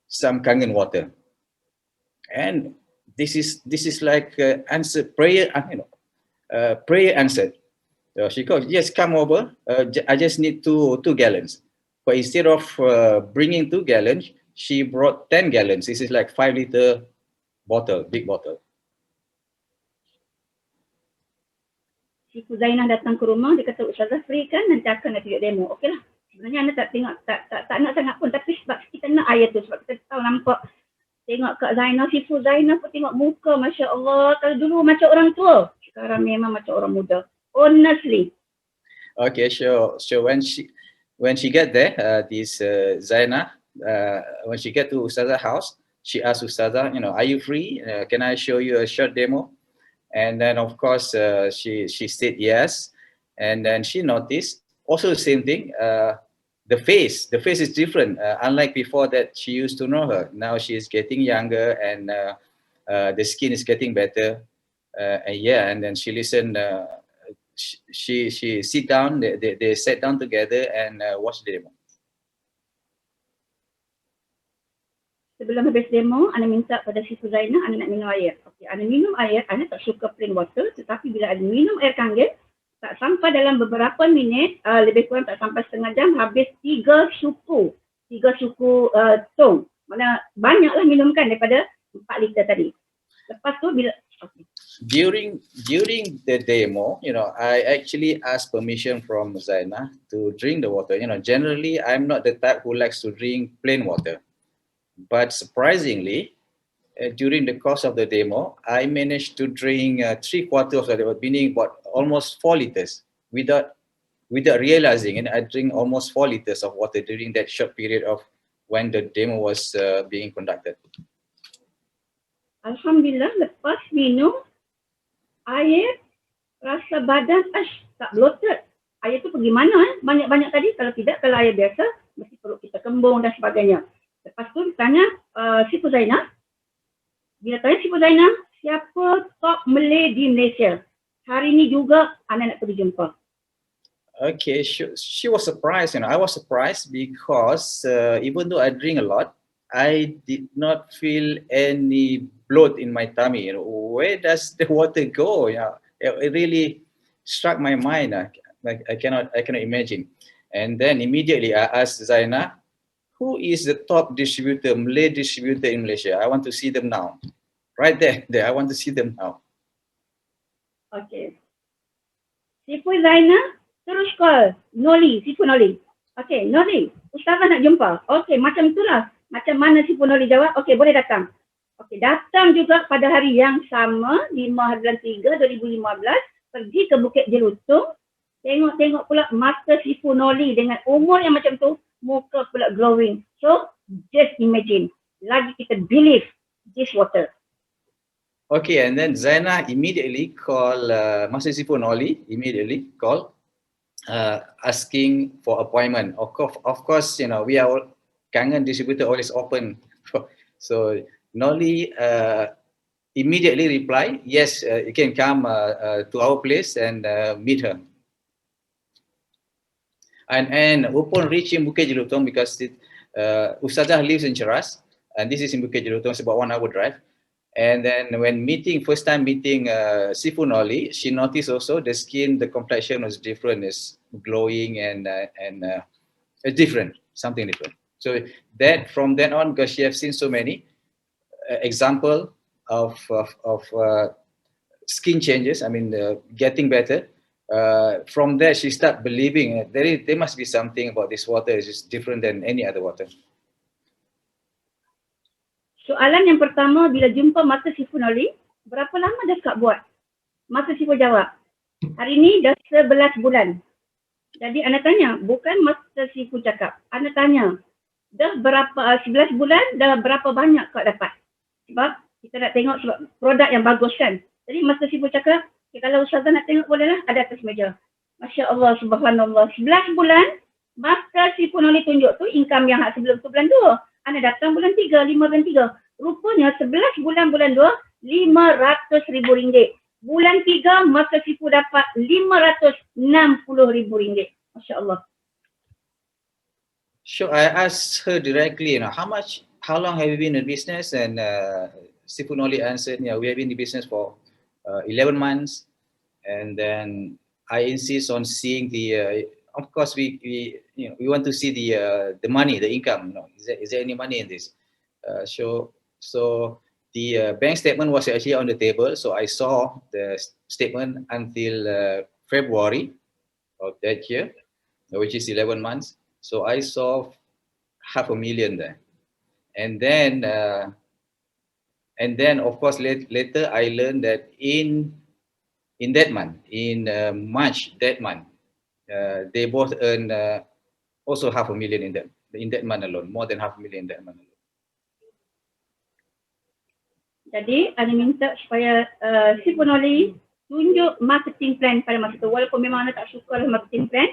some Kangen Water. And this is like answered prayer. You know, prayer answered. So she goes, yes, come over. I just need two gallons. But instead of bringing 2 gallons, she brought 10 gallons. This is like 5-liter bottle, big bottle. Cikgu Zainah datang ke rumah, dia kata, Ustazah free kan, nanti akan nak tunjuk demo. Okey lah. Sebenarnya anda tak tengok, tak nak sangat pun, tapi sebab kita nak ayat tu, sebab kita tahu nampak, tengok Kak Zainah, Sifu Zainah pun tengok muka, Masya Allah. Kalau dulu macam orang tua, sekarang memang macam orang muda. Honestly. Okay, sure. So when she get there, this Zainah, when she get to Ustazah's house, she asked Ustazah, are you free? Can I show you a short demo? And then of course she said yes, and then she noticed also the same thing. The face is different. Unlike before that she used to know her, now she is getting younger and the skin is getting better. And then she listened. She sit down. They sat down together and watched the demo. Sebelum habis demo, Ana minta pada Sifu Zainah, Ana nak minum air. Okey, Ana minum air, Ana tak suka plain water, tetapi bila Ana minum air kangen, tak sampai dalam beberapa minit, lebih kurang tak sampai setengah jam, habis 3 suku tong. Mana banyaklah minumkan daripada 4 liter tadi. Lepas tu bila During the demo, I actually asked permission from Zainah to drink the water. Generally I'm not the type who likes to drink plain water. But surprisingly, during the course of the demo, I managed to drink 3/4 of that, meaning about almost 4 liters without realizing. And I drink almost 4 liters of water during that short period of when the demo was being conducted. Alhamdulillah, lepas minum air, rasa badan tak bloated. Air tu pergi mana? Banyak-banyak tadi. Kalau tidak, kalau air biasa, mesti perut kita kembung dan sebagainya. Lepas tu ditanya Sifu Zainah. Bila tanya Sifu Zainah, siapa top Malay di Malaysia? Hari ni juga Ana nak pergi jumpa. Okay, she was surprised. I was surprised because even though I drink a lot, I did not feel any bloat in my tummy. Where does the water go? It really struck my mind. I cannot imagine. And then immediately I asked Zainah, who is the top distributor, Malay distributor in Malaysia? I want to see them now. Right there, I want to see them now. Okay. Sifu Zainah, terus call Sifu Noli. Okay, Noli, Ustazah nak jumpa. Okay, macam itulah. Macam mana Sifu Noli jawab, okay, boleh datang. Okay, datang juga pada hari yang sama, 5/3/2015, pergi ke Bukit Jelutung. Tengok pula mata Sifu Noli dengan umur yang macam tu, muka pula glowing. So, just imagine. Lagi kita believe this water. Okay, and then Zainah immediately call Master Sifu Noli, asking for appointment. Of course, we are all, Kangen distributor always open. So, Noli immediately replied, yes, you can come to our place and meet her. And upon reaching Bukit Jelutong, because Ustazah lives in Cheras, and this is in Bukit Jelutong, it's about 1 hour drive. And then when first time meeting Sifu Noli, she noticed also the skin, the complexion was different, it's glowing and different, something different. So from then on, because she has seen so many example of skin changes, getting better. From there, she start believing there must be something about this water is just different than any other water. Soalan yang pertama, bila jumpa Master Sifu Noli, berapa lama dah Kak buat? Master Sifu jawab, hari ni dah 11 bulan. Jadi Ana tanya, bukan Master Sifu cakap. Ana tanya, dah berapa 11 bulan, dah berapa banyak Kak dapat? Sebab kita nak tengok sebab produk yang bagus kan. Jadi Master Sifu cakap, kalau Ustazah nak tengok bolehlah, ada atas meja. Masya Allah, subhanallah. 11 bulan, Master Sifu Noli tunjuk tu income yang sebelum tu bulan 2. Ana datang bulan 3, 5 bulan 3. Rupanya 11 bulan 2, RM500,000. Bulan 3, Master Sifu dapat RM560,000. Masya Allah. So I asked her directly, how long have you been in business? And Sifu Noli answered, we have been in business for 11 months. and then I insist on seeing the. Of course, we want to see the money, the income. Is there any money in this? So the bank statement was actually on the table. So I saw the statement until February of that year, which is 11 months. So I saw $500,000 there, and then of course later I learned that in that month, in March that month, they both earned also $500,000 in that month alone, more than $500,000 in that month alone. Jadi, Ana minta supaya si penoli tunjuk marketing plan pada masa tu. Walaupun memang Ana tak suka lah marketing plan,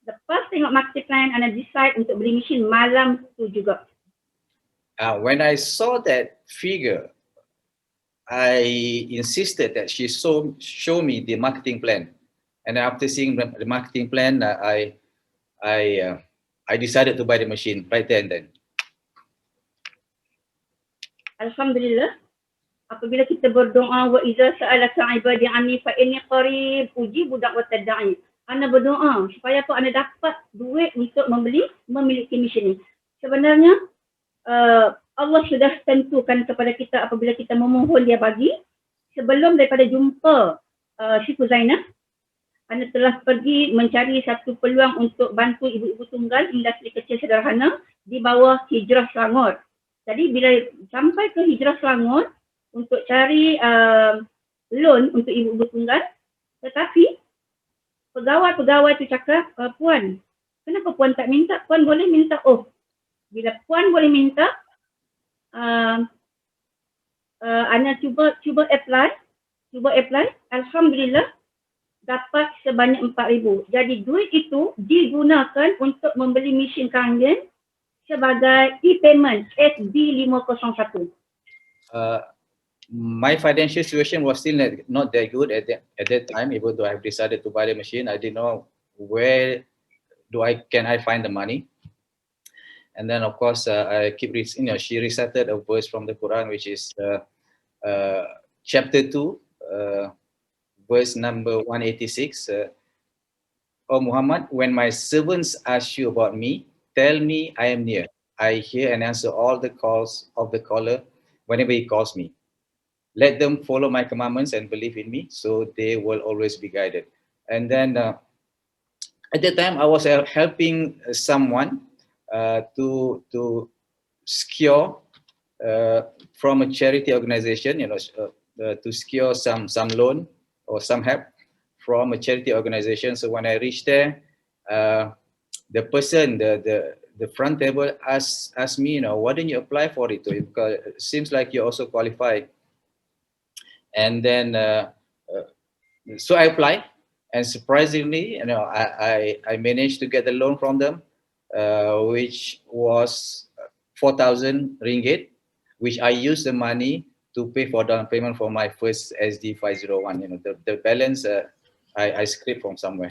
lepas tengok marketing plan, Ana decide untuk beli mesin malam tu juga. When I saw that figure, I insisted that she show me the marketing plan, and after seeing the marketing plan, I decided to buy the machine right there and then. Alhamdulillah, apabila kita berdoa, wa iza sa'alaka ibadi anni fa inni qarib ujibu da'watad da'i. Ana berdoa supaya apa? Ana dapat duit untuk memiliki mesin ini. Sebenarnya Allah sudah tentukan kepada kita apabila kita memohon dia bagi. Sebelum daripada jumpa Syifu Zainah, Ana telah pergi mencari satu peluang untuk bantu ibu-ibu tunggal industri kecil sederhana di bawah Hijrah Selangor. Jadi bila sampai ke Hijrah Selangor untuk cari loan untuk ibu-ibu tunggal, tetapi pegawai-pegawai tu cakap, Puan, kenapa Puan tak minta? Puan boleh minta. Oh, bila Puan boleh minta, Ana cuba apply. Alhamdulillah dapat sebanyak 4,000. Jadi duit itu digunakan untuk membeli mesin kangen sebagai e-payment SB 501. My financial situation was still not that good at that time. Even though I've decided to buy the machine, I didn't know where can I find the money. And then of course I keep reading. She recited a verse from the Quran, which is chapter 2, verse number 186. Oh Muhammad, when my servants ask you about me, tell me I am near. I hear and answer all the calls of the caller whenever he calls me. Let them follow my commandments and believe in me, so they will always be guided. And then at that time, I was helping someone to secure from a charity organization, to secure some loan or some help from a charity organization. So when I reached there, the person, the front table asked me, why didn't you apply for it? Because it seems like you also qualified. And then, so I applied, and surprisingly, I managed to get the loan from them, which was 4,000 ringgit, which I used the money to pay for down payment for my first SD 501. The balance I scraped from somewhere.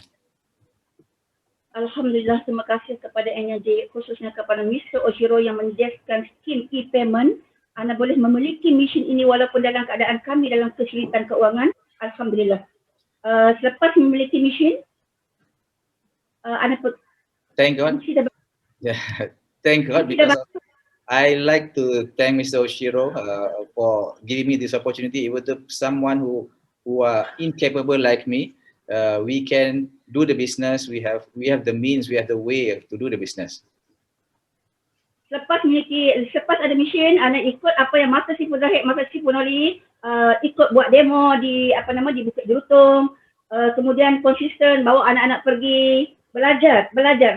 Alhamdulillah, terima kasih kepada ENAGIC, khususnya kepada Mr. Oshiro yang menyediakan skim e-payment. Ana boleh memiliki mesin ini walaupun dalam keadaan kami dalam kesulitan keuangan. Alhamdulillah. Selepas memiliki mesin, Ana thank God. Yeah, thank God, because I like to thank Mr. Oshiro for giving me this opportunity. Even though someone who are incapable like me, we can do the business. We have the means, we have the way to do the business. Lepas ada mesin, Ana ikut apa yang masa Syifu Zahid, masa Syifu Noli ikut buat demo di Bukit Jelutong. Kemudian konsisten bawa anak-anak pergi belajar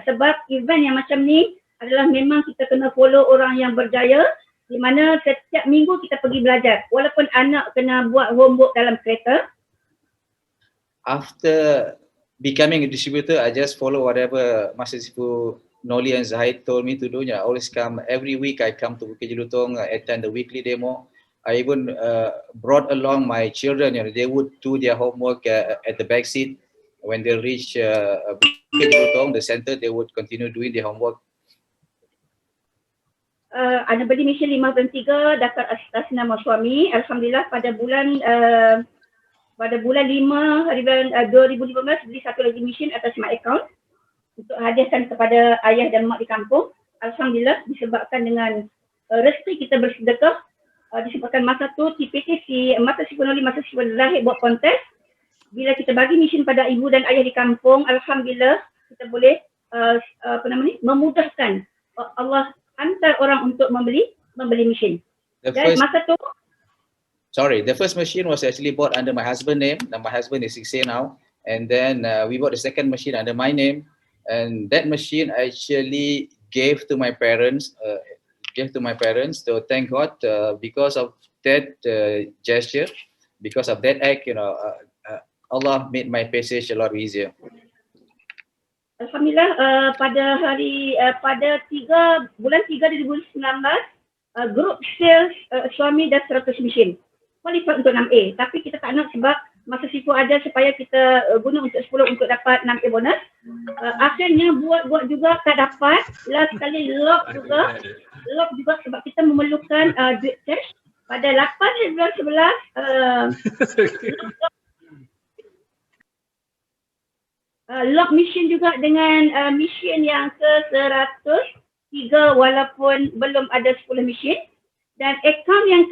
sebab event yang macam ni adalah memang kita kena follow orang yang berjaya, di mana setiap minggu kita pergi belajar walaupun anak kena buat homework dalam kereta. After becoming a distributor, I just follow whatever Master Syifu Noli and Zahid told me to do. I always come every week. I come to Bukit Jelutong, attend the weekly demo. I even brought along my children. They would do their homework at the back seat. When they reach Bukit Jelutong, the center, they would continue doing their homework. Ana beli mesin 5.3 dapat atas nama suami. Alhamdulillah pada bulan pada bulan 5 hari bulan 2015 beli satu lagi mesin atas my account untuk hadiahkan kepada ayah dan mak di kampung. Alhamdulillah disebabkan dengan rezeki kita bersedekah, disebabkan masa tu TPT masa sifun lahir buat kontes. Bila kita bagi mesin pada ibu dan ayah di kampung, alhamdulillah kita boleh memudahkan Allah hantar orang untuk membeli mesin. Dan masa tu the first machine was actually bought under my husband's name. And my husband is 60 now. And then we bought the second machine under my name. And that machine actually gave to my parents. So thank God because of that gesture, because of that act, Allah made my passage a lot easier. Alhamdulillah pada bulan 3 2019 group sales suami dah 100 mesin. Qualified untuk 6A, tapi kita tak nak sebab masa sifu ada supaya kita guna untuk 10 untuk dapat 6A bonus. Akhirnya buat juga tak dapat. Last kali lock juga sebab kita memerlukan duit cash. Pada 8 bulan 11 lock mesin juga dengan mesin yang ke-103 walaupun belum ada 10 mesin. Dan akaun yang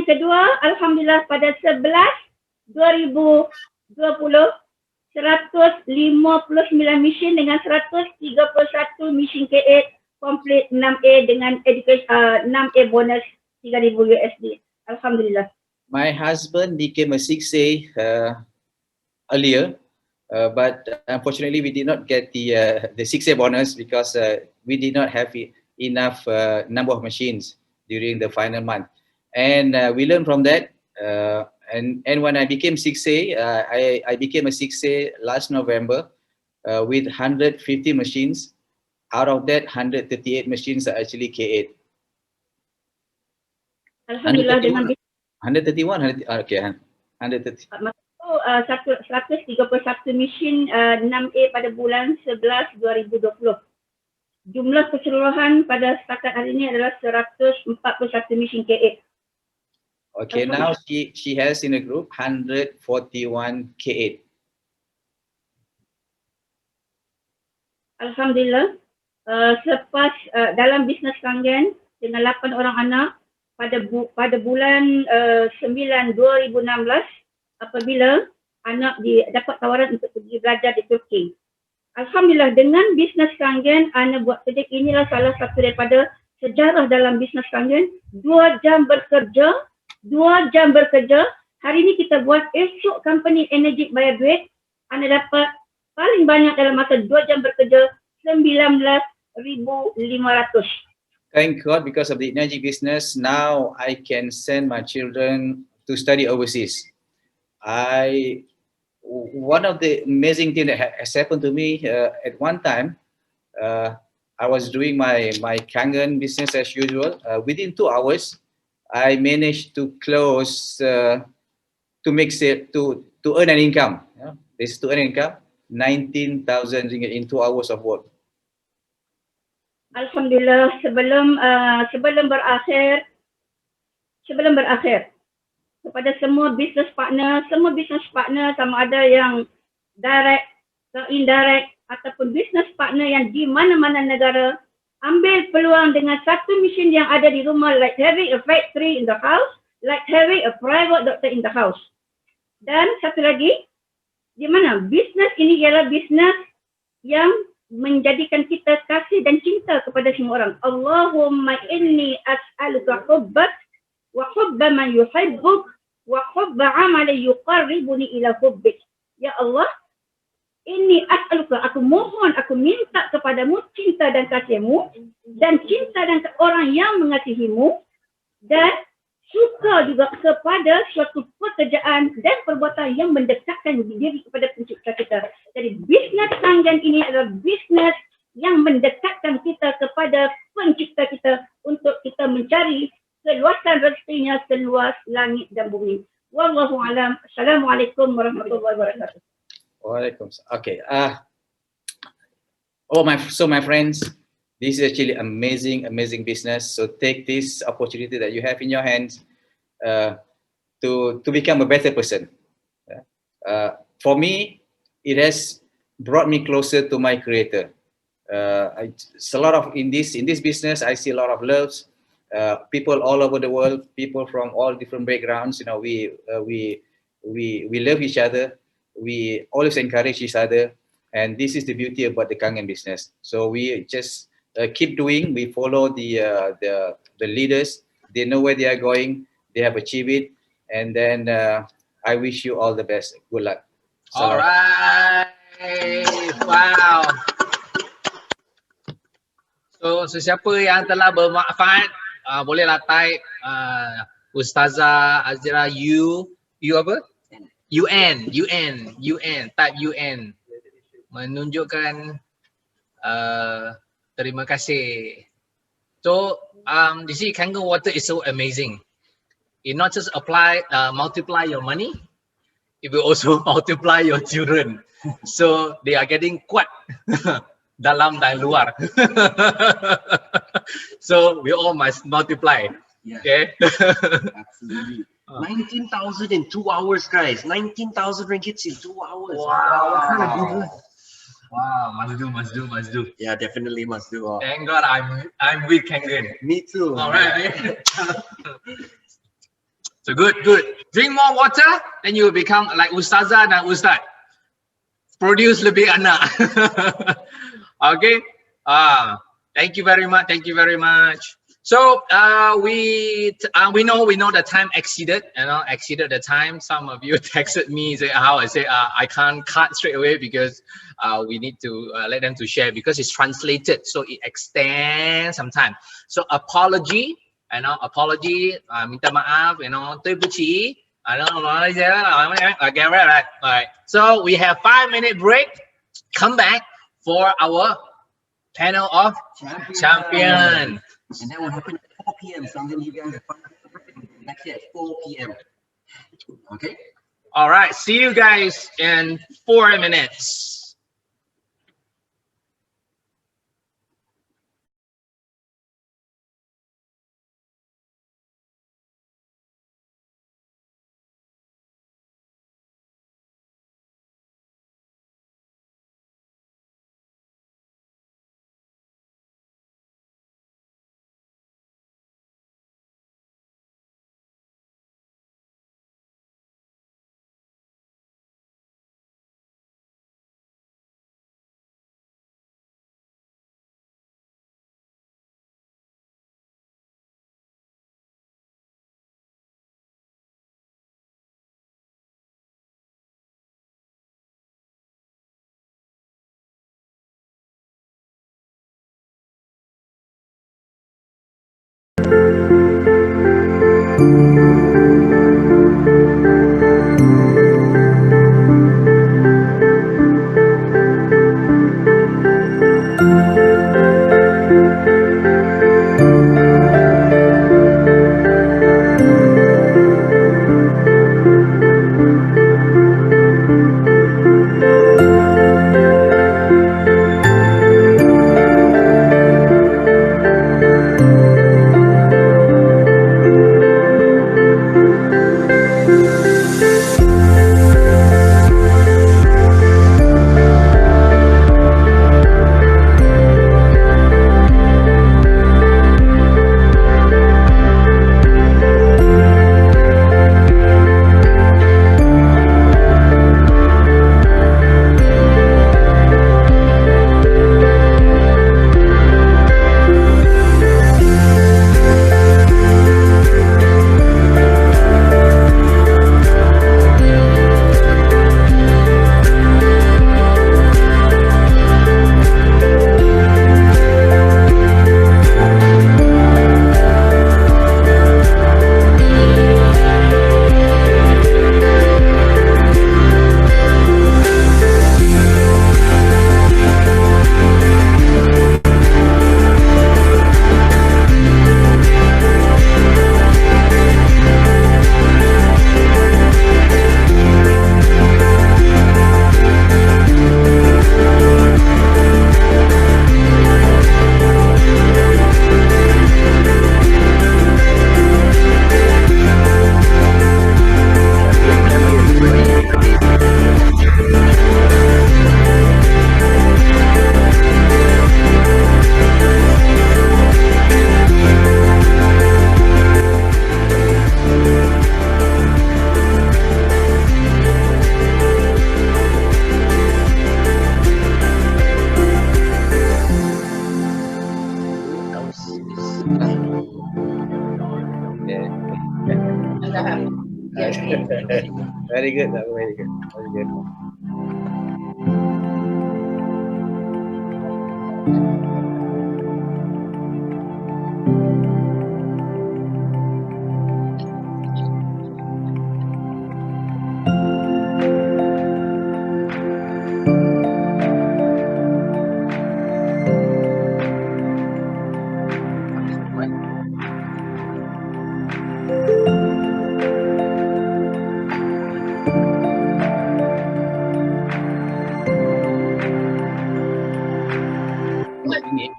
kedua alhamdulillah pada 11/2020 159 mesin dengan 131 mesin K8 komplit 6A dengan education 6A bonus 3,000 USD. Alhamdulillah. My husband became a 6A earlier, but unfortunately we did not get the 6A bonus because we did not have enough number of machines during the final month. And we learned from that. And when I became 6A, I became a 6A last November with 150 machines. Out of that, 138 machines are actually K8. Alhamdulillah 131, okay, 130. 131 mesin 6A pada bulan 11 2020. Jumlah keseluruhan pada setakat hari ini adalah 141 mesin K8. Okay, now she has in a group 141 K8. Alhamdulillah, selepas dalam bisnes Kangen dengan 8 orang anak pada bulan 9 2016 apabila anak dapat tawaran untuk pergi belajar di Turki. Alhamdulillah dengan bisnes Kangen, anak buat kerja inilah salah satu daripada sejarah dalam bisnes Kangen. 2 jam bekerja. Hari ini kita buat, esok company ENAGIC bayar duit, anda dapat paling banyak dalam masa 2 jam bekerja 19,500. Thank God because of the ENAGIC business, now I can send my children to study overseas. One of the amazing things that has happened to me at one time, I was doing my Kangen business as usual. Within 2 hours, I managed to close to earn an income. This is to earn an income, 19,000 ringgit in 2 hours of work. Alhamdulillah sebelum berakhir kepada semua business partner sama ada yang direct atau indirect ataupun business partner yang di mana-mana negara, ambil peluang dengan satu mesin yang ada di rumah, like having a factory in the house, like having a private doctor in the house. Dan satu lagi, di mana bisnes ini ialah bisnes yang menjadikan kita kasih dan cinta kepada semua orang. Allahumma inni as'aluka hubbak wa hubba man yuhibbuk wa hubba amalin yuqarribuni ila hubbik. Ya Allah, ini as'aluka, aku mohon, aku minta kepadamu cinta dan kasihmu dan cinta dan orang yang mengasihimu dan suka juga kepada suatu pekerjaan dan perbuatan yang mendekatkan diri kepada pencipta kita. Jadi bisnes Kangen ini adalah bisnes yang mendekatkan kita kepada pencipta kita untuk kita mencari keluasan rezekinya seluas langit dan bumi. Wallahu a'lam. Assalamualaikum warahmatullahi wabarakatuh. Okay. My friends, this is actually amazing business. So take this opportunity that you have in your hands. to become a better person. For me, it has brought me closer to my creator. It's a lot of in this business. I see a lot of loves, people all over the world, people from all different backgrounds. You know, we love each other. We always encourage each other, and this is the beauty about the Kangen business. So we just keep doing. We follow the leaders. They know where they are going. They have achieved it, and then I wish you all the best. Good luck. All right. Wow. So sesiapa yang telah bermanfaat bolehlah type Ustazah Azira you apa? UN type UN menunjukkan terima kasih. So you see Kangen water is so amazing. It not just multiply your money, it will also multiply your children. So they are getting kuat dalam dan luar. So we all must multiply. Yeah. Okay. Absolutely. 19,000 in 2 hours, guys. 19,000 ringgit in 2 hours. Wow. What kind of business? Wow, must do. Yeah, definitely must do. Thank God I'm with Kangen. Me too. All right. So good. Drink more water, then you will become like Ustazah dan Ustaz. Produce lebih anak. Okay. Thank you very much. So we know the time exceeded the time. Some of you texted me say how I say I can't cut straight away because we need to let them to share because it's translated, so it extends some time. So apology, minta maaf, 对不起, okay, right. All right. So we have 5-minute break. Come back for our panel of champion. And that will happen at 4 p.m. So I'm going to give you guys a fun back here at 4 p.m. Okay? All right. See you guys in 4 minutes. Very good, very good, very good.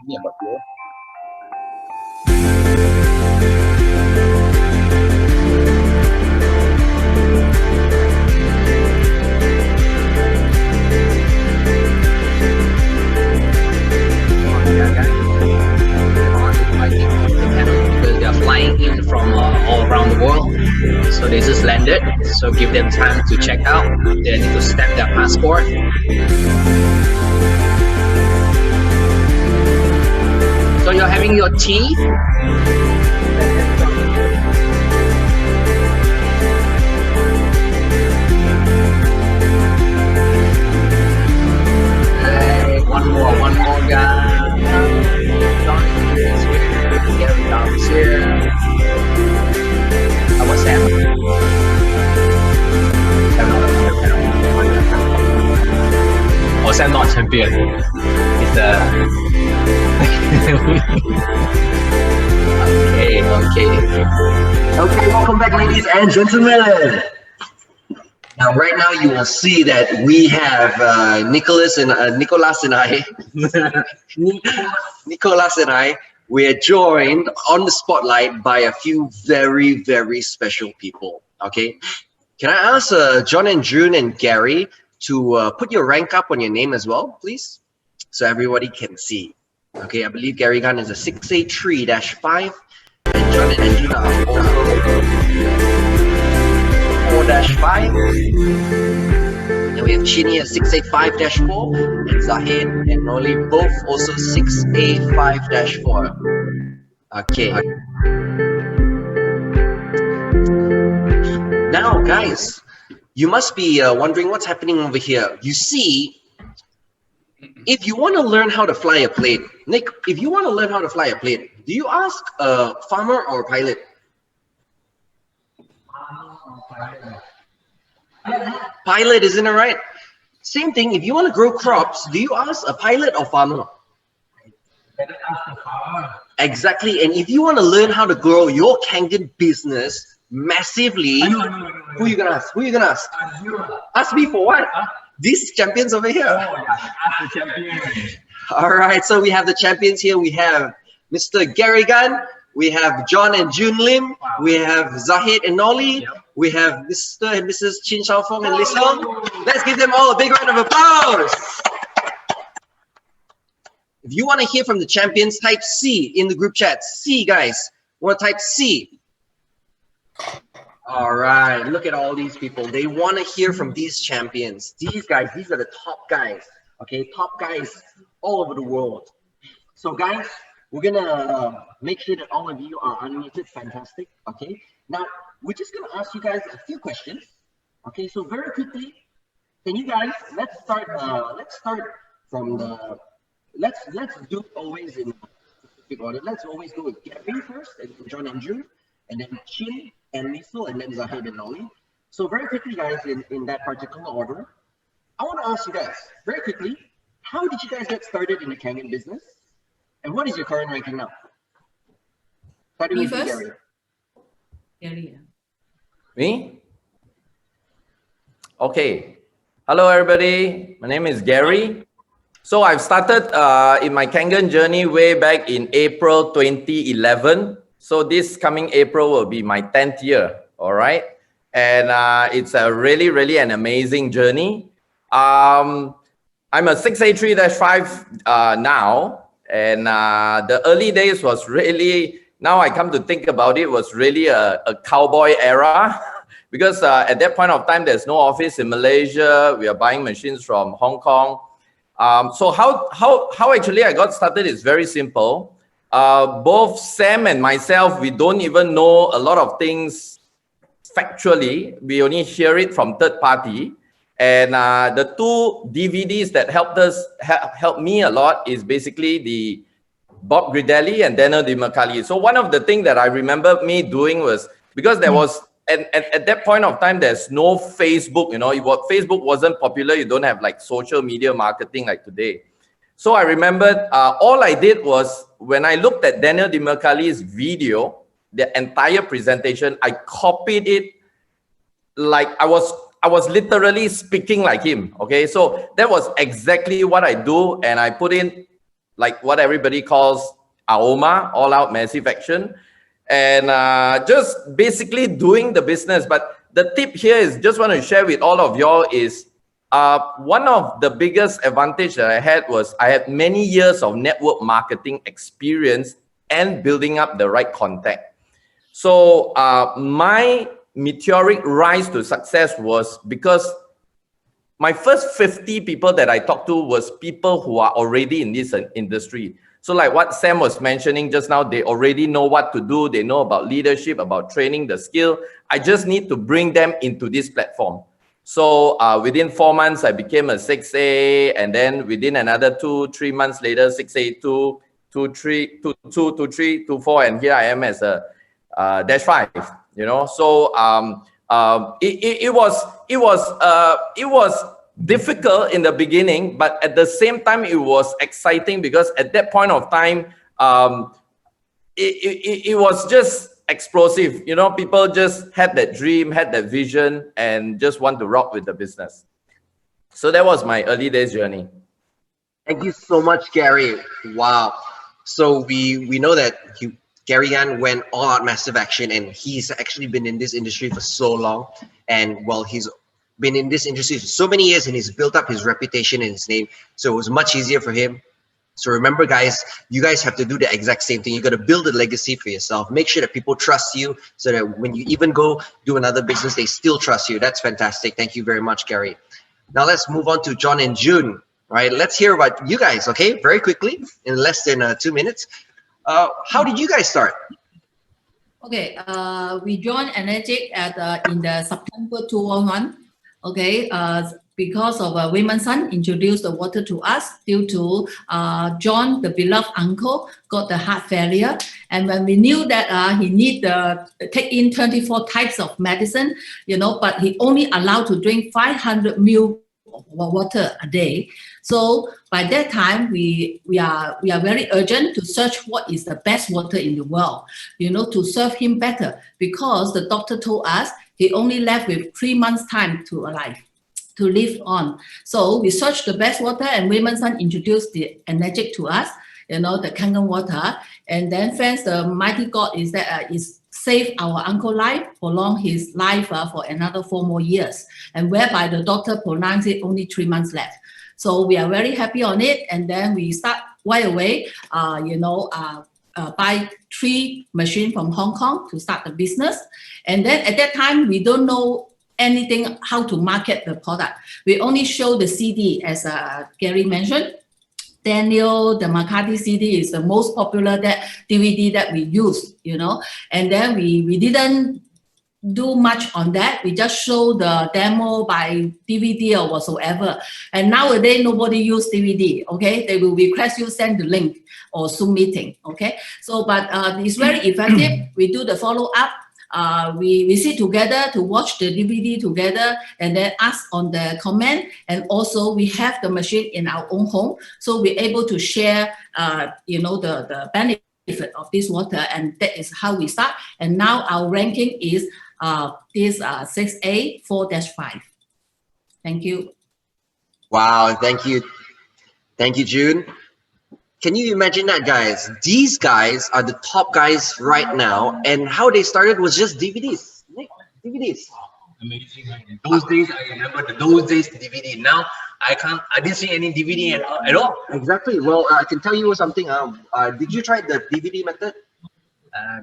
Ini about you. Because they are flying in from all around the world, so they just landed. So give them time to check out. They need to stamp their passport. So you're having your tea. Hey, one more guy. Gary Down's here. What's that? Oh, Sam not champion. It's Okay, welcome back, ladies and gentlemen. Now, right now, you will see that we have Nicholas and I. Nicholas and I. We're joined on the spotlight by a few very, very special people. Okay, can I ask John and June and Gary to put your rank up on your name as well, please, so everybody can see. Okay, I believe Gary Gunn is a 683-5, and John and June are also 4-5. And we have Chini at 685-4, and Zahid and Noli both also 685-4. Okay. Now, guys, you must be wondering what's happening over here. You see, if you want to learn how to fly a plane, Nick, if you want to learn how to fly a plane, do you ask a farmer or a pilot? Pilot, isn't it right? Same thing, if you want to grow crops, do you ask a pilot or farmer? Exactly, and if you want to learn how to grow your Kangen business massively, who are you going to ask? Who are you going to ask? Ask me for what? These champions over here. ask the champion. All right, so we have the champions here. We have Mr. Gary Gunn, we have John and June Lim, we have Zahid and Noli, we have Mr. and Mrs. Chin Xiaofeng and Lisong. Let's give them all a big round of applause. If you want to hear from the champions, type C in the group chat. C, guys. Want to type C? All right, look at all these people. They want to hear from these champions. These guys, these are the top guys. Okay, top guys all over the world. So, guys, we're gonna make sure that all of you are unmuted. Fantastic. Okay. Now we're just gonna ask you guys a few questions. Okay. So very quickly, can you guys let's start from the let's do always in specific order. Let's always go with Gary first, and John and June, and then Chin and Liesel, and then Zahid and Noli. So very quickly, guys, in that particular order, I want to ask you guys very quickly, how did you guys get started in the Kangen business? And what is your current ranking now? Starting with Gary. Gary. Me? Okay. Hello, everybody. My name is Gary. So I've started in my Kangen journey way back in April 2011. So this coming April will be my 10th year. All right. And it's a really an amazing journey. I'm a 683-5 now. And the early days was really, now I come to think about it, was really a cowboy era. Because at that point of time, there's no office in Malaysia. We are buying machines from Hong Kong. So how actually I got started is very simple. Both Sam and myself, we don't even know a lot of things factually. We only hear it from third party. And the two DVDs that helped me a lot is basically the Bob Gridelli and Daniel DiMarcali. So one of the things that I remember me doing was, because there was, at that point of time, there's no Facebook, you know, Facebook wasn't popular. You don't have like social media marketing like today. So I remembered all I did was, when I looked at Daniel DiMarcali's video, the entire presentation, I copied it like I was literally speaking like him. Okay, so that was exactly what I do, and I put in like what everybody calls AOMA, all out massive action, and just basically doing the business. But the tip here is, just want to share with all of y'all is, one of the biggest advantage that I had was I had many years of network marketing experience and building up the right contact. So my meteoric rise to success was because my first 50 people that I talked to was people who are already in this industry. So like what Sam was mentioning just now, they already know what to do. They know about leadership, about training, the skill. I just need to bring them into this platform. So within 4 months, I became a 6A, and then within another 2-3 months later, 6A, 2, 3, 2, 3, 2, 4, and here I am as a dash 5. You know, so it was difficult in the beginning, but at the same time it was exciting, because at that point of time it was just explosive. You know, people just had that dream, had that vision, and just want to rock with the business. So that was my early days journey. Thank you so much, Gary. Wow. So we know that Gary Yan went all out massive action, and he's actually been in this industry for so long. And well, he's been in this industry for so many years, and he's built up his reputation and his name. So it was much easier for him. So remember, guys, you guys have to do the exact same thing. You got to build a legacy for yourself. Make sure that people trust you, so that when you even go do another business, they still trust you. That's fantastic. Thank you very much, Gary. Now let's move on to John and June. All right, let's hear about you guys, okay? Very quickly, in less than 2 minutes. How did you guys start? Okay, we joined ENAGIC in the September 2001. Okay, because of Women's Son introduced the water to us due to John, the beloved uncle, got the heart failure. And when we knew that he need to take in 24 types of medicine, you know, but he only allowed to drink 500 ml of water a day. So by that time, we are very urgent to search what is the best water in the world, you know, to serve him better, because the doctor told us he only left with 3 months time to live on. So we searched the best water, and Women's Son introduced the ENAGIC to us, you know, the Kangen water. And then thanks the mighty God is that is saved our uncle life, prolong his life for another 4 more years, and whereby the doctor pronounced it only 3 months left. So we are very happy on it, and then we start right away, buy 3 machines from Hong Kong to start the business. And then at that time, we don't know anything how to market the product. We only show the CD, as Gary mentioned. Daniel, the McCarthy CD is the most popular DVD that we use, you know. And then we didn't do much on that. We just show the demo by DVD or whatsoever. And nowadays, nobody use DVD, okay? They will request you send the link or Zoom meeting, okay? So, but it's very effective. We do the follow-up. We sit together to watch the DVD together, and then ask on the comment. And also we have the machine in our own home, so we're able to share, you know, the benefit of this water, and that is how we start. And now our ranking is this 6A 4-5. Thank you. Wow, thank you. Thank you, June. Can you imagine that, guys? These guys are the top guys right now, and how they started was just DVDs. DVDs. Amazing. Those days, I remember those days DVD. Now I didn't see any DVD at all. Exactly. Well, I can tell you something. Did you try the DVD method?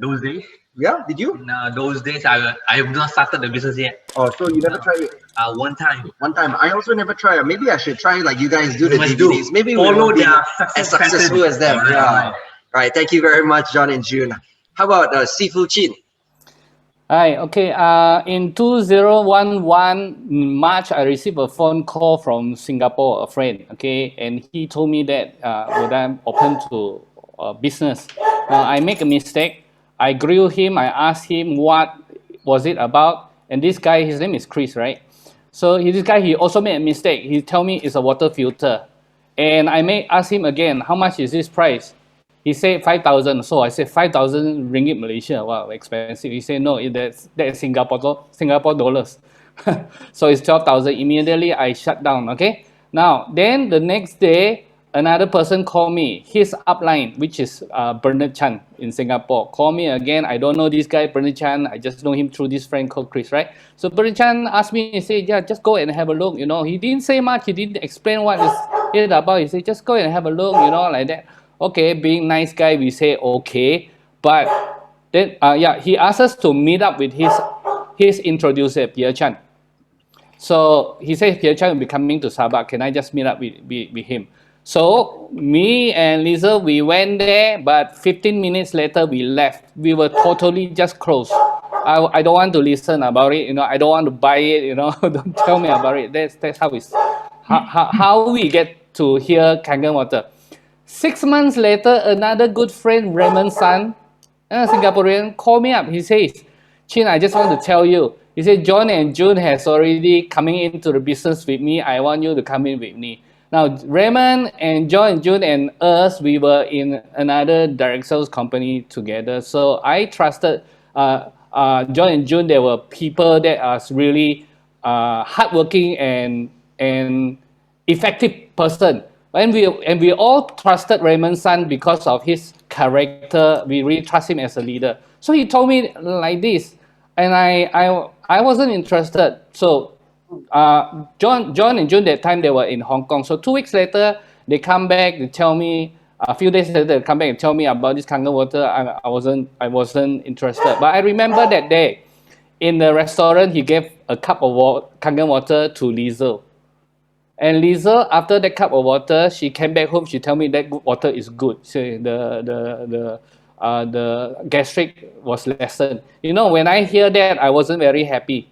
Those days? Yeah, did you? No, those days I have not started the business yet. Oh, so you never tried it? One time. One time. I also never tried it. Maybe I should try like you guys do the DVDs. Maybe follow we won't be their as successful as them. Yeah. All right. Thank you very much, John and June. How about Sifu Chin? Hi, okay. In 2011 March, I received a phone call from Singapore, a friend, okay, and he told me that would I open to business. I make a mistake. I grill him. I asked him what was it about, and this guy, his name is Chris, right? So this guy, he also made a mistake. He told me it's a water filter, and I may ask him again, how much is this price? He said 5,000. So I said 5,000 ringgit Malaysia. Wow, expensive. He said no, that's Singapore dollars. So it's 12,000. Immediately I shut down. Okay. Now then the next day another person called me. His upline, which is Bernard Chan in Singapore, called me again. I don't know this guy Bernard Chan. I just know him through this friend called Chris, right? So Bernard Chan asked me. He said, yeah, just go and have a look. You know, he didn't say much. He didn't explain what it's about. He said, just go and have a look. You know, like that. Okay, being nice guy, we say okay, but then he asked us to meet up with his introducer, Pierre Chan. So he said Pierre Chan will be coming to Sabah. Can I just meet up with him? So me and Lisa, we went there, but 15 minutes later we left. We were totally just closed. I don't want to listen about it. You know, I don't want to buy it. You know, don't tell me about it. That's how we get to hear Kangen water. 6 months later, another good friend, Raymond San, a Singaporean, called me up. He says, Chin, I just want to tell you. He said, John and June has already coming into the business with me. I want you to come in with me. Now, Raymond and John and June and us, we were in another direct sales company together. So I trusted John and June. They were people that are really hardworking and effective person. And we all trusted Raymond's son because of his character. We really trust him as a leader. So he told me like this, and I wasn't interested. So John and June that time they were in Hong Kong. So 2 weeks later they come back. They tell me a few days later they come back and tell me about this Kangen water. I wasn't interested. But I remember that day in the restaurant he gave a cup of Kangen water to Liesl. And Lisa, after that cup of water, she came back home. She told me that water is good. So the gastric was lessened. You know, when I hear that, I wasn't very happy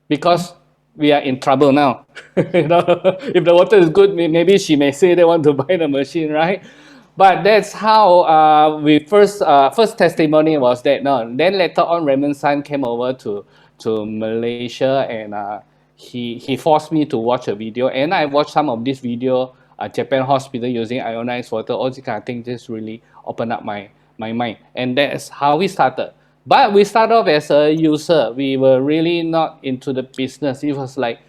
because we are in trouble now. You know, if the water is good, maybe she may say they want to buy the machine, right? But that's how we first testimony was that. No, then later on, Raymond's son came over to Malaysia and. He forced me to watch a video, and I watched some of this video. Japan hospital using ionized water, all these kind of things just really opened up my mind, and that's how we started. But we started off as a user. We were really not into the business. It was like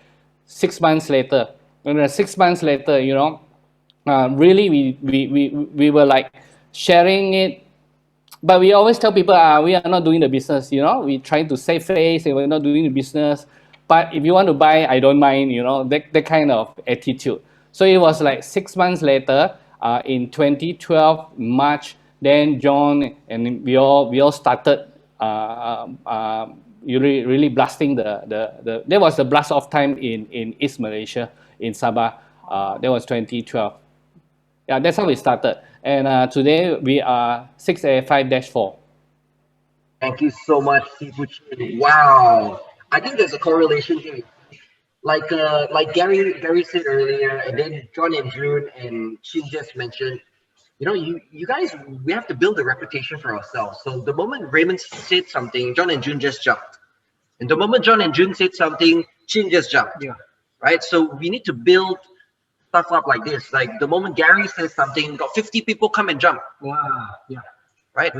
6 months later. And 6 months later, you know, really we were like sharing it. But we always tell people we are not doing the business. You know, we try to save face and we're not doing the business. But if you want to buy, I don't mind, you know, that kind of attitude. So it was like 6 months later, in 2012, March, then John and we all started really blasting that was the blast off time in East Malaysia, in Sabah. That was 2012. Yeah, that's how we started. And today we are 6A5-4. Thank you so much, Sifu Chin. Wow. I think there's a correlation here. Like Gary said earlier, and then John and June and Chin just mentioned, you know, you guys, we have to build a reputation for ourselves. So the moment Raymond said something, John and June just jumped. And the moment John and June said something, Chin just jumped. Yeah. Right? So we need to build stuff up like this. Like the moment Gary says something, got 50 people come and jump. Wow. Yeah. Right?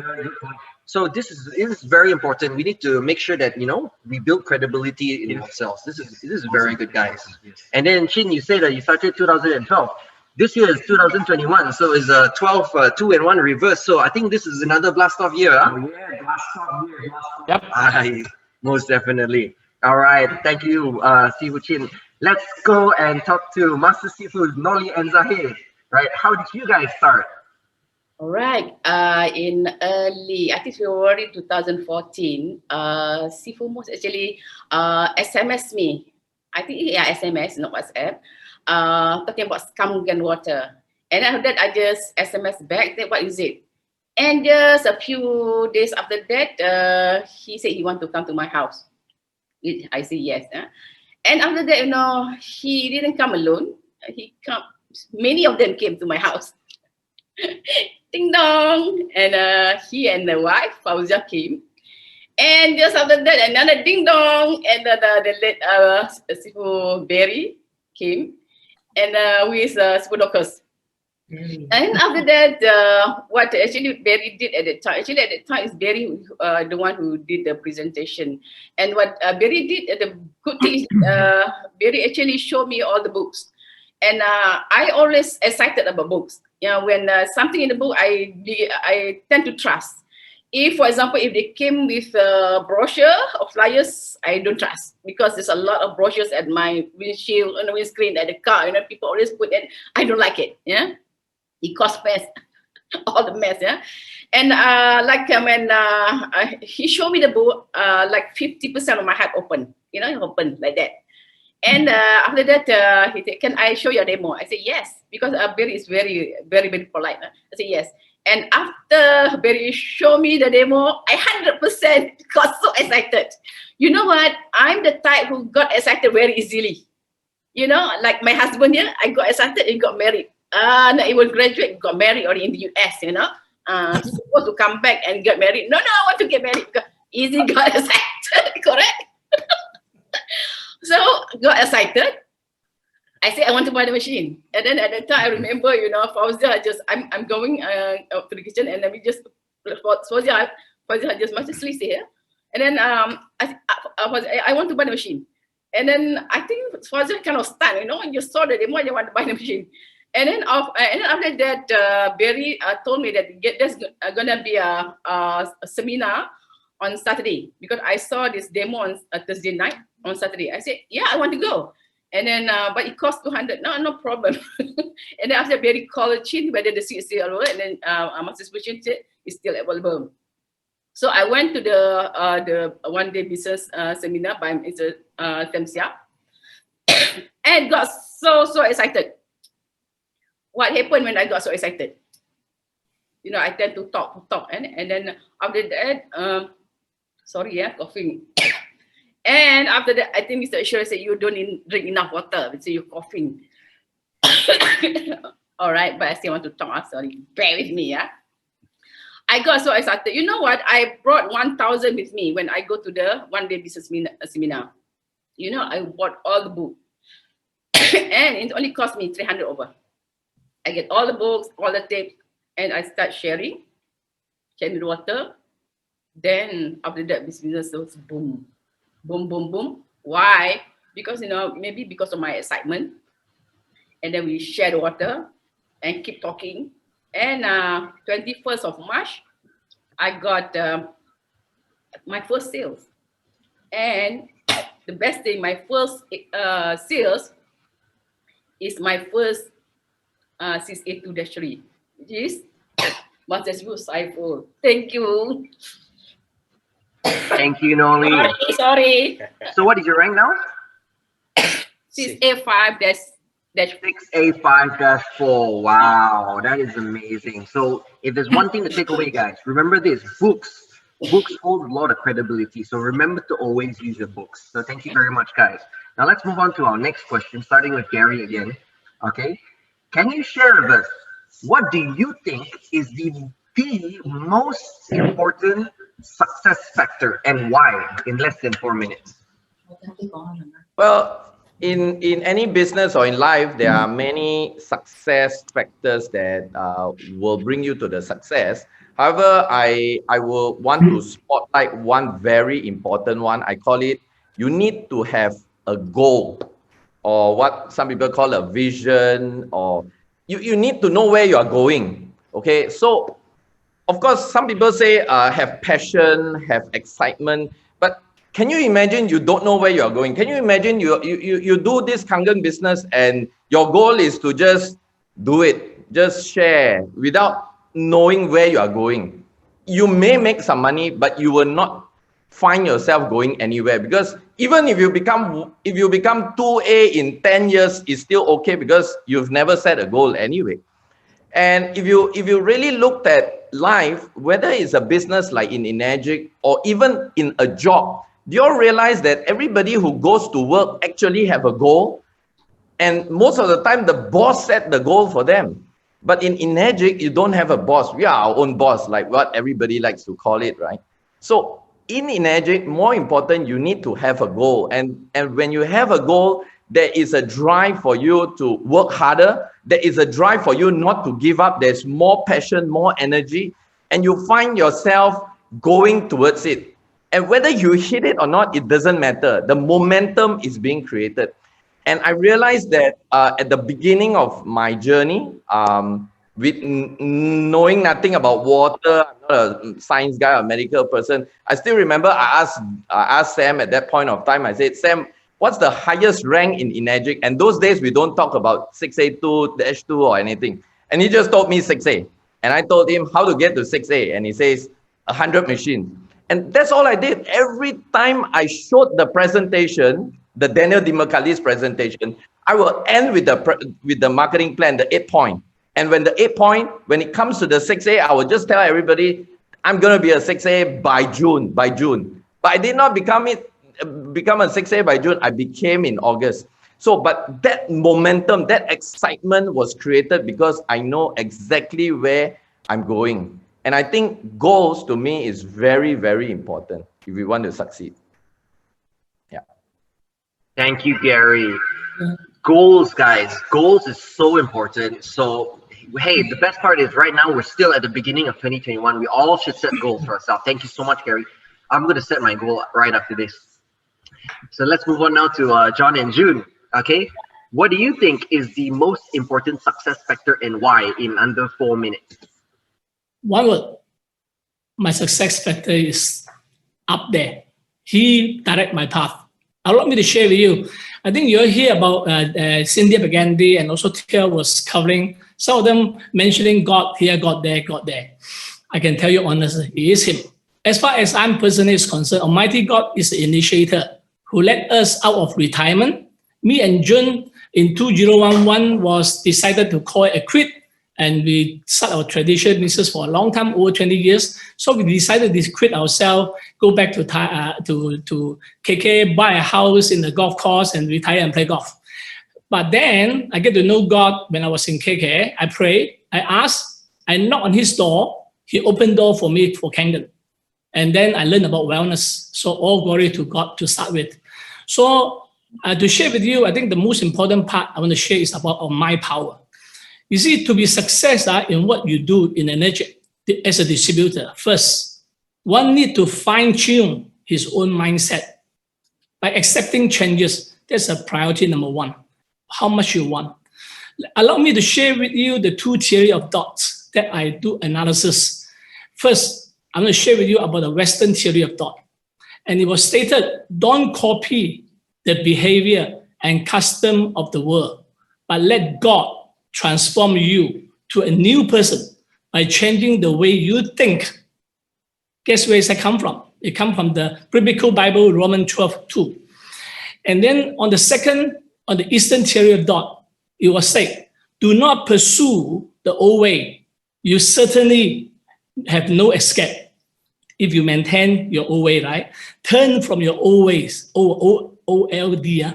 So this is very important. We need to make sure that, you know, we build credibility in ourselves. This is very good, guys. And then Chin, you say that you started 2012. This year is 2021, so it's a 12 2-1 reverse. So I think this is another blast off year. Huh? Oh, yeah, blast off year. Yep. Most definitely. All right, thank you, Sifu Chin. Let's go and talk to Master Sifu Noli and Zahir. Right, how did you guys start? All right. In early, I think February 2014, Sifu Mus actually SMS me. I think SMS, not WhatsApp. Talking about Kangen water, and after that I just SMS back. That what is it? And just a few days after that, he said he want to come to my house. I say yes. And after that, he didn't come alone. Many of them came to my house. Ding dong. And he and the wife, Fauzia, came. And just after that, another ding dong. And the late Sifu Berry came. And with Sifu Dokus. And after that, what actually Barry did at the time, is Barry the one who did the presentation. And what Barry did, the good thing is Barry actually showed me all the books. And I always excited about books. When something in the book, I tend to trust. If, for example, if they came with a brochure or flyers, I don't trust, because there's a lot of brochures at my windshield, on the windscreen, at the car. People always put it. I don't like it. It causes mess, all the mess, And when he showed me the book, like 50% of my heart open, open like that. And after that, he said, "Can I show you a demo?" I said, "Yes," because Barry is very, very, very polite. I said, "Yes." And after Barry showed me the demo, I 100% got so excited. You know what? I'm the type who got excited very easily. Like my husband here, I got excited and got married. No, he will graduate, got married already in the US, supposed to come back and get married. No, I want to get married because easy got excited, correct? So got excited. I said, I want to buy the machine. And then at that time, I remember, Fauzia I'm going to the kitchen, and then we just, Fauzia just must sleep here. And then I want to buy the machine. And then I think Fauzia kind of stunned, you saw the demo, you want to buy the machine. And then after that, Barry told me that there's gonna be a seminar on Saturday, because I saw this demo on Thursday night on Saturday. I said, yeah, I want to go. And then, but it costs 200. No problem. And then after Barry called Chin whether the seat is still available, and then Master Chin said it's still available. So I went to the one-day business seminar by Mr. Temsia, and got so excited. What happened when I got so excited? I tend to talk, and then after that, sorry, coughing. And after that, I think Mr. Ashura said, you don't drink enough water, so you're coughing. All right, but I still want to talk, sorry, bear with me, I got so excited. You know what? I brought 1,000 with me when I go to the one-day business seminar. I bought all the books. And it only cost me 300 over. I get all the books, all the tapes, and I start sharing the water. Then after that, this business goes boom, boom, boom, boom. Why? Because, maybe because of my excitement. And then we share the water and keep talking. And 21st of March, I got my first sales. And the best thing, my first sales is my first 682-3, which is Master Saiful. Thank you. Thank you, Noli. Sorry. So what is your rank now? 6A5-. 6A5-4. Wow, that is amazing. So if there's one thing to take away, guys, remember this: books hold a lot of credibility. So remember to always use your books. So thank you very much, guys. Now let's move on to our next question, starting with Gary again. Okay, can you share with us, what do you think is the most important success factor, and why, in less than 4 minutes? Well, in any business or in life, there are many success factors that will bring you to the success. However, I will want to spotlight one very important one. I call it, you need to have a goal, or what some people call a vision, or you need to know where you are going. Okay, so of course, some people say have passion, have excitement, but can you imagine you don't know where you are going? Can you imagine you do this Kangen business and your goal is to just do it, just share without knowing where you are going? You may make some money, but you will not find yourself going anywhere, because even if you become 2A in 10 years, it's still okay because you've never set a goal anyway. And if you really looked at life, whether it's a business like in ENAGIC or even in a job, do you all realize that everybody who goes to work actually have a goal? And most of the time, the boss set the goal for them. But in ENAGIC, you don't have a boss. We are our own boss, like what everybody likes to call it, right? So in ENAGIC, more important, you need to have a goal. And when you have a goal, there is a drive for you to work harder. There is a drive for you not to give up. There's more passion, more energy, and you find yourself going towards it. And whether you hit it or not, it doesn't matter. The momentum is being created. And I realized that at the beginning of my journey, with knowing nothing about water, I'm not a science guy or medical person. I still remember I asked Sam at that point of time, I said, Sam, what's the highest rank in ENAGIC? And those days, we don't talk about 6A2-2 or anything. And he just told me 6A. And I told him how to get to 6A. And he says, 100 machines. And that's all I did. Every time I showed the presentation, the Daniel Dimakalis presentation, I will end with the marketing plan, the 8-point. And when the 8-point, when it comes to the 6A, I will just tell everybody, I'm going to be a 6A by June. But I did not become a 6A by June. I became in August. So, but that momentum, that excitement was created because I know exactly where I'm going. And I think goals to me is very, very important if we want to succeed. Yeah. Thank you, Gary. Goals, guys. Goals is so important. So, hey, the best part is right now we're still at the beginning of 2021. We all should set goals for ourselves. Thank you so much, Gary. I'm going to set my goal right after this. So let's move on now to John and June. Okay. What do you think is the most important success factor and why in under 4 minutes? One word, my success factor is up there. He direct my path. Allow me to share with you. I think you'll hear about Cindy Bagandi and also Tia was covering, some of them mentioning God here, God there, God there. I can tell you honestly, it is Him. As far as I'm personally concerned, Almighty God is the initiator who led us out of retirement. Me and June in 2011 was decided to call it a quit. And we start our tradition business for a long time, over 20 years. So we decided to quit ourselves, go back to KK, buy a house in the golf course and retire and play golf. But then I get to know God when I was in KK. I prayed, I asked, I knocked on His door. He opened door for me for Kangen. And then I learned about wellness. So all glory to God to start with. So to share with you, I think the most important part I want to share is about my power. You see, to be success in what you do in ENAGIC as a distributor, first, one need to fine-tune his own mindset. By accepting changes, that's a priority number one. How much you want. Allow me to share with you the two theory of thoughts that I do analysis. First, I'm going to share with you about the Western theory of thought. And it was stated, don't copy the behavior and custom of the world, but let God transform you to a new person by changing the way you think. Guess where it come from? It comes from the biblical Bible, Romans 12:2. And then on the second, on the Eastern theory of thought, it was said, do not pursue the old way. You certainly have no escape if you maintain your old way, right? Turn from your old ways, O-L-D,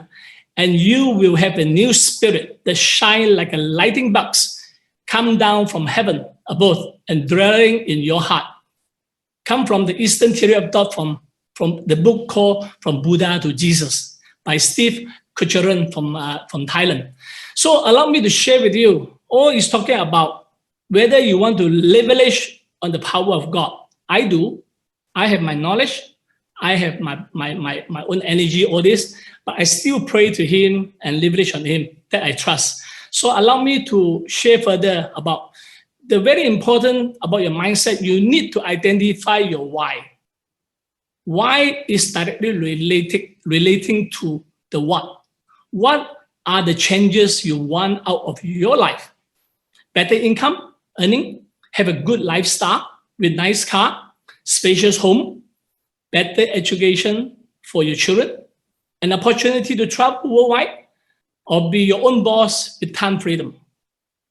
and you will have a new spirit that shine like a lighting box, come down from heaven above and dwelling in your heart. Come from the Eastern theory of thought from the book called From Buddha to Jesus by Steve Kucharan from Thailand. So allow me to share with you, all is talking about whether you want to leverage on the power of God. I do. I have my knowledge. I have my own energy, all this, but I still pray to Him and leverage on Him that I trust. So allow me to share further about the very important about your mindset. You need to identify your why. Why is directly relating to the what. What are the changes you want out of your life? Better income, earning, have a good lifestyle with nice car, spacious home, better education for your children, an opportunity to travel worldwide, or be your own boss with time freedom.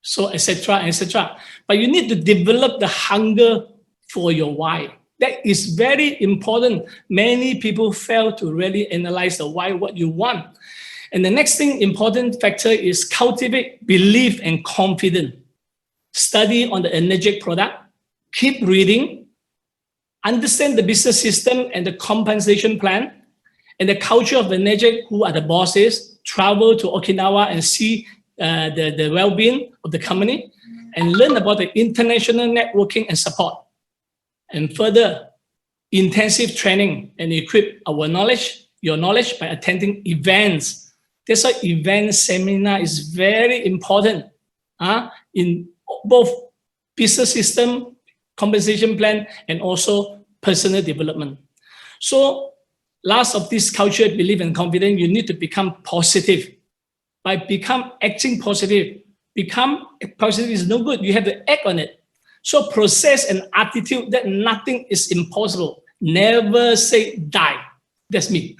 So etc. etc. But you need to develop the hunger for your why. That is very important. Many people fail to really analyze the why, what you want. And the next thing important factor is cultivate belief and confidence. Study on the ENAGIC product, keep reading, understand the business system and the compensation plan, and the culture of ENAGIC, who are the bosses, travel to Okinawa and see the well-being of the company, and learn about the international networking and support. And further, intensive training and equip our knowledge, your knowledge, by attending events. That's why event seminar is very important in both business system, compensation plan, and also personal development. So last of this culture, belief and confidence, you need to become positive. By acting positive, become positive is no good. You have to act on it. So process an attitude that nothing is impossible. Never say die. That's me.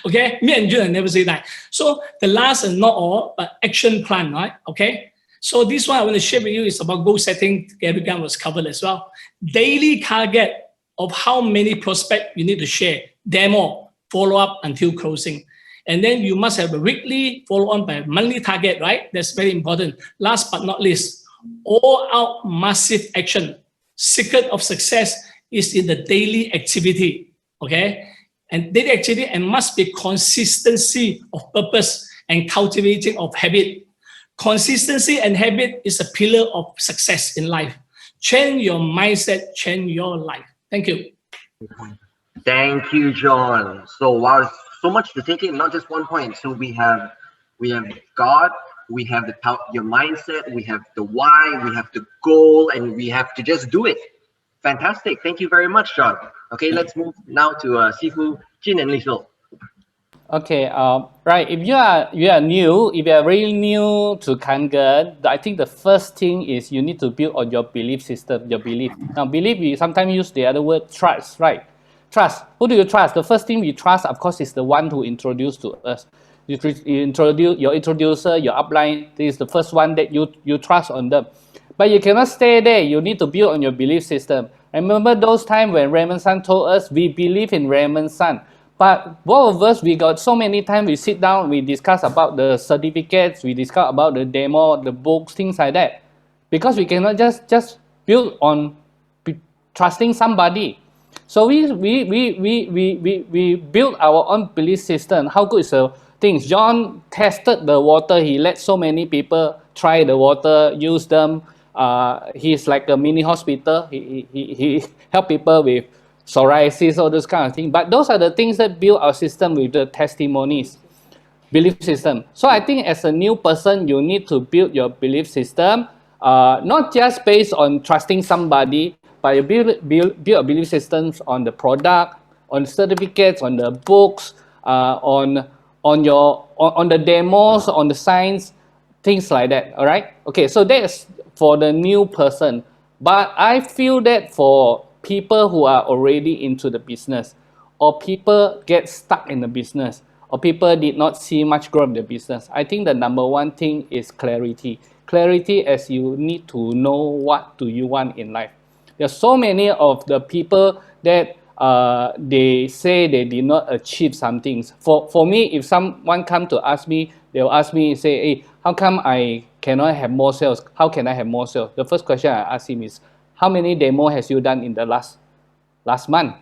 Okay, me and Jun never say die. So the last and not all, but action plan, right? Okay. So this one I want to share with you is about goal setting. Gabriel was covered as well. Daily target of how many prospects you need to share, demo, follow up until closing. And then you must have a weekly follow on by a monthly target, right? That's very important. Last but not least, all out massive action. Secret of success is in the daily activity, okay? And daily activity and must be consistency of purpose and cultivating of habit. Consistency and habit is a pillar of success in life. Change your mindset, change your life. Thank you. Thank you, John. So wow, so much to take in, not just one point. So we have God, we have your mindset, we have the why, we have the goal, and we have to just do it. Fantastic. Thank you very much, John. Okay, let's move now to Sifu, Jin, and Liesel. Okay, right. If you are new, if you are really new to Kangen, I think the first thing is you need to build on your belief system, your belief. Now, belief, we sometimes use the other word trust, right? Trust. Who do you trust? The first thing we trust, of course, is the one who introduced to us. You introduce your introducer, your upline. This is the first one that you trust on them. But you cannot stay there. You need to build on your belief system. Remember those times when Raymond San told us we believe in Raymond San. But both of us, we got so many times we sit down, we discuss about the certificates, we discuss about the demo, the books, things like that. Because we cannot just build on trusting somebody. So we build our own belief system. How good is the things? John tested the water. He let so many people try the water, use them. He's like a mini hospital. He help people with psoriasis, all those kind of things. But those are the things that build our system with the testimonies, belief system. So I think as a new person, you need to build your belief system, not just based on trusting somebody, but you build a belief systems on the product, on certificates, on the books, on the demos, on the signs, things like that. All right. Okay. So that's for the new person. But I feel that for people who are already into the business, or people get stuck in the business, or people did not see much growth in the business, I think the number one thing is clarity. Clarity as you need to know what do you want in life. There are so many of the people that they say they did not achieve some things. For me, if someone come to ask me, they'll ask me, say, hey, how come I cannot have more sales? How can I have more sales? The first question I ask him is, how many demo has you done in the last month?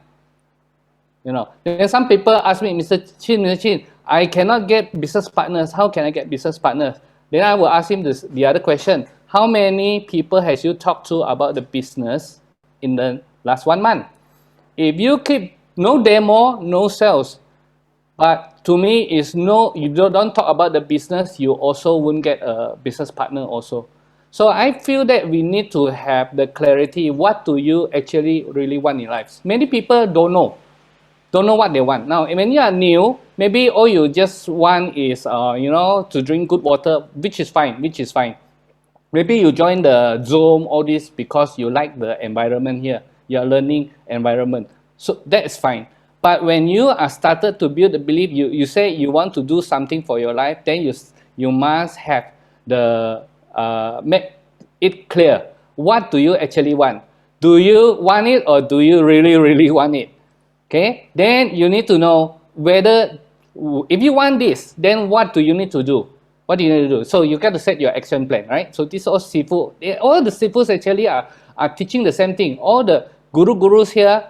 You know, then some people ask me, Mr. Chin, I cannot get business partners. How can I get business partners? Then I will ask him the other question. How many people has you talked to about the business in the last 1 month? If you keep no demo, no sales, but to me is no, you don't talk about the business, you also won't get a business partner also. So I feel that we need to have the clarity. What do you actually really want in life? Many people don't know what they want. Now, when you are new, maybe all you just want is, to drink good water, which is fine. Maybe you join the Zoom, all this, because you like the environment here, your learning environment. So that is fine. But when you are started to build the belief, you say you want to do something for your life, then you must have the make it clear. What do you actually want? Do you want it or do you really want it? Okay, then you need to know whether, if you want this, then what do you need to do? What do you need to do? So you got to set your action plan, right? So this all sifu, all the sifus actually are teaching the same thing. All the gurus here,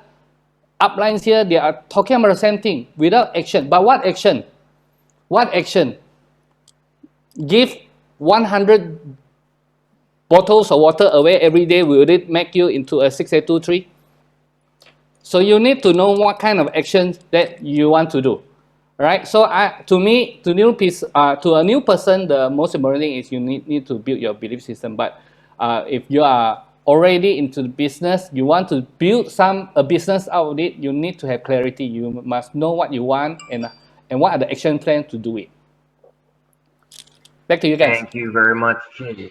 uplines here, they are talking about the same thing without action. But what action? What action? Give 100 bottles of water away every day, will it make you into a 6823? So you need to know what kind of actions that you want to do, right? So to me, to a new person, the most important thing is you need to build your belief system. But if you are already into the business, you want to build a business out of it, you need to have clarity. You must know what you want and what are the action plans to do it. Back to you guys. Thank you very much, Chin.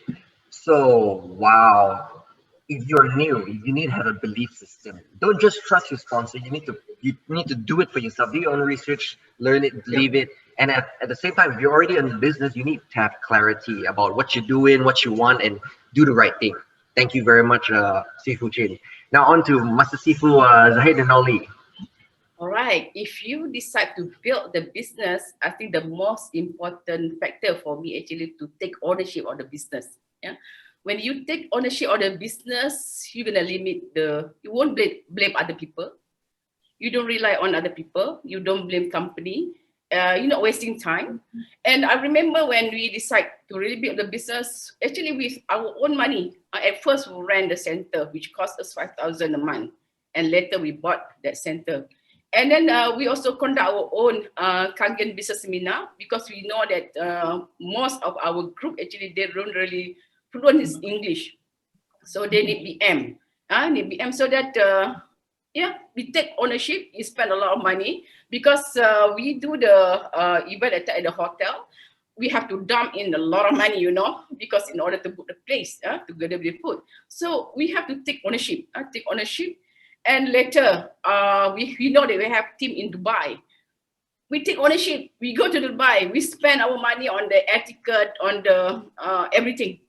So, wow. If you're new, you need to have a belief system. Don't just trust your sponsor. You need to do it for yourself. Do your own research, learn it, believe it. And at the same time, if you're already in the business, you need to have clarity about what you're doing, what you want, and do the right thing. Thank you very much, Sifu Chin. Now on to Master Sifu Zahid and Ali. All right. If you decide to build the business, I think the most important factor for me actually to take ownership of the business. Yeah. When you take ownership of the business, you're gonna limit you won't blame other people. You don't rely on other people. You don't blame company. You're not wasting time. And I remember when we decide to really build the business, actually with our own money. At first we ran the center, which cost us 5,000 a month. And later we bought that center. And then we also conduct our own Kangen business seminar, because we know that most of our group actually, they don't really fluent in English. So they need BM. Need BM so that, we take ownership, we spend a lot of money, because we do the event at the hotel. We have to dump in a lot of money, because in order to book the place, together with the food. So we have to take ownership, And later, we know that we have team in Dubai. We take ownership. We go to Dubai. We spend our money on the air ticket, on the everything.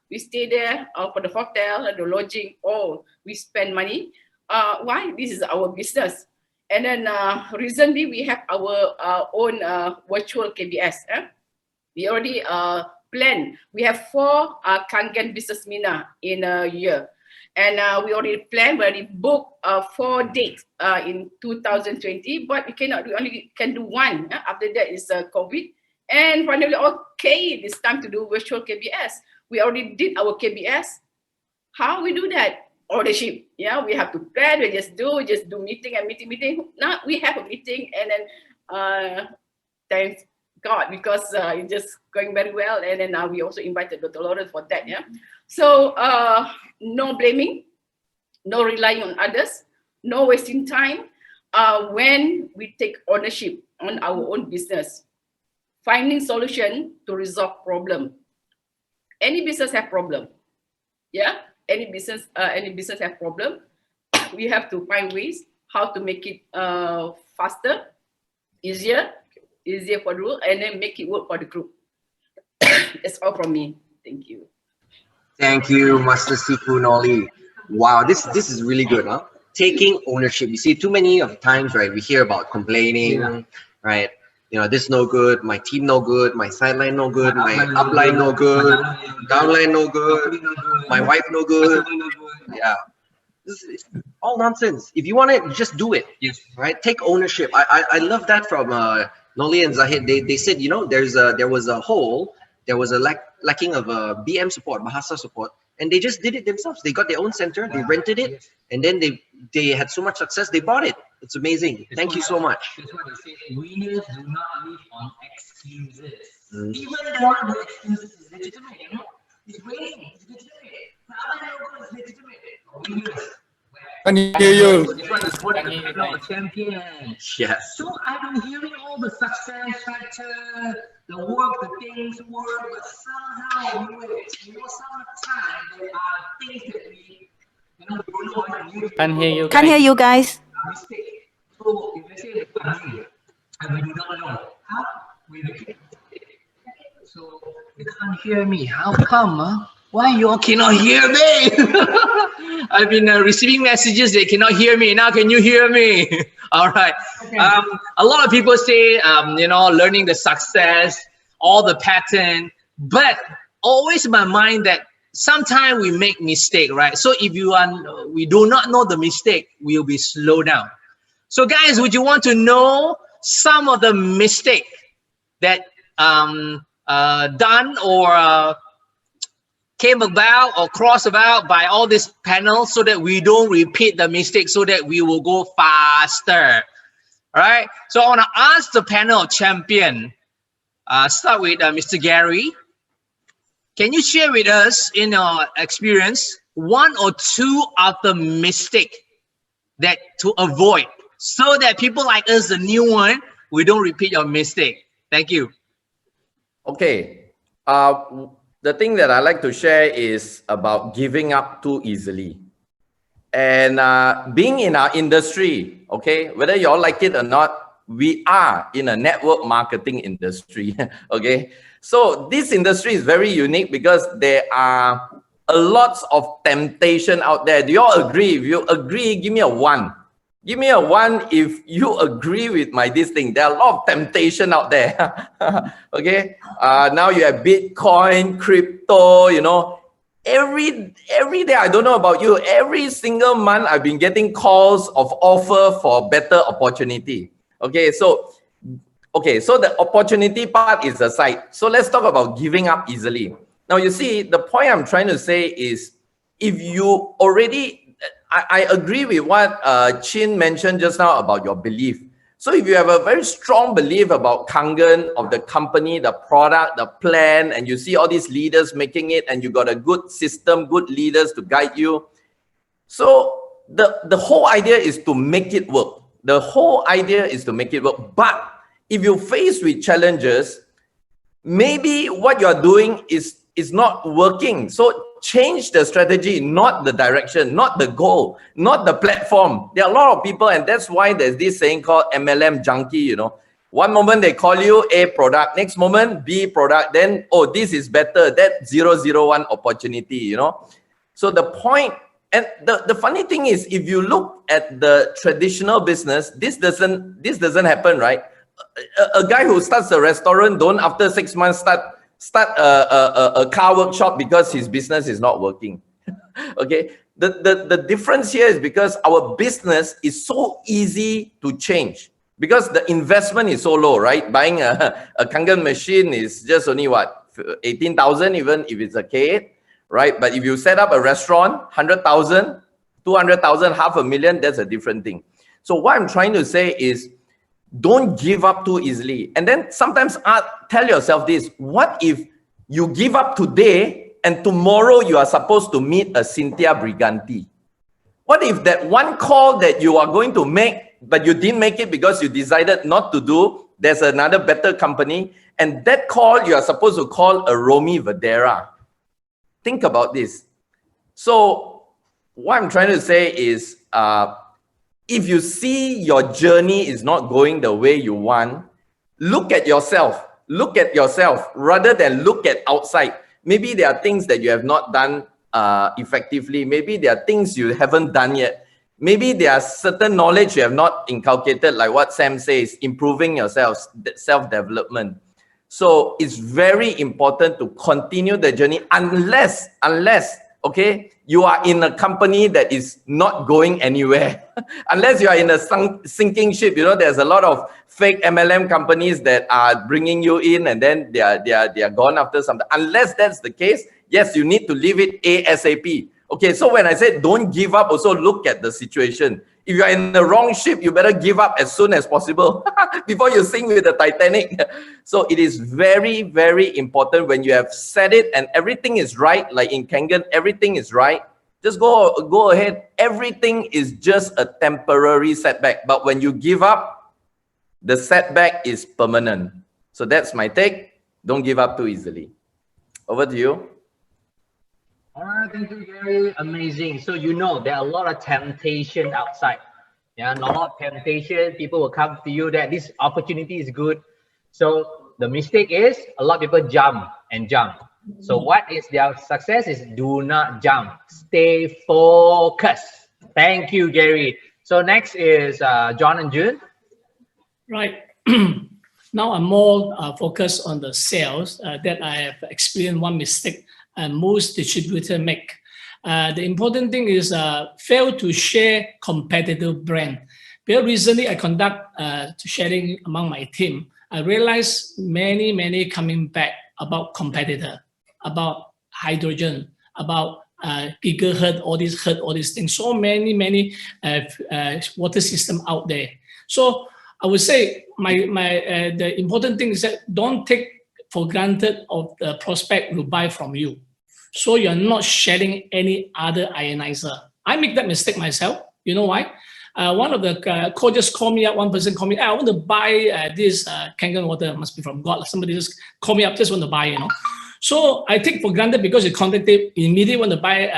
We stay there for the hotel, the lodging. All we spend money. Why? This is our business. And then recently we have our own virtual KBS. We already planned. We have 4 Kangen business seminar in a year. And we already planned, we already booked 4 dates in 2020, but we only can do 1. After that is COVID. And finally, okay, it's time to do virtual KBS. We already did our KBS. How we do that? Ownership. Yeah, we have to plan, we just do meeting and meeting. Now we have a meeting, and then thanks God, because it's just going very well. And then we also invited Dr. Lawrence for that. Yeah. So no blaming, no relying on others, no wasting time. When we take ownership on our own business, finding solution to resolve problem. Any business have problem. Yeah, any business have problem. We have to find ways how to make it faster, easier for the group, and then make it work for the group. That's all from me. Thank you. Thank you, Master Sifu Noli. Wow, this is really good, huh? Taking ownership. You see, too many of times, right, we hear about complaining, right? This no good, my team no good, my sideline no good, my upline no good, downline no good, my wife no good. Yeah. This is all nonsense. If you want it, just do it. Yes. Right? Take ownership. I love that from Noli and Zahid. They said, there was a hole, there was a lacking of BM support, Bahasa support, and they just did it themselves. They got their own center, they rented it, and then they had so much success, they bought it. It's amazing. Thank you so much. That's why they say winners do not live on excuses. Even though the excuses is legitimate, it's raining, it's legitimate. The other logo is legitimate. Winners. Can hear you. This one is for the champion. Yes. So I'm hearing all the success factor, the work, the things work, but somehow sometimes there are things that we don't know how to do. Can't hear you guys. Mistake. So if let's say the family, and we do not know how we make it. So the can't hear me. How come? Why you all cannot hear me? I've been receiving messages they cannot hear me. Now can you hear me? All right. Okay. A lot of people say, learning the success, all the pattern, but always in my mind that sometimes we make mistake, right? So if we do not know the mistake, we'll be slow down. So guys, would you want to know some of the mistake that done or came about or crossed about by all this panel so that we don't repeat the mistake so that we will go faster? All right. So I want to ask the panel champion, start with Mr. Gary. Can you share with us in your experience one or two of the mistake that to avoid so that people like us, the new one, we don't repeat your mistake? Thank you. Okay. The thing that I like to share is about giving up too easily. And being in our industry, okay, whether you all like it or not, we are in a network marketing industry, okay? So this industry is very unique because there are a lot of temptation out there. Do you all agree? If you agree, give me a 1. Give me a 1 if you agree with this thing. There are a lot of temptation out there. Okay. Now you have Bitcoin, crypto, every day, I don't know about you, every single month I've been getting calls of offer for better opportunity. Okay. So the opportunity part is aside. So let's talk about giving up easily. Now, you see, the point I'm trying to say is if you already, I agree with what Chin mentioned just now about your belief. So if you have a very strong belief about Kangen, of the company, the product, the plan, and you see all these leaders making it, and you got a good system, good leaders to guide you. So the whole idea is to make it work. The whole idea is to make it work. But if you face with challenges, maybe what you're doing is not working. So change the strategy, not the direction, not the goal, not the platform. There are a lot of people, and that's why there's this saying called MLM junkie, One moment they call you A product, next moment B product, then, oh, this is better, that 001 opportunity, So the point, and the funny thing is, if you look at the traditional business, this doesn't happen, right? A guy who starts a restaurant don't after 6 months start a car workshop because his business is not working. Okay, the difference here is because our business is so easy to change because the investment is so low, right? Buying a Kangen machine is just only what, 18,000, even if it's a K8, right? But if you set up a restaurant, 100,000, 200,000, 500,000, that's a different thing. So what I'm trying to say is, don't give up too easily. And then sometimes tell yourself this: what if you give up today and tomorrow you are supposed to meet a Cynthia Briganti? What if that one call that you are going to make, but you didn't make it because you decided not to do, there's another better company, and that call you are supposed to call a Romy Vadera? Think about this. So what I'm trying to say is, if you see your journey is not going the way you want, look at yourself. Look at yourself rather than look at outside. Maybe there are things that you have not done effectively. Maybe there are things you haven't done yet. Maybe there are certain knowledge you have not inculcated, like what Sam says, improving yourself, self-development. So it's very important to continue the journey unless, okay, you are in a company that is not going anywhere. Unless you are in a sinking ship, there's a lot of fake MLM companies that are bringing you in and then they are gone after something. Unless that's the case, yes, you need to leave it ASAP. Okay, so when I said don't give up, also look at the situation. If you are in the wrong ship, you better give up as soon as possible before you sink with the Titanic. So it is very, very important when you have said it and everything is right, like in Kangen, everything is right. Just go ahead. Everything is just a temporary setback. But when you give up, the setback is permanent. So that's my take. Don't give up too easily. Over to you. All right, thank you, Gary. Amazing. So there are a lot of temptation outside. Yeah, a lot of temptation. People will come to you that this opportunity is good. So the mistake is a lot of people jump. So what is their success is do not jump, stay focused. Thank you, Gary. So next is John and June. Right. Now I'm more focused on the sales that I have experienced one mistake most distributors make. The important thing is fail to share competitive brand. Very recently, I conduct sharing among my team. I realized many coming back about competitor, about hydrogen, about gigahertz, all these things. So many water system out there. So I would say the important thing is that don't take for granted of the prospect will buy from you. So you're not sharing any other ionizer. I make that mistake myself. You know why? One of the coaches called me up, one person called me, I want to buy this Kangen water, must be from God. Somebody just called me up, just want to buy, you know. So I take for granted because you contacted immediately want to buy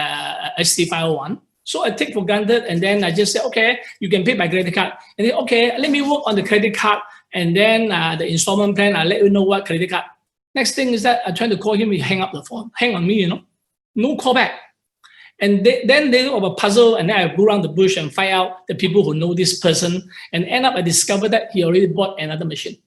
ST501. So I take for granted and then I just say, okay, you can pay by credit card. And then, okay, let me work on the credit card and then the installment plan, I'll let you know what credit card. Next thing is that I try to call him, he hang up the phone, hang on me, you know, no call back. And then they have a puzzle and then I go around the bush and find out the people who know this person and end up I discover that he already bought another machine.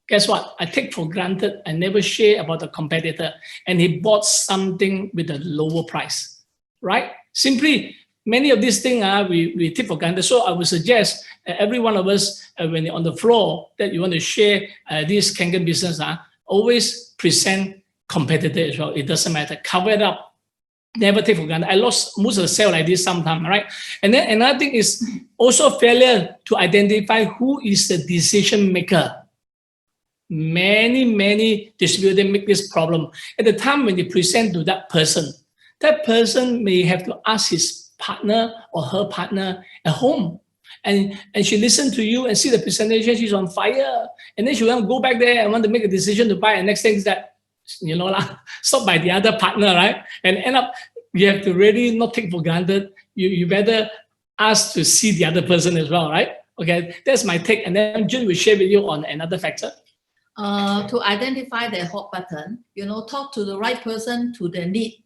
Guess what? I take for granted, I never share about the competitor and he bought something with a lower price, right? Simply, many of these things we take for granted. So I would suggest every one of us, when you're on the floor, that you want to share this Kangen business, always present competitor as well. It doesn't matter. Cover it up. Never take for granted. I lost most of the sale like this sometime, right? And then another thing is also failure to identify who is the decision maker. Many distributors make this problem. At the time when they present to that person may have to ask his partner or her partner at home. And she listen to you and see the presentation, she's on fire. And then she want to go back there and want to make a decision to buy. And next thing is that, you know, stop by the other partner, right? And end up, you have to really not take for granted. You better ask to see the other person as well, right? Okay, that's my take. And then June will share with you on another factor. To identify their hot button, you know, talk to the right person, to their need,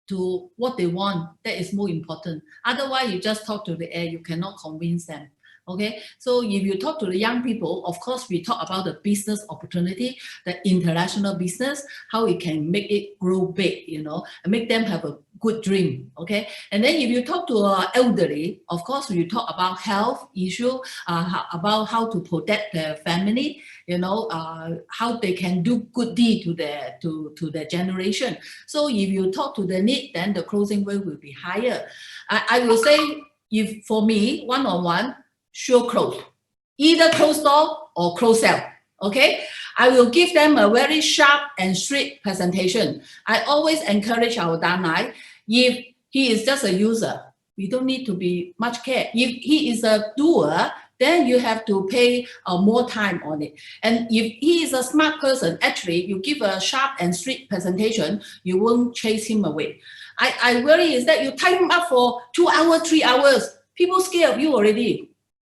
to what they want. That is more important. Otherwise, you just talk to the air, you cannot convince them. Okay, so if you talk to the young people, of course, we talk about the business opportunity, the international business, how we can make it grow big, you know, and make them have a good dream. Okay, and then if you talk to elderly, of course, you talk about health issue, about how to protect their family, you know, how they can do good deed to their generation. So if you talk to the need, then the closing rate will be higher. I will say, if for me, one-on-one, sure close. Either close door or close sell. Okay, I will give them a very sharp and straight presentation. I always encourage our Danai, if he is just a user, we don't need to be much care. If he is a doer, then you have to pay more time on it. And if he is a smart person, actually, you give a sharp and straight presentation, you won't chase him away. I worry is that you tie him up for 2 hours, 3 hours. People scared of you already.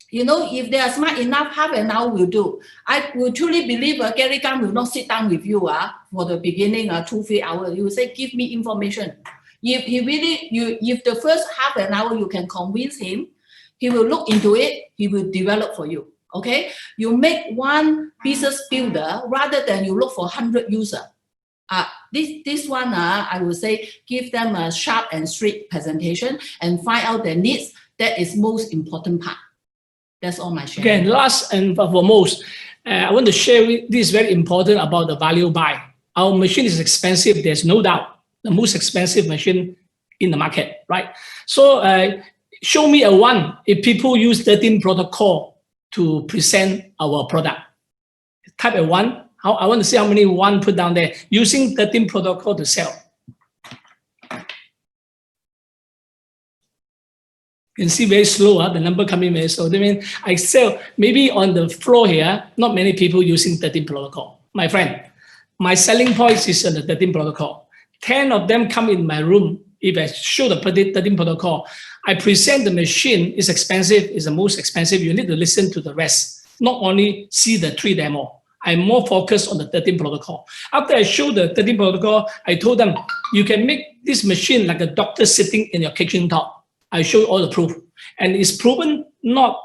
You know, if they are smart enough, half an hour will do. I will truly believe Gary Kang will not sit down with you for the beginning 2-3 hours. You will say, give me information. If he really, if the first half an hour you can convince him, he will look into it, he will develop for you. Okay? You make one business builder rather than you look for 100 users. This one, I would say, give them a sharp and straight presentation and find out their needs. That is most important part. That's all my sharing. Okay, last and foremost, I want to share this very important about the value buy. Our machine is expensive, there's no doubt. The most expensive machine in the market, right? So show me a one if people use 13 protocol to present our product. Type a one. I want to see how many one put down there using 13 protocol to sell. You can see very slow, the number coming very slow. I mean, I sell maybe on the floor here, not many people using 13 protocol. My friend, my selling point is on the 13 protocol. 10 of them come in my room. If I show the 13 protocol, I present the machine is expensive, is the most expensive. You need to listen to the rest, not only see the 3 demo. I'm more focused on the 13 protocol. After I showed the 13 protocol, I told them, you can make this machine like a doctor sitting in your kitchen top. I showed all the proof. And it's proven not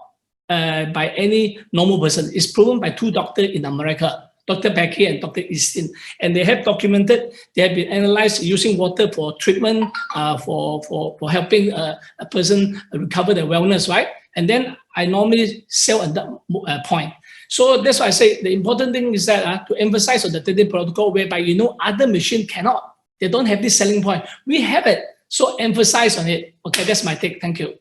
by any normal person. It's proven by 2 doctors in America, Dr. Becky and Dr. Easton. And they have documented, they have been analyzed using water for treatment, for helping a person recover their wellness, right? And then I normally sell at that point. So that's why I say the important thing is that to emphasize on the 13 protocol, whereby other machine cannot. They don't have this selling point. We have it. So emphasize on it. Okay, that's my take. Thank you.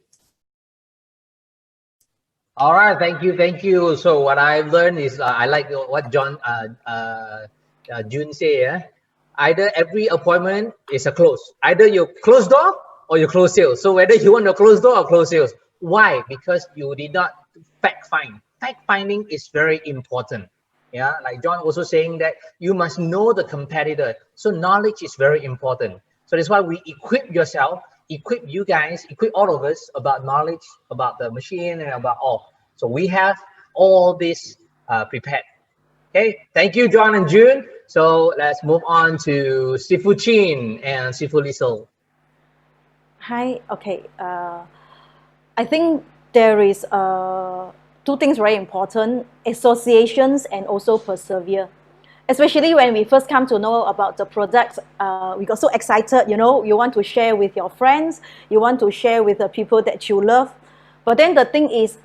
All right, thank you. So what I've learned is I like what June say. Either every appointment is a close. Either you close door or you close sales. So whether you want to close door or close sales, why? Because you did not fact find. Fact finding is very important. Yeah, like John also saying that you must know the competitor. So knowledge is very important. So that's why we equip yourself, equip you guys, equip all of us about knowledge, about the machine and about all. So we have all this prepared. Okay, thank you, John and June. So let's move on to Sifu Chin and Sifu Liesel. Hi, okay. I think there is 2 things very important, associations and also persevere. Especially when we first come to know about the products, we got so excited, you want to share with your friends, you want to share with the people that you love. But then the thing is,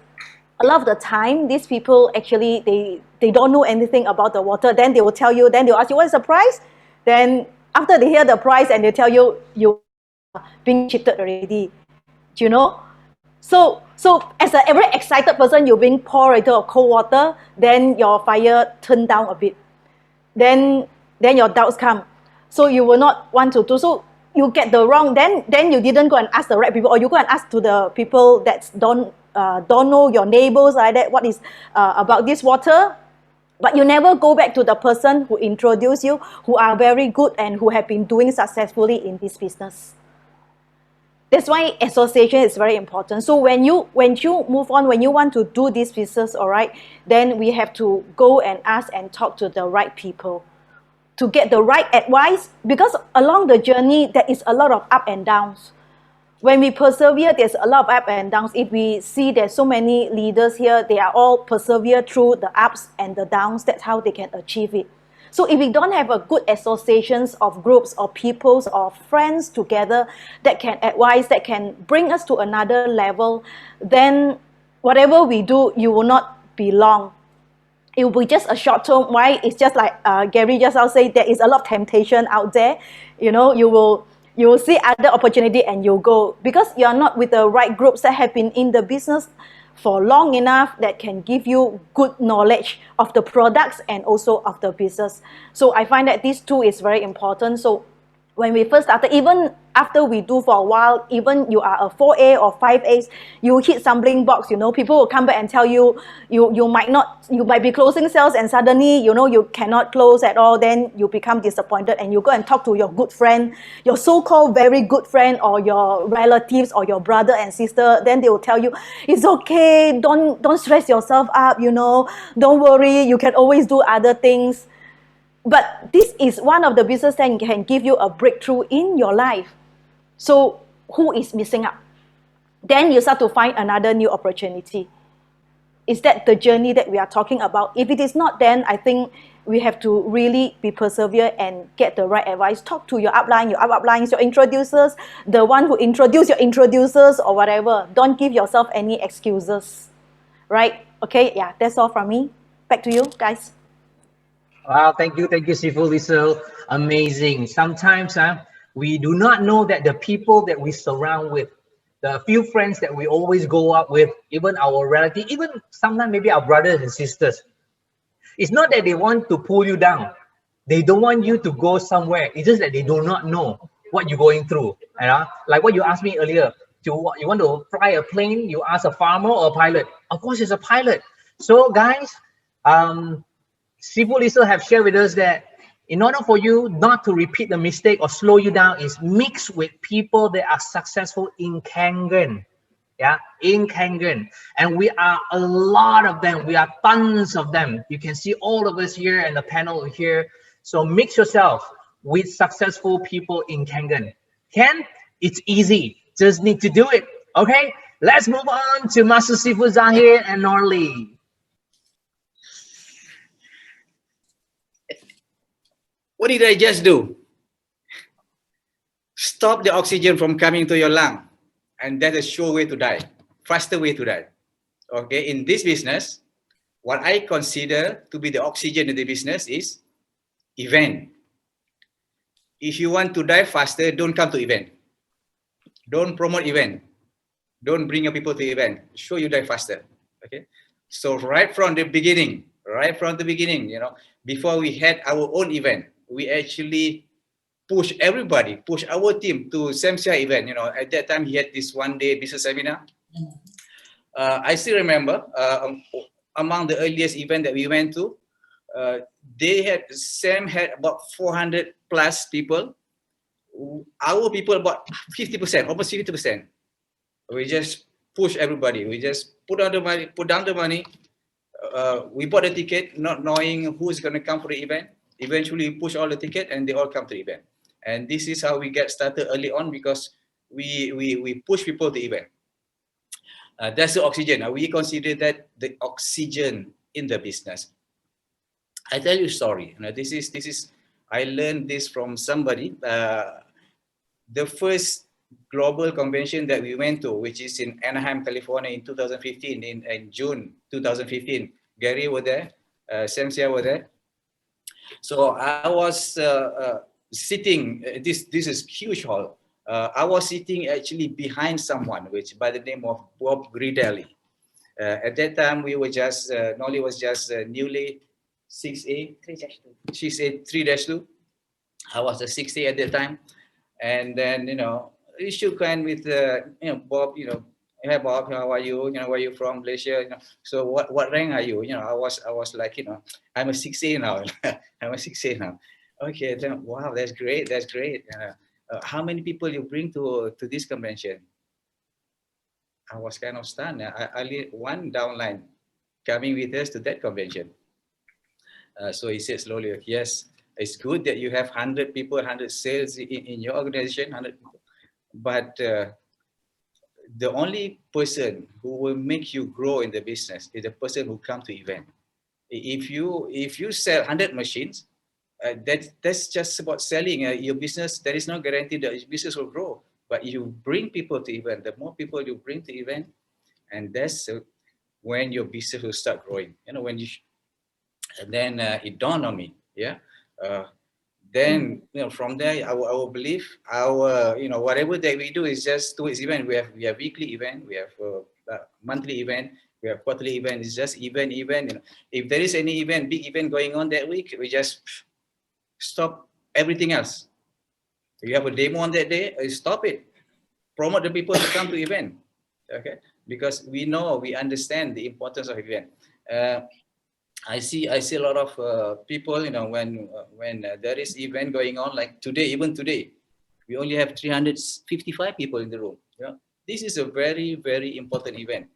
a lot of the time, these people actually, they don't know anything about the water. Then they will tell you, then they'll ask you, what is the price? Then after they hear the price and they tell you, you're being cheated already, So as a very excited person, you're being poured into cold water, then your fire turned down a bit. Then your doubts come. So you will not want to do. So you get the wrong, then you didn't go and ask the right people, or you go and ask to the people that don't know, your neighbors like that, what is about this water. But you never go back to the person who introduced you, who are very good and who have been doing successfully in this business. That's why association is very important. So when you move on, when you want to do this business, all right, then we have to go and ask and talk to the right people to get the right advice, because along the journey, there is a lot of up and downs. When we persevere, there's a lot of up and downs. If we see there's so many leaders here, they are all persevere through the ups and the downs. That's how they can achieve it. So if we don't have a good associations of groups or peoples or friends together that can advise, that can bring us to another level, then whatever we do, you will not be long. It will be just a short term. Why? It's just like Gary just now said, there is a lot of temptation out there. You will see other opportunity and you'll go, because you are not with the right groups that have been in the business for long enough that can give you good knowledge of the products and also of the business. So I find that these 2 is very important. So when we first started, even after we do for a while, even you are a 4A or 5As, you hit stumbling blocks, people will come back and tell you, you might be closing sales and suddenly, you cannot close at all. Then you become disappointed and you go and talk to your good friend, your so-called very good friend, or your relatives or your brother and sister. Then they will tell you, it's okay, don't stress yourself up, don't worry, you can always do other things. But this is one of the business that can give you a breakthrough in your life. So who is missing out? Then you start to find another new opportunity. Is that the journey that we are talking about? If it is not, then I think we have to really be persevere and get the right advice. Talk to your upline, your introducers, the one who introduce your introducers or whatever. Don't give yourself any excuses, right? Okay, yeah, that's all from me. Back to you, guys. Wow, thank you, Sifu Liesel. Amazing. Sometimes we do not know that the people that we surround with, the few friends that we always go out with, even our relatives, even sometimes maybe our brothers and sisters, it's not that they want to pull you down. They don't want you to go somewhere. It's just that they do not know what you're going through. Like what you asked me earlier, you want to fly a plane, you ask a farmer or a pilot. Of course, it's a pilot. So guys, Sifu Liesel have shared with us that in order for you not to repeat the mistake or slow you down, is mix with people that are successful in Kangen. yeah, in Kangen. And we are a lot of them. We are tons of them. You can see all of us here and the panel here. So mix yourself with successful people in Kangen. Ken, it's easy. Just need to do it. Okay, let's move on to Master Sifu Zahir and Norley. What did I just do? Stop the oxygen from coming to your lung. And that's a sure way to die, faster way to die. Okay, in this business, what I consider to be the oxygen in the business is event. If you want to die faster, don't come to event. Don't promote event. Don't bring your people to event. Show you die faster. Okay. So right from the beginning, you know, before we had our own event, we actually push everybody, push our team to Samsia event. You know, at that time he had this one-day business seminar. I still remember among the earliest event that we went to, Sam had about 400 plus people. Our people about 50%, almost 50%. We just push everybody. We just put down the money. We bought a ticket, not knowing who's going to come for the event. Eventually, we push all the ticket, and they all come to the event. And this is how we get started early on, because we push people to the event. That's the oxygen. We consider that the oxygen in the business. I tell you a story. You know, this is I learned this from somebody. The first global convention that we went to, which is in Anaheim, California in 2015, in June 2015. Gary was there, Samsia was there. So I was sitting, this is huge hall. I was sitting actually behind someone, which by the name of Bob Gridelli. At that time, we were just, Nolly was just newly 6A, 3-2. I was a 6A at that time. And then, you know, we shook hands with, you know, Bob, you know, hey Bob, how are you? You know, where are you from? Malaysia? You know, so what rank are you? You know, I was like, you know, I'm a 6A now. I'm a 6A now. Okay, then wow, that's great. That's great. How many people you bring to this convention? I was kind of stunned. I lead one downline coming with us to that convention. So he said slowly, yes, it's good that you have 100 people, 100 sales in your organization, 100 people. But the only person who will make you grow in the business is the person who comes to event. If you sell 100 machines, that's just about selling your business. There is no guarantee that your business will grow. But you bring people to event. The more people you bring to event, and that's when your business will start growing. You know, when you, and then it dawned on me, yeah. Then, you know, from there, our belief, you know, whatever that we do is just towards event. We have weekly event, we have monthly event, we have quarterly event. It's just event. You know, if there is any event, big event going on that week, we just stop everything else. If you have a demo on that day, stop it. Promote the people to come to event, okay? Because we understand the importance of event. I see a lot of people, you know, when there is event going on, like today, even today, we only have 355 people in the room. You know, this is a very, very important event.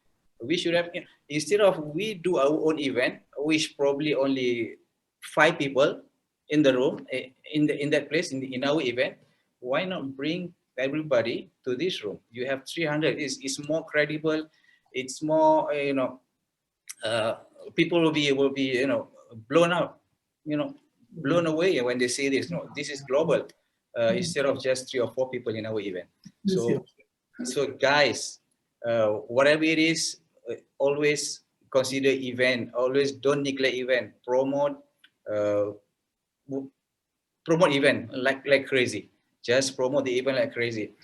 We should have, you know, instead of we do our own event, which probably only 5 people in the room, in that place, in our event, why not bring everybody to this room? You have 300. It's more credible. It's more, you know. People will be you know, blown out, you know, blown away when they see this. No, this is global, instead of just 3 or 4 people in our event. So guys, whatever it is, always consider event. Always don't neglect event. Promote event like crazy. Just promote the event like crazy.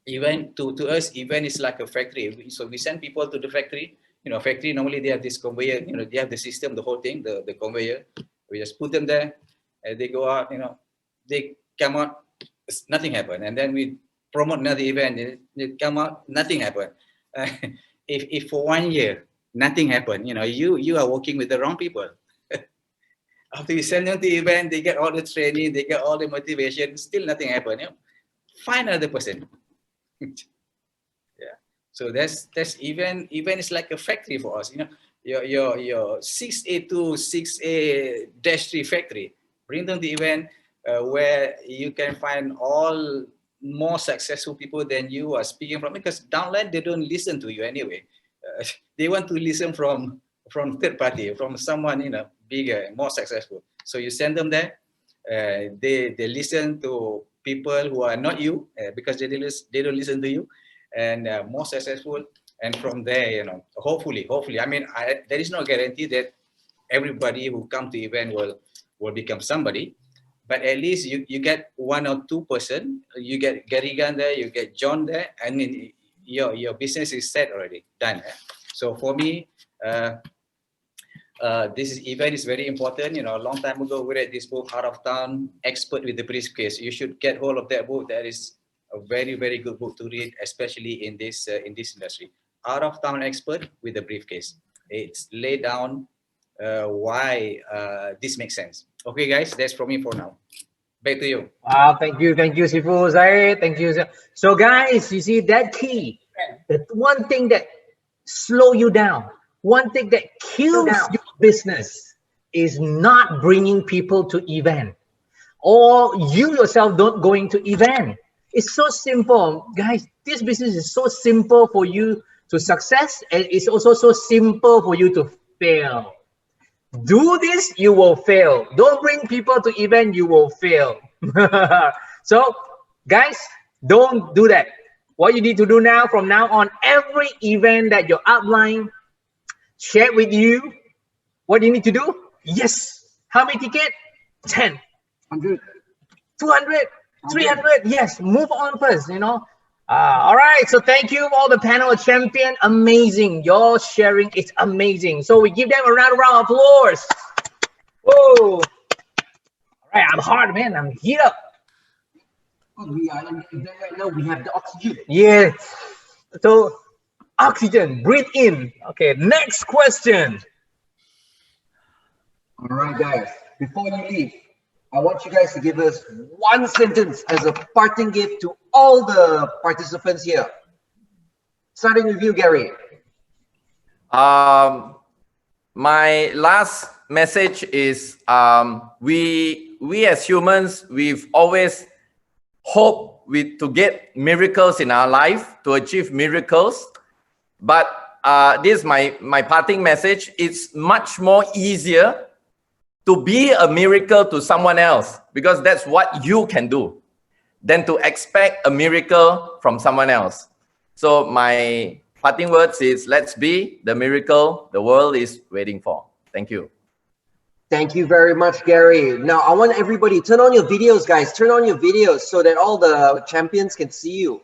Event to us, event is like a factory. So we send people to the factory. You know, factory, normally they have this conveyor, you know, they have the system, the whole thing, the conveyor. We just put them there, and they go out, you know, they come out, nothing happened. And then we promote another event, they come out, nothing happened. If for 1 year, nothing happened, you know, you are working with the wrong people. After you send them to the event, they get all the training, they get all the motivation, still nothing happened. You know? Find another person. Yeah. So that's event is like a factory for us. You know, your 6A to 6A-3 factory. Bring them the event where you can find all more successful people than you are speaking from, because downline they don't listen to you anyway. They want to listen from third party, from someone, you know, bigger, more successful. So you send them there. They listen to people who are not you because they don't listen to you, and more successful. And from there, you know, hopefully, I mean, there is no guarantee that everybody who come to event will become somebody, but at least you get 1 or 2 person. You get Gary Gunn there, you get John there, and then your business is set already, done. So for me, this event is very important. You know, a long time ago we read this book, Out of Town, Expert with the Briefcase. You should get hold of that book. That is a very, very good book to read, especially in this industry. Out of Town Expert with the Briefcase. It's laid down why this makes sense. Okay, guys, that's from me for now. Back to you. Wow, thank you, Sifu Zaid. Thank you. So, guys, you see that key, the one thing that slow you down, one thing that kills your business is not bringing people to event, or you yourself don't going to event. It's so simple, guys. This business is so simple for you to success, and it's also so simple for you to fail. Do this, you will fail. Don't bring people to event, you will fail. So, guys, don't do that. What you need to do now, from now on, every event that your upline share with you, what you need to do? Yes. How many tickets? 10, 100, 200, 300. Yes, move on first, you know. All right, so thank you all the panel champion. Amazing, your sharing is amazing. So we give them a round of applause. Whoa! All right, I'm hard, man. I'm heat up. We are in the event right now. We have the oxygen. Yeah. So oxygen, breathe in. Okay, next question. All right, guys. Before you leave, I want you guys to give us one sentence as a parting gift to all the participants here. Starting with you, Gary. My last message is we as humans, we've always hoped to get miracles in our life, to achieve miracles. But this is my parting message. It's much more easier to be a miracle to someone else, because that's what you can do, than to expect a miracle from someone else. So my parting words is, let's be the miracle the world is waiting for. Thank you. Thank you very much, Gary. Now, I want everybody, turn on your videos, guys. Turn on your videos so that all the champions can see you.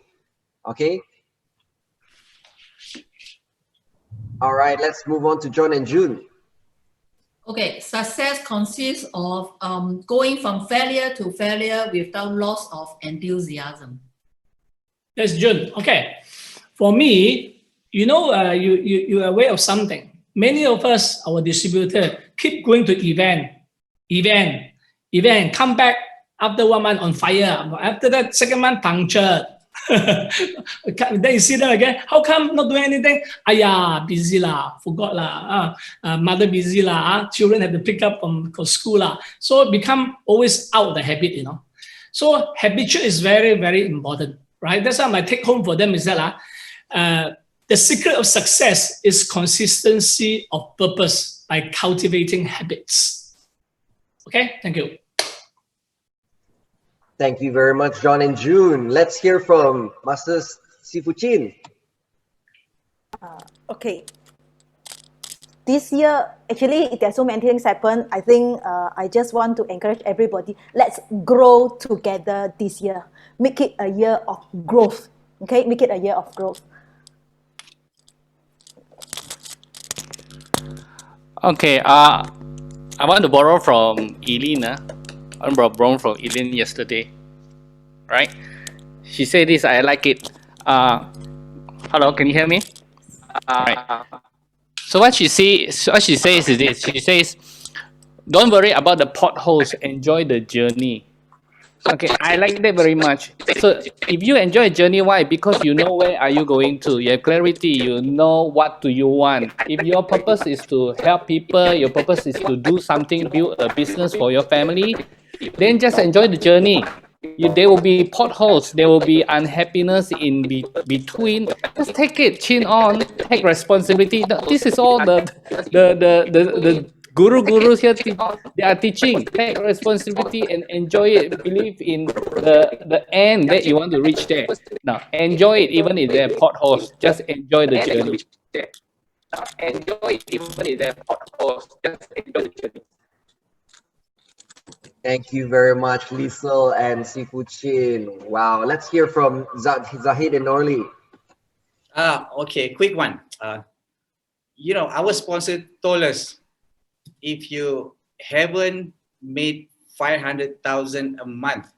Okay? All right, let's move on to John and June. Okay, success consists of going from failure to failure without loss of enthusiasm. That's June. Okay. For me, you know, you are aware of something. Many of us, our distributor, keep going to event, come back after 1 month on fire. After that, second month, punctured. Then you see them again. How come not doing anything? Busy lah, forgot lah. Mother busy lah. Children have to pick up from school lah. So it become always out of the habit, you know. So habitual is very, very important, right? That's why my take home for them is that the secret of success is consistency of purpose by cultivating habits. Okay, thank you. Thank you very much, John and June. Let's hear from Master Sifu Chin. Okay. This year, actually, there's so many things happen. I think I just want to encourage everybody. Let's grow together this year. Make it a year of growth. Okay, make it a year of growth. Okay. I want to borrow from Eileen. I borrowed from Eileen yesterday. Right? She said this. I like it. Hello, can you hear me? Right. So what she says is this. She says, don't worry about the potholes, enjoy the journey. Okay, I like that very much. So if you enjoy a journey, why? Because you know where are you going to. You have clarity. You know what do you want. If your purpose is to help people, your purpose is to do something, build a business for your family, then just enjoy the journey. There will be potholes. There will be unhappiness in between. Just take it, chin on, take responsibility. This is all the gurus here. They are teaching. Take responsibility and enjoy it. Believe in the end that you want to reach there. Now enjoy it, even if there are potholes. Just enjoy the journey. Enjoy it, even if there are potholes. Just enjoy the journey. Thank you very much, Liesel and Sifu Chin. Wow, let's hear from Zahid and Norli. Okay, quick one. Our sponsor told us, if you haven't made 500,000 a month,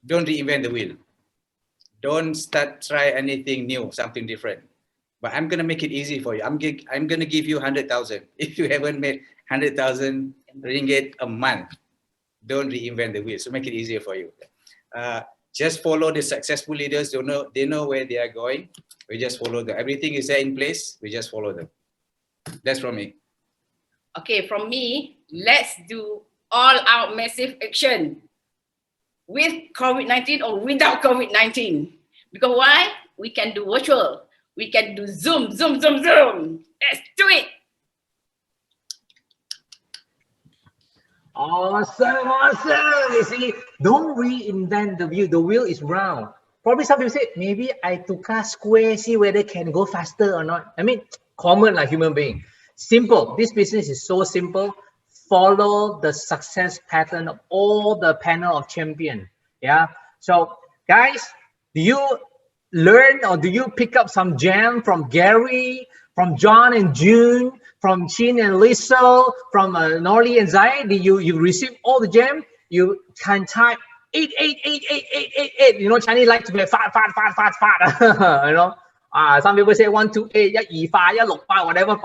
don't reinvent the wheel. Don't try anything new, something different. But I'm gonna make it easy for you. I'm gonna give you 100,000 if you haven't made 100,000 ringgit a month. Don't reinvent the wheel. So make it easier for you. Just follow the successful leaders. They know where they are going. We just follow them. Everything is there in place. We just follow them. That's from me. Okay, from me, let's do all-out massive action with COVID-19 or without COVID-19. Because why? We can do virtual. We can do Zoom. Let's do it. Awesome. You see, don't reinvent the wheel. The wheel is round. Probably some people say, maybe I tukar square, see whether it can go faster or not. I mean, common like human being. Simple. This business is so simple. Follow the success pattern of all the panel of champion. Yeah. So guys, do you learn or do you pick up some gem from Gary, from John and June, from Chin and Liesel, from Norli and Zai? Did you receive all the gem? You can type 8888888. You know, Chinese like to be fat. You know, some people say 128, 125, whatever.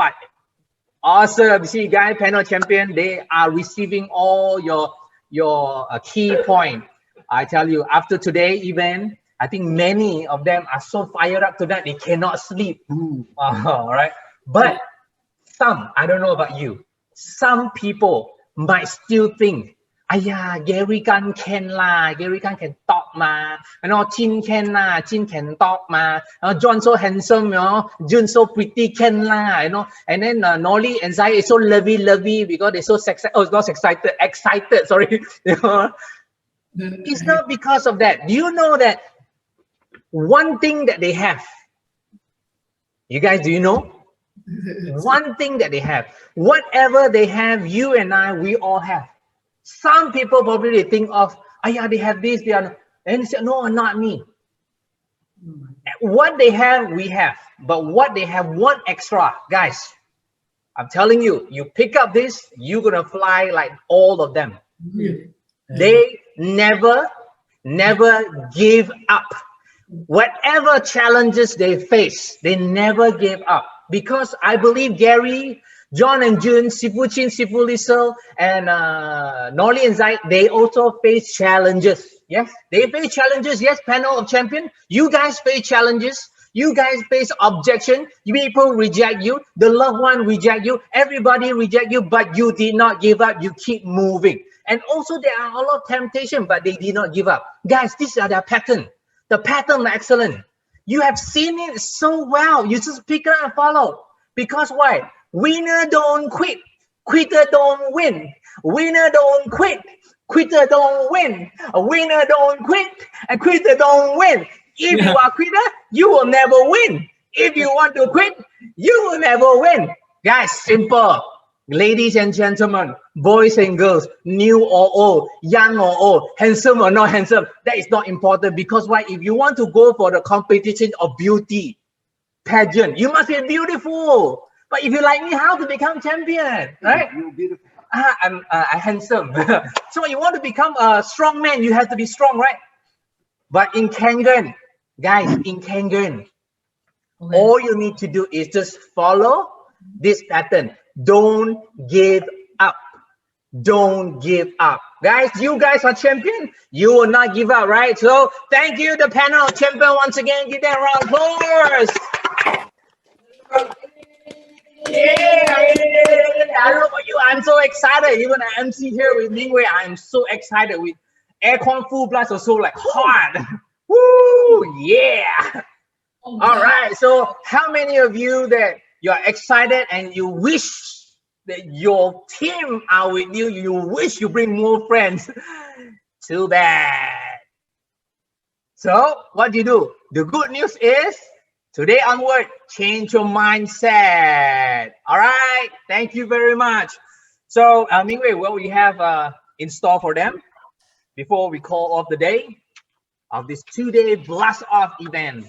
Awesome. See, guys, panel champion, they are receiving all your key point. I tell you, after today event, I think many of them are so fired up to that they cannot sleep. All right. But some, I don't know about you, some people might still think, Gary Gunn can lah, Gary Gunn can talk ma, you know, Chin can lah, Chin can talk ma, John so handsome, you know, Jun so pretty can lah, you know, and then Norli and Zai is so lovey because they're so excited, sorry. You know? It's not because of that. Do you know that one thing that they have? You guys, do you know? One thing that they have. Whatever they have, you and I, we all have. Some people probably think of, they have this, they are, and they say, no, not me. What they have, we have. But what they have, one extra. Guys, I'm telling you, you pick up this, you're going to fly like all of them. They never give up. Whatever challenges they face, they never give up. Because I believe Gary, John and June, Sifu Chin, Sifu Liesel, and Norli and Zai, they also face challenges. Yes, they face challenges. Yes, panel of champion, you guys face challenges. You guys face objection. People reject you. The loved one reject you. Everybody reject you, but you did not give up. You keep moving. And also there are a lot of temptation, but they did not give up. Guys, these are their pattern. The pattern is excellent. You have seen it so well. You just pick it up and follow. Because why? Winner don't quit. Quitter don't win. Winner don't quit. Quitter don't win. A winner don't quit. And quitter don't win. If you are quitter, you will never win. If you want to quit, you will never win. Guys, simple. Ladies and gentlemen, boys and girls, new or old, young or old, handsome or not handsome, that is not important. Because why? If you want to go for the competition of beauty pageant, you must be beautiful. But if you like me, how to become champion, right? You're beautiful. I'm handsome. So you want to become a strong man, you have to be strong, right? But in Kangen, guys, in Kangen, all you need to do is just follow this pattern. Don't give up. don't give up. Guys, you guys are champion. You will not give up, right? So thank you, the panel champion, once again. Give them a round of applause. Yeah, I don't know about you. I'm so excited. Even an MC here with Mingwei, I'm so excited. With aircon full blast, also like hot. Woo, yeah. All right. So how many of you that you're excited and you wish that your team are with you? You wish you bring more friends. Too bad. So what do you do? The good news is today onward, change your mindset. All right. Thank you very much. So Mingwei, what we have in store for them before we call off the day of this 2-day blast off event?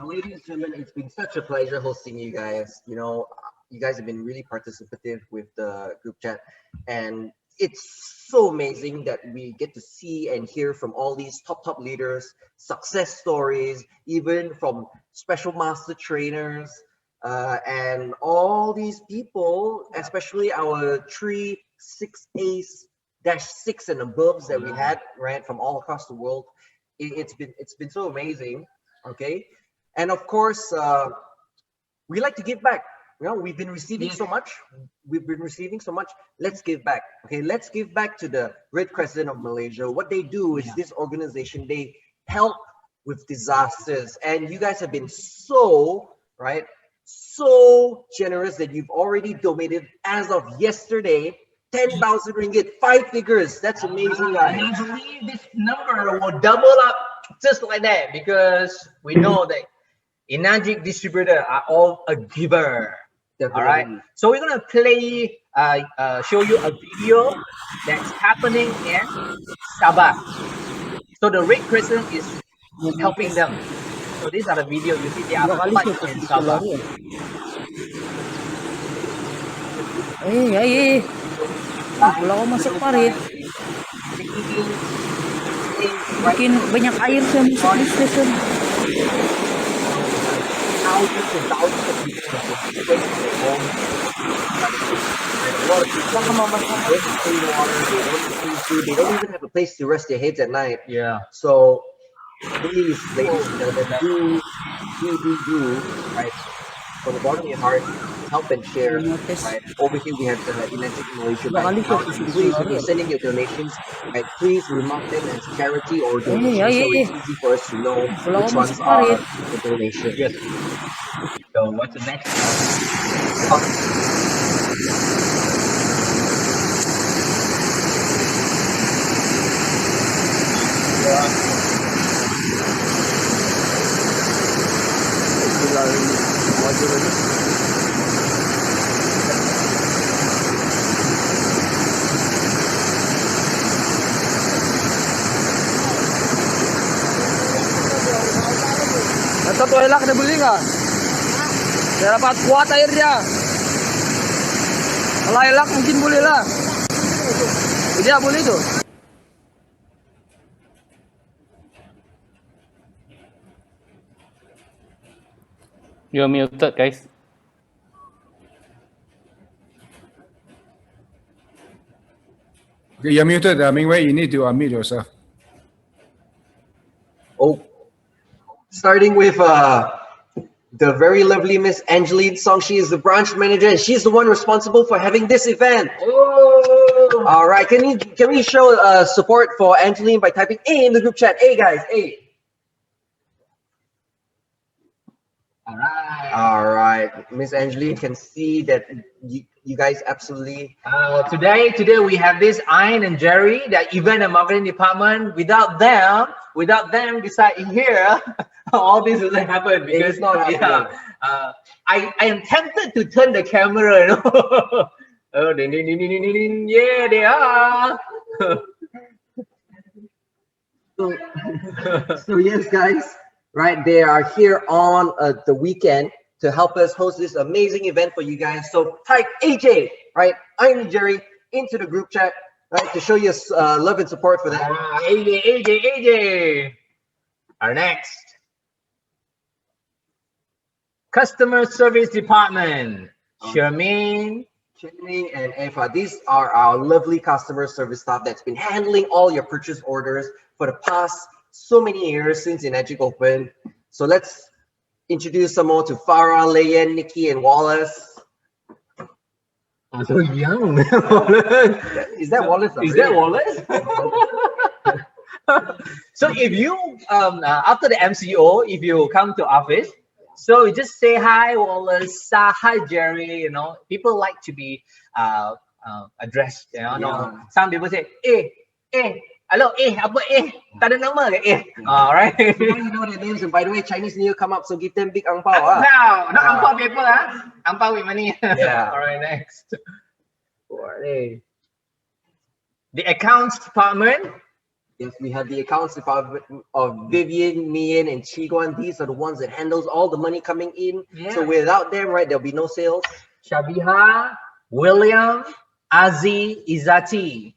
Ladies and gentlemen, it's been such a pleasure hosting you guys. You know, you guys have been really participative with the group chat, and it's so amazing that we get to see and hear from all these top leaders, success stories, even from special master trainers, and all these people, especially our 3 6As-6 and above that we had, right, from all across the world. It's been so amazing. Okay. And of course, we like to give back. You know, we've been receiving so much. Let's give back. Okay, let's give back to the Red Crescent of Malaysia. What they do is this organization, they help with disasters. And you guys have been so generous that you've already donated, as of yesterday, 10,000 ringgit, 5 figures. That's amazing, guys. And I believe this number will double up just like that, because we know that ENAGIC distributor are all a giver. Definitely. All right. So we're gonna play, show you a video that's happening in Sabah. So the Red Crescent is helping them. So these are the video you see. They are fighting in Sabah. Kalau masuk parit, bikin banyak air saya masuk di stasiun. Thousands and thousands of people have been displaced from their homes. And a lot of people don't have clean water, they don't have clean food, they don't even have a place to rest their heads at night. Yeah. So please, ladies and gentlemen, do, right, from the bottom of your heart, help and share. Right, over here we have the ENAGIC Malaysia bank account. Please, when you're sending your donations, right, please remark them as charity or donation, so it's easy for us to know which ones are the donations. Yes. So what's the next? Satu elak ada beli nggak? Saya dapat kuat airnya. Kalau elak mungkin boleh lah. Dia boleh tuh. You're muted, guys. Okay, you're muted, Mingwei. You need to unmute yourself. Oh, starting with the very lovely Miss Angeline Song. She is the branch manager, and she's the one responsible for having this event. Oh. All right, can we show support for Angeline by typing A in the group chat? A, guys, A. All right, Miss Angeline can see that you guys absolutely. Today we have this Ian and Jerry, the event and marketing department. Without them deciding here, all this doesn't happen. Because it's not happening. I am tempted to turn the camera. You know? Oh, ding, ding, ding, ding, ding, ding. Yeah, they are. So yes, guys, right? They are here on the weekend to help us host this amazing event for you guys. So type AJ, right? Ian and Jerry into the group chat, right, to show you love and support for them. AJ. Our next customer service department, Charmaine, Channing and Eva, these are our lovely customer service staff that's been handling all your purchase orders for the past so many years since ENAGIC opened. So let's introduce some more to Farah, Layan, Nikki, and Wallace. Oh, so young. Is that Wallace? Is that Wallace? So if you after the MCO, if you come to office, so you just say hi Wallace, hi Jerry. You know, people like to be addressed. You know, Yeah. some people say, hello, apa tak ada nama ke all right. So now you know their names, and by the way, Chinese New Year come up, so give them big ang pao. No, not ang pao people, ang pao with money. Yeah. All right, next. Who are they? The accounts department. Yes, we have the accounts department of Vivian, Mian, and Chiguan. These are the ones that handles all the money coming in. Yeah. So without them, right, there'll be no sales. Shabiha, William, Azi, Izati.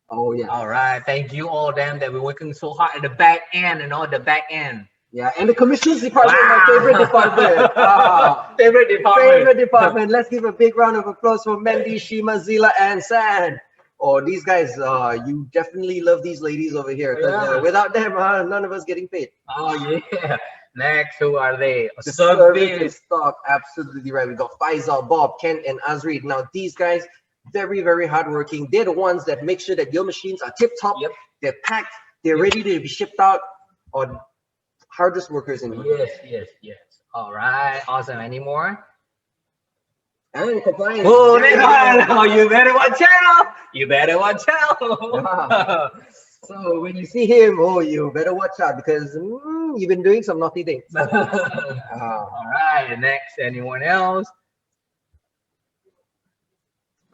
Oh yeah. All right, thank you all them that we're working so hard at the back end, the back end. Yeah, and the commissions department, my favorite department. Favorite department. Favorite department. Let's give a big round of applause for Mandy, Shima, Zila, and San. Oh, these guys, you definitely love these ladies over here. 'Cause, Yeah. without them, none of us getting paid. Oh yeah. Next, who are they? The service and stock, absolutely right. We got Faisal, Bob, Kent, and Azri. Now these guys, very, very hardworking. They're the ones that make sure that your machines are tip top. Yep. They're packed. They're ready to be shipped out. On hardest workers in here. Yes. All right, awesome. Any more? And compliance. Oh, no, you better watch out. You better watch out. So when you see him, oh, you better watch out because you've been doing some naughty things. All right, next. Anyone else?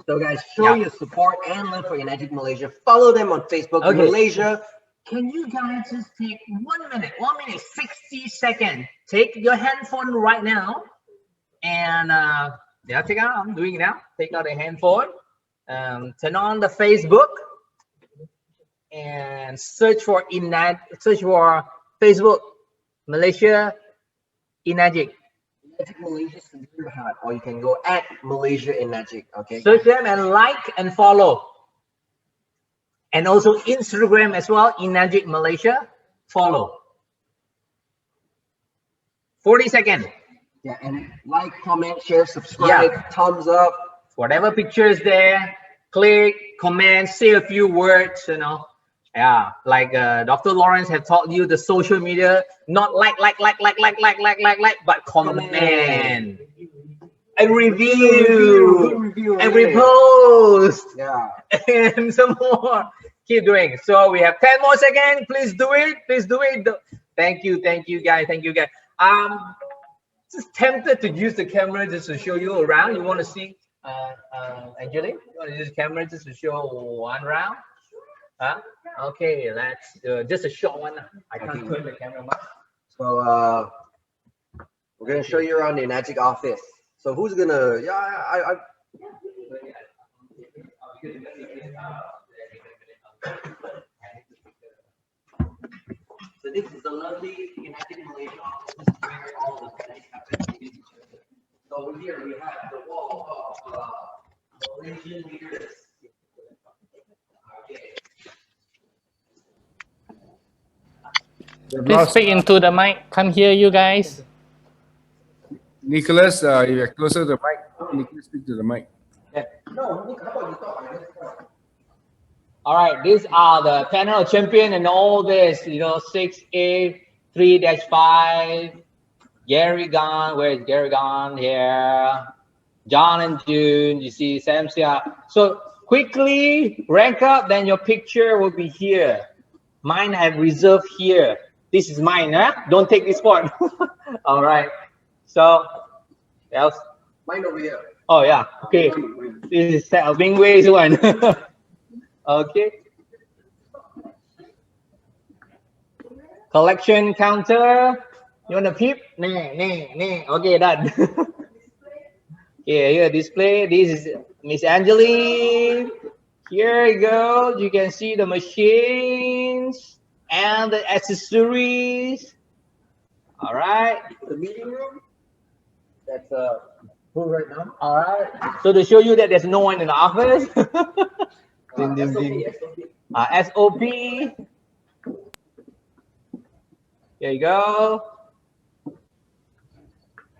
So guys, show your support and love for ENAGIC Malaysia. Follow them on Facebook, Okay. Malaysia. Can you guys just take 1 minute, 60 seconds. Take your handphone right now and yeah, take out. I'm doing it now. Take out a handphone. Turn on the Facebook and search for Facebook Malaysia ENAGIC. ENAGIC Malaysia Sendirian, or you can go at Malaysia ENAGIC. Okay. Search them and like and follow. And also Instagram as well, ENAGIC Malaysia. Follow. 40 seconds. Yeah, and like, comment, share, subscribe, thumbs up. Whatever pictures there, click, comment, say a few words, Yeah, like Dr. Lawrence had taught you the social media, not like, but comment and review and repost. Yeah. And some more. Keep doing. So we have 10 more seconds. Please do it. Thank you guys. Just tempted to use the camera just to show you around. You want to see Angelique? You want to use the camera just to show one round? Huh? Okay, let's just a short one. I can't turn the camera much. So we're gonna show you around the ENAGIC office. So who's gonna? Yeah, So this is the lovely ENAGIC Malaysia office. This is where all the things happen. So over here we have the wall of Malaysian leaders. Okay. Please speak into the mic. Can't hear you guys. Nicholas, if you're closer to the mic, Nicholas, speak to the mic. No, Nick, how about you talk? All right, these are the panel champion and all this, 6A, 3-5, Gary Gunn, where is Gary Gunn here? John and June, you see Sam Sia. So quickly rank up, then your picture will be here. Mine I have reserved here. This is mine, huh? Don't take this one. All right. So, else? Mine over here. Oh yeah. Okay. This is Bing Wei's one. Okay. Collection counter. You want to peep? Nah. Okay, done. Okay, here display. This is Miss Angeline. Here you go. You can see the machines and the accessories. All right. The meeting room. That's Full right now. All right. So to show you that there's no one in the office. Ding, ding, ding. SOP. There you go.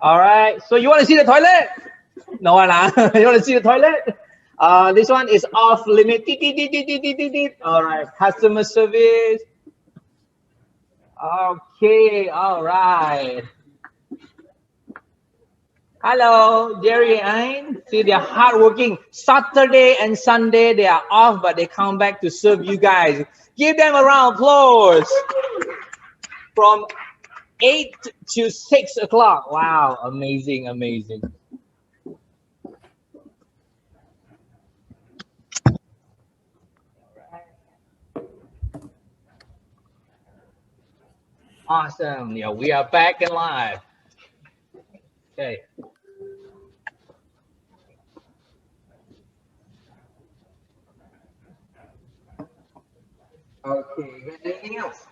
All right. So you want to see the toilet? No one. You want to see the toilet? This one is off limit. All right. Customer service. Okay. All right. Hello, Jerry and see, they're hardworking. Saturday and Sunday they are off, but they come back to serve you guys. Give them a round of applause. From 8 to 6 o'clock. Wow, amazing, amazing. Awesome. Yeah, we are back and live. Okay. Okay, anything else?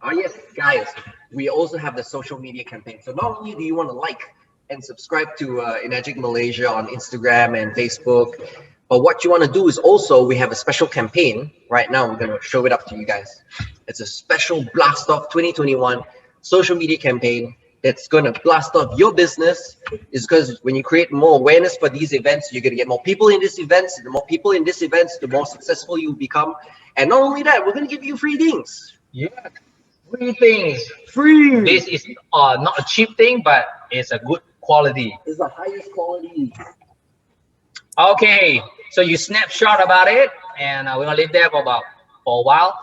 Oh yes, guys, we also have the social media campaign. So not only do you want to like and subscribe to ENAGIC Malaysia on Instagram and Facebook, but what you want to do is also, we have a special campaign right now. We're going to show it up to you guys. It's a special Blast Off 2021 social media campaign that's going to blast off your business. Is because when you create more awareness for these events, you're going to get more people in these events. The more people in these events, the more successful you become. And not only that, we're going to give you free things. Yeah, free things. Free. This is not a cheap thing, but it's a good quality. It's the highest quality. Okay, so you snapshot about it, and we're gonna leave there for a while.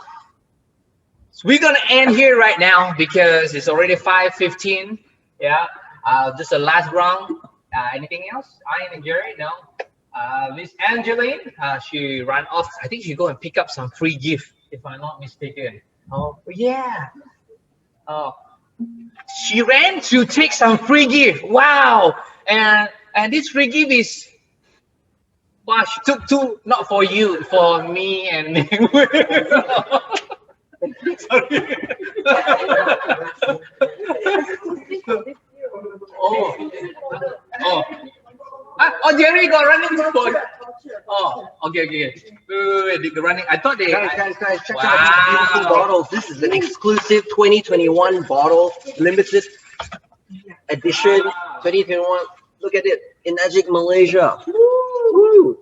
So we're gonna end here right now because it's already 5:15. Yeah, just a last round. Anything else? I and Jerry, no. Miss Angeline, she ran off. I think she go and pick up some free gift, if I'm not mistaken. Oh yeah. She ran to take some free gift. Wow, and this free gift is. Wow, she took two, not for you, for me and me. Sorry. Oh, Jerry got running for. Oh, okay. Wait, the running. I thought they. Guys, check out these beautiful bottles. This is an exclusive 2021 bottle, limited edition 2021. Look at it, ENAGIC Malaysia. Woo!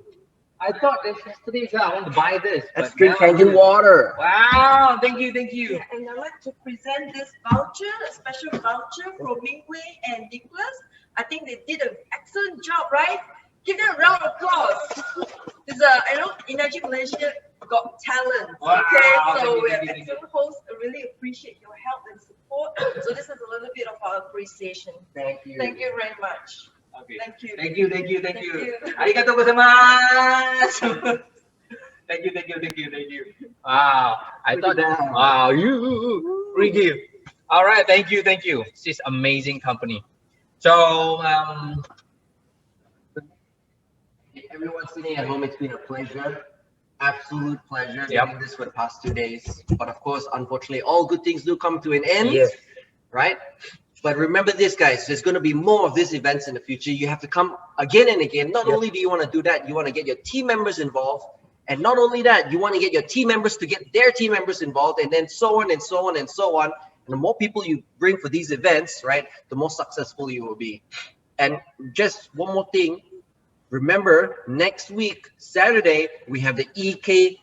I thought this yesterday, I want to buy this. Let's drink Kangen water. Wow, thank you. Yeah, and I'd like to present this voucher, a special voucher from Mingwei and Nicholas. I think they did an excellent job, right? Give them a round of applause. This is ENAGIC Malaysia Got Talent. Wow, Okay, so we have thank you. excellent hosts. I really appreciate your help and support. So this is a little bit of our appreciation. Thank you. Thank you very much. Okay. Thank you. Thank you. Arigatou gozaimasu. Thank you. Wow, I thought that. Wow, you free gift. All right, thank you. This is amazing company. So everyone sitting at home, it's been a pleasure, absolute pleasure doing this for the past 2 days. But of course, unfortunately, all good things do come to an end. Yes. Right? But remember this, guys, there's going to be more of these events in the future. You have to come again and again. Not only do you want to do that, you want to get your team members involved. And not only that, you want to get your team members to get their team members involved, and then so on and so on and so on. And the more people you bring for these events, right, the more successful you will be. And just one more thing. Remember, next week, Saturday, we have the EK